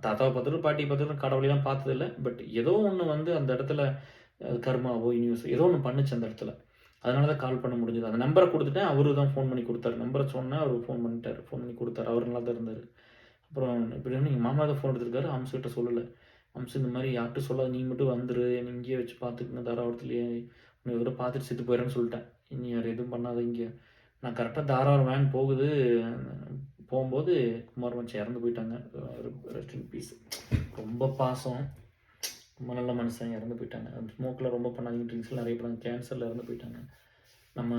தாத்தாவ பார்த்துருக்கோம், பாட்டிய பார்த்துருக்கோம், கடவுளைலாம் பார்த்ததில்ல. பட் ஏதோ ஒண்ணு வந்து அந்த இடத்துல கர்மாவோ, யூனிவர்ஸோ ஏதோ ஒண்ணு பண்ணுச்சு அந்த இடத்துல. அதனால தான் கால் பண்ண முடிஞ்சது. அந்த நம்பர குடுத்துட்டேன். அவரு தான் ஃபோன் பண்ணி குடுத்தாரு. நம்பர சொன்னேன். அவரு ஃபோன் பண்ணிட்டாரு. ஃபோன் பண்ணி குடுத்தாரு. அவரு நல்லா தான் இருந்தாரு. அப்புறம் இப்படி வந்து எங்க மாமா தான் ஃபோன் எடுத்திருக்காரு. அம்சு கிட்ட சொல்லல. அம்சு இந்த மாரி யார்ட்டயும் சொல்லாத. நீ மட்டும் வந்துரு. என்ன இங்கேயே வச்சு பார்த்துக்கங்க தாராபுரத்துலயே. உன்ன ஒரு தடவ பார்த்துட்டு செத்து போயிடுறேன்னு சொல்லிட்டேன். நீ வேற எதுவும் பண்ணாத இங்க. நான் கரெக்ட்டா தாராபுரம் வேன் போகுது. போம்போது குமார் மச்சான் இறந்து போயிட்டாங்க. Rest in peace. ரொம்ப பாசம். ரொம்ப நல்ல மனுஷன் இறந்து போயிட்டாங்க. ஸ்மோக்லாம் ரொம்ப பண்ணாதீங்க. ட்ரிங்க்ஸ்லாம் நெறைய பண்ணாங்க. கேன்சர்ல இறந்து போயிட்டாங்க. நம்ம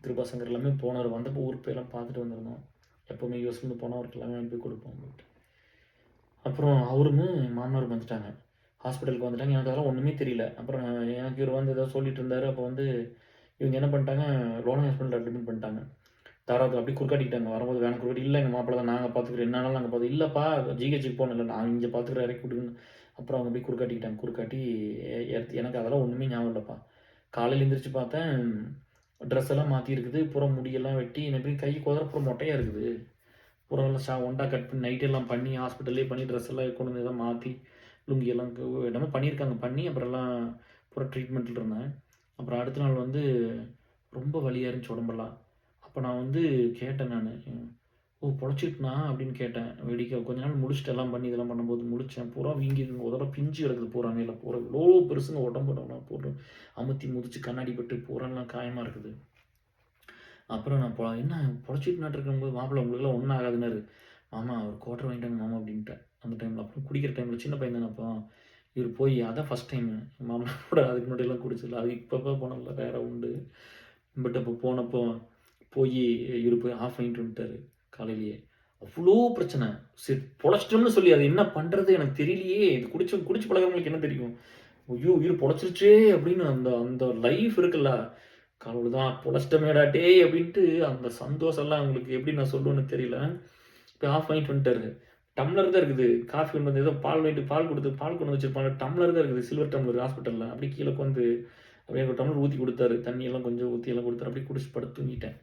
திருப்பாசங்கர் எல்லாமே போனாரு. வந்தப்போ ஊருக்கு போய்லாம் பார்த்துட்டு வந்திருந்தோம். எப்பவுமே யூஎஸ்லேருந்து போனா அவருக்கு எல்லாமே வாங்கி போய் குடுப்போம் அப்டின்ட்டு. அப்புறம் அவரும் மாமனாரும் வந்துட்டாங்க. ஹாஸ்பிட்டலுக்கு வந்துட்டாங்க. எனக்கு அதெல்லாம் ஒண்ணுமே தெரியல. அப்புறம் எனக்கு இவரு வந்து ஏதோ சொல்லிட்டு இருந்தாரு. அப்போ வந்து இவங்க என்ன பண்ணிட்டாங்க, லோனி ஹாஸ்பிட்டல்ல அட்மிட் பண்ணிட்டாங்க. தாராபுரத்துல அப்படியே குறுக்காட்டிக்கிட்டாங்க. வரும்போது வேன் குறுக்காட்டி, "இல்ல எங்க மாப்பிள தான் நாங்க பார்த்துக்கிறோம். என்ன ஆனாலும் நாங்க பார்த்து." "இல்லப்பா ஜிஹெச்சுக்கு போணும்." "இல்ல நான் இங்க பார்த்துக்கிறேன். இறக்கி விட்டுருங்கன்னு." அப்புறம் அவங்க அப்படியே குறுக்காட்டிக்கிட்டாங்க. குறுக்காட்டி எனக்கு அதெல்லாம் ஒண்ணுமே ஞாபகம் இல்லப்பா. காலையில எந்திரிச்சு பார்த்தேன், ட்ரெஸ் எல்லாம் மாத்தி இருக்குது. பூரா முடியெல்லாம் வெட்டி, எனக்கு கை குதற பூரா மொட்டையா இருக்குது. பூரா எல்லாம் ஒண்டா கட் பண்ணி நைட் எல்லாம் பண்ணி, ஹாஸ்பிட்டல்லேயே பண்ணி ட்ரெஸ் எல்லாம் கொண்டு வந்து எல்லாம் மாத்தி, லுங்கி எல்லாம் என்னமோ பண்ணியிருக்காங்க. பண்ணி அப்புறம் எல்லாம் பூரா ட்ரீட்மெண்ட்ல இருந்தேன். அப்புறம் அடுத்த நாள் வந்து ரொம்ப வலியா இருந்துச்சு உடம்பெல்லாம். அப்ப நான் வந்து கேட்டேன் நானு. "ஓ! பொழச்சுக்கிட்டனா?" அப்படின்னு கேட்டேன். வேடிக்கை கொஞ்ச நாள் முழிச்சுட்டு எல்லாம் பண்ணி இதெல்லாம் பண்ணும்போது முழிச்சேன். பூரா வீங்கிதுங்க. ஒரு தடவ பிஞ்சு கிடக்குது பூரா மேல. பூரா இவ்ளோ பெருசுங்க உடம்பெல்லாம் போட்டு அமுத்தி முதிச்சு கண்ணாடி பட்டு பூராலாம் காயமா இருக்குது. அப்புறம் நான் என்ன பொழச்சுக்கிட்டு இருக்கும்போது, "மாப்பிள உங்களுக்கெல்லாம் ஒண்ணும் ஆகாதுன்னாரு." "மாமா ஒரு குவார்டர் வாங்கிட்டாங்க மாமா" அப்படின்ட்டேன். அந்த டைம்ல. அப்புறம் குடிக்கிற டைம்ல சின்ன பையன் தானே அப்போ. இவரு போய் அதான் ஃபர்ஸ்ட் டைமு. மாமனார் கூட அதுக்கு முன்னாடிலாம் குடிச்சதில்ல. அது இப்ப போனதில்ல ரேரா உண்டு. பட் அப்போ போனப்போ போயி இவரு போய் ஆஃப் வாங்கிட்டு வந்துட்டாரு காலையிலேயே. அவ்ளோ பிரச்சனை. சரி பொழச்சிட்டோம்னு சொல்லி அது என்ன பண்றது எனக்கு தெரியலையே! இது குடிச்சு பழகுறவங்களுக்கு என்ன தெரியும்? ஐயோ! உயிர் பொழச்சிருச்சே! அப்படின்னு அந்த அந்த லைஃப் இருக்குல்ல. அவ்வளவுதான் பொழச்சிட்டமேடா டேய்! அப்படின்ட்டு அந்த சந்தோஷம்லாம் உங்களுக்கு எப்படி நான் சொல்லுவேன்னு தெரியல. போய் ஆஃப் வாங்கிட்டு வந்துட்டாரு. டம்ளர் தான் இருக்குது. காஃபி கொண்டு வந்து ஏதோ பால் வாங்கிட்டு பால் குடுத்து பால் கொண்டு வந்து வச்சிருப்பாங்க. டம்ளர் தான் இருக்குது. சில்வர் டம்ளர் ஹாஸ்பிட்டல்ல. அப்படியே கீழ உட்காந்து அப்படியே ஒரு டம்ளர் ஊத்தி குடுத்தாரு. தண்ணி எல்லாம் கொஞ்சம் ஊத்தி எல்லாம் குடுத்தாரு. அப்படியே குடிச்சுட்டு படுத்து தூங்கிட்டேன்.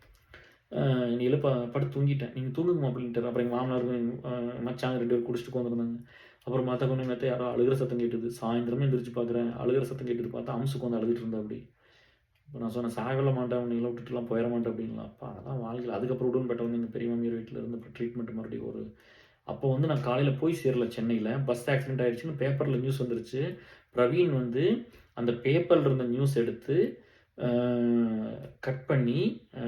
என்னை படுத்து தூங்கிட்டேன். "நீங்க தூங்குங்கம்மா" அப்படின்ட்டாரு. அப்புறம் எங்க மாமனாரும் மச்சான் 2 பேரும் குடிச்சிட்டு உட்காந்துருந்தாங்க. அப்புறம் பார்த்தா கொஞ்ச நேரத்துல யாரோ அழுகுற சத்தம் கேட்டுது. சாயந்தரமே எந்திரிச்சு பார்க்குறேன். அழுகுற சத்தம் கேட்டுது. பார்த்தா அம்சு உட்காந்து அழுதுட்டு இருந்தாப்படி. அப்ப நான் சொன்னேன், "சாகல மாட்டேன். உன்னையெல்லாம் விட்டுட்டுலாம் போயிற மாட்டேன்" அப்படின்லாம். அப்பா அதெல்லாம் வாழ்க்கையில அதுக்கப்புறம் உடன்பேட்டை வந்து எங்க பெரிய மாமியார் வீட்ல இருந்து அப்புறம் ட்ரீட்மெண்ட் மறுபடியும் அப்போ வந்து நான் காலையில போய் சேரல சென்னையில. பஸ் ஆக்சிடென்ட் ஆயிடுச்சுன்னு பேப்பர்ல நியூஸ் வந்துருச்சு. பிரவீன் வந்து அந்த பேப்பர்ல இருந்த நியூஸ் எடுத்து அ கட் பண்ணி அ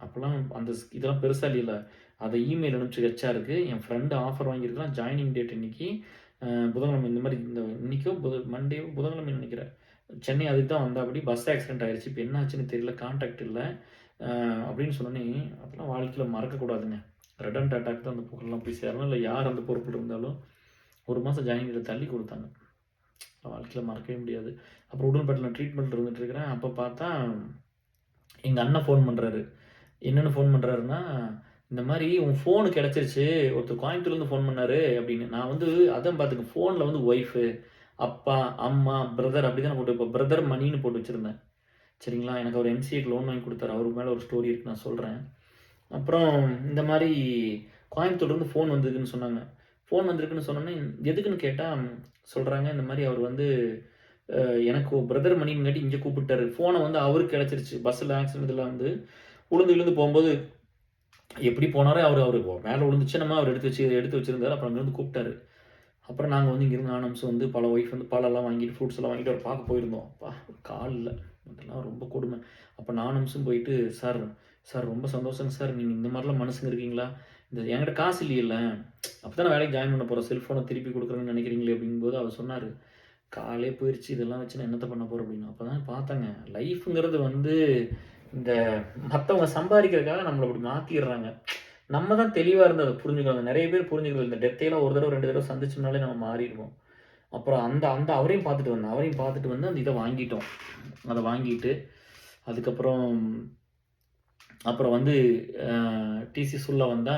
அப்பலாம் அந்த இதெல்லாம் பெருசா இல்லைல்ல. அத இமெயில் அனுப்பிச்சு ஹெச்ஆருக்கு. என் ஃப்ரெண்ட் ஆஃபர் வாங்கியிருக்கான். ஜாயினிங் டேட் இன்னைக்கு. புதன்கிழமை இந்த மாரி இன்னைக்கோ மண்டேவோ புதன்கிழமைன்னு நெனைக்கிறேன். சென்னை அதுக்கு தான் வந்தாப்படி. பஸ் ஆக்சிடென்ட் ஆயிருச்சு. இப்ப என்ன ஆச்சுன்னு தெரியல. கான்டாக்ட் இல்ல. அப்படின்னு சொன்னோனே, அதெல்லாம் வாழ்க்கையில மறக்கக்கூடாதுங்க. ரெடண்ட் அட்டாக் தான் அந்த புகழ்லாம் போய் சேரணும். இல்ல யார் அந்த பொறுப்புல இருந்தாலும் 1 மாசம் ஜாயினிங் டேட் தள்ளி குடுத்தாங்க. வாழ்க்கையில மறக்கவே முடியாது. அப்புறம் உடன்பேட்டையில ட்ரீட்மெண்ட்ல இருந்துட்டு இருக்கிறேன். அப்ப பார்த்தா, எங்க அண்ணன் ஃபோன் பண்றாரு. என்னன்னு ஃபோன் பண்றாருன்னா, "இந்த மாரி உன் ஃபோனு கிடைச்சிருச்சு. ஒருத்தர் கோயம்புத்தூர்லேருந்து ஃபோன் பண்ணாரு" அப்படின்னு. நான் வந்து அதான் பார்த்துக்க ஃபோன்ல வந்து ஒய்ஃபு, அப்பா, அம்மா, பிரதர் அப்படி தான் போட்டு வைப்பேன். பிரதர் மணின்னு போட்டு வச்சிருந்தேன். சரிங்களா? எனக்கு அவரு எம்சிஏக்கு லோன் வாங்கி குடுத்தாரு. அவருக்கு மேல ஒரு ஸ்டோரி இருக்கு நான் சொல்றேன். அப்புறம் இந்த மாரி கோயம்புத்தூர்லேருந்து ஃபோன் வந்ததுன்னு சொன்னாங்க. ஃபோன் வந்திருக்குன்னு சொன்னோனே, எதுக்குன்னு கேட்டா சொல்றாங்க, இந்த மாரி அவரு வந்து எனக்கு பிரதர் மணிங்காட்டி இங்க கூப்பிட்டாரு. ஃபோன வந்து அவருக்கு கிடைச்சிருச்சு. பஸ்ல ஆக்சிடென்ட்ல வந்து உழுந்து விழுந்து போம்போது எப்படி போனாரோ அவரு அவரு மேல விழுந்துச்சு. என்னமோ அவரு எடுத்து வச்சிருந்தாரு. அப்புறம் அங்கருந்து கூப்பிட்டாரு. அப்புறம் நாங்க வந்து இங்கிருந்து நானும் வந்து பல ஒய்ஃப் வந்து பாலெல்லாம் வாங்கிட்டு, ஃப்ரூட்ஸ் எல்லாம் வாங்கிட்டு அவர பார்க்க போயிருந்தோம். அப்பா! கால் இல்ல. அதெல்லாம் ரொம்ப கொடுமை. அப்ப நானும் போயிட்டு, "சார், சார் ரொம்ப சந்தோஷங்க சார். நீங்க இந்த மாரிலாம் மனுஷங்க இருக்கீங்களா? என்கிட்ட காசு இல்லையல்ல. அப்பதானே வேலைக்கு ஜாயின் பண்ண போறேன். செல்ஃபோன திருப்பி குடுக்குறேன்னு நெனைக்கிறீங்களே" அப்படிங்கும்போது அவர் சொன்னாரு. "காலே போயிருச்சு. இதெல்லாம் வச்சு நான் என்னத்த பண்ண போறேன்" அப்படின்னு. அப்பதான் பார்த்தேங்க. லைஃப்ங்கிறது வந்து இந்த மத்தவங்க சம்பாரிக்கிறதுக்காக நம்மள அப்படி மாத்திர்றாங்க. நம்ம தான் தெளிவா இருந்து அத புரிஞ்சுக்கணும். நெறைய பேர் புரிஞ்சுக்கிறது இல்ல. இந்த டெத்தையெல்லாம் 1 தடவ, 2 தடவ சந்திச்சோம்னாலே நம்ம மாறிருவோம். அப்புறம் அந்த அந்த அவரையும் பார்த்துட்டு வந்தேன். அவரையும் பார்த்துட்டு வந்து அந்த இத வாங்கிட்டோம். அத வாங்கிட்டு, அதுக்கப்புறம் அப்புறம் வந்து அ டிசிஎஸ் உள்ள வந்தா,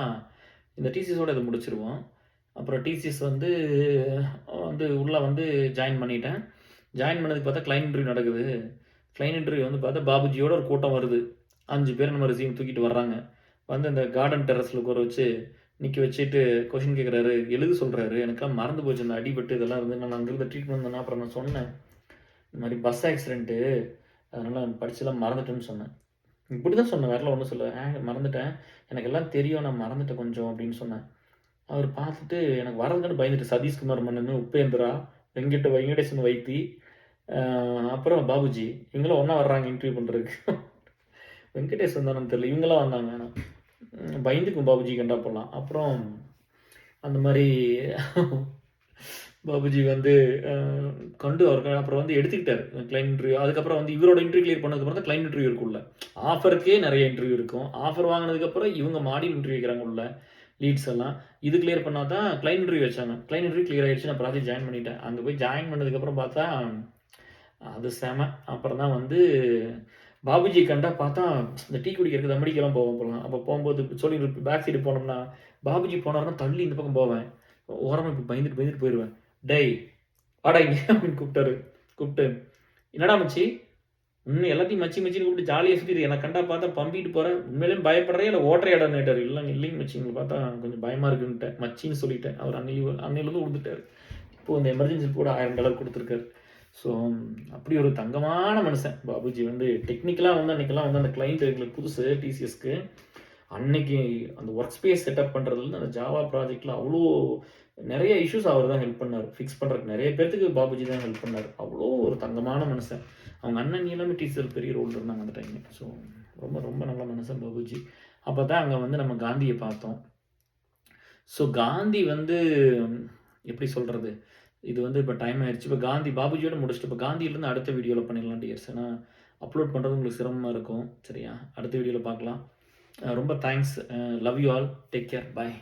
இந்த டிசிஎஸோட இத முடிச்சுருவோம். அப்புறம் டிசிஎஸ் வந்து வந்து உள்ள வந்து ஜாயின் பண்ணிட்டேன். ஜாயின் பண்ணதுக்கு பார்த்தா கிளையன்ட் இன்டர்வியூ நடக்குது. கிளையன்ட் இன்டர்வியூ வந்து பார்த்தா பாபுஜியோட ஒரு கூட்டம் வருது. 5 பேர் நம்ம ரெஸ்யூம் தூக்கிட்டு வர்றாங்க. வந்து அந்த கார்டன் டெர்ரஸ்ல உட்கார வச்சு, நிக்க வச்சுட்டு கொஸ்டின் கேட்குறாரு. எழுத சொல்றாரு. எனக்கெல்லாம் மறந்து போச்சு அந்த அடிபட்டு இதெல்லாம் இருந்து நான் அங்கிருந்து ட்ரீட்மெண்ட் பண்ணேன். அப்புறம் நான் சொன்னேன். இந்த மாரி பஸ் ஆக்சிடென்ட்டு. அதனால் படிச்செல்லாம் மறந்துட்டேன்னு சொன்னேன். இப்படி தான் சொன்னேன். வேறலாம் ஒண்ணும் சொல்லல. மறந்துட்டேன். எனக்கு எல்லாம் தெரியும். நான் மறந்துட்டேன் கொஞ்சம் அப்படின்னு சொன்னேன். அவர் பார்த்துட்டு எனக்கு வரதுக்குன்னு பயந்துட்டு சதீஷ்குமார் மன்னன், உப்பேந்திரா, வெங்கடேசன் வைத்தி, அ அப்புறம் பாபுஜி இவங்கலாம் ஒண்ணா வர்றாங்க இன்டர்வியூ பண்றதுக்கு. வெங்கடேஷ் வந்தானான்னு தெரியல. இவங்கலாம் வந்தாங்க ஆனா. பயந்துக்கும் பாபுஜி கண்டா அப்போலாம். அப்புறம் அந்த மாரி பாபுஜி வந்து அ கண்டு அவர் அப்புறம் வந்து எடுத்துக்கிட்டாரு. Client interview. அதுக்கப்புறம் வந்து இவரோட இன்டர்வியூ கிளியர் பண்ணதுக்கப்புறம் தான் கிளையன்ட் இன்டர்வியூ இருக்கும் உள்ள. ஆஃபருக்கே நெறைய இன்டர்வியூ இருக்கும். ஆஃபர் வாங்குனதுக்கப்புறம் இவங்க மாடியூல் இன்டர்வியூ வைக்கிறாங்க உள்ள. லீட்ஸ் எல்லாம். இது கிளியர் பண்ணா தான் கிளையன்ட் இன்டர்வியூ வச்சாங்க. கிளையன்ட் இன்டர்வியூ கிளியர் ஆயிடுச்சு. நான் ப்ராஜெக்ட் ஜாயின் பண்ணிட்டேன். அங்க போய் ஜாயின் பண்ணதுக்கப்புறம் பார்த்தா, அது செம. அப்புறம் தான் வந்து பாபுஜி கண்டா பார்த்தா, இந்த டீ குடிக்கிறதுக்கு தம்மடிக்கலாம் போவோம் போலாம். அப்ப போம்போது சொல்லி பேக் சைடு போனோம்னா, பாபுஜி போனாருன்னா தள்ளி இந்த பக்கம் போவேன். ஓரமா இப்படி பயந்துட்டு பயந்துட்டு போயிருவேன். "டேய் வாடா இங்க" அப்படின்னு கூப்பிட்டாரு. கூப்பிட்டு, "என்னடா மச்சி, எல்லாத்தையும் மச்சி மச்சின்னு கூப்பிட்டு ஜாலியா சுத்திட்டு என்ன கண்டா பார்த்தா பம்பிட்டு போற. உண்மையிலேயும் பயப்படுறியா இல்ல ஓட்டுறியாடான்னு கேட்டாரு. இல்லைங்க மச்சி உங்கள பார்த்தா கொஞ்சம் பயமா இருக்குன்ட்டேன். மச்சின்னு சொல்லிட்டேன். அவர் அன்னையிலிருந்து உழுந்துட்டாரு. இப்போ இந்த எமர்ஜென்சி கூட $1000 குடுத்துருக்காரு. ஸோ அப்படி ஒரு தங்கமான மனுஷன். பாபுஜி வந்து டெக்னிக்கலா வந்து அன்னைக்கெல்லாம் வந்து அந்த கிளையண்ட் எங்களுக்கு புதுசு டிசிஎஸ்க்கு. அன்னைக்கு அந்த ஒர்க் ஸ்பேஸ் செட்டப் பண்றதுலருந்து அந்த ஜாவா ப்ராஜெக்ட்ல அவ்ளோ நெறைய இஷ்யூஸ் அவர் தான் ஹெல்ப் பண்ணாரு. ஃபிக்ஸ் பண்றதுக்கு நெறைய பேத்துக்கு பாபுஜி தான் ஹெல்ப் பண்ணாரு. அவ்ளோ ஒரு தங்கமான மனுஷன். அவங்க அண்ணன் எல்லாமே டீச்சர் பெரிய ரோல்ல இருந்தாங்க அந்த டைம்ல. ஸோ ரொம்ப ரொம்ப நல்ல மனுஷன் பாபுஜி. அப்பதான் அங்க வந்து நம்ம காந்திய பார்த்தோம். ஸோ காந்தி வந்து எப்படி சொல்றது? இது வந்து இப்ப டைம் ஆயிருச்சு. இப்ப காந்தி பாபுஜியோட முடிச்சுட்டு, இப்ப காந்தியிலருந்து அடுத்த வீடியோல பண்ணிடலாம் டியர்ஸ். ஏன்னா, அப்லோட் பண்றது உங்களுக்கு சிரமமா இருக்கும். சரியா? அடுத்த வீடியோல பார்க்கலாம். ரொம்ப thanks. Love you all. Take care. Bye.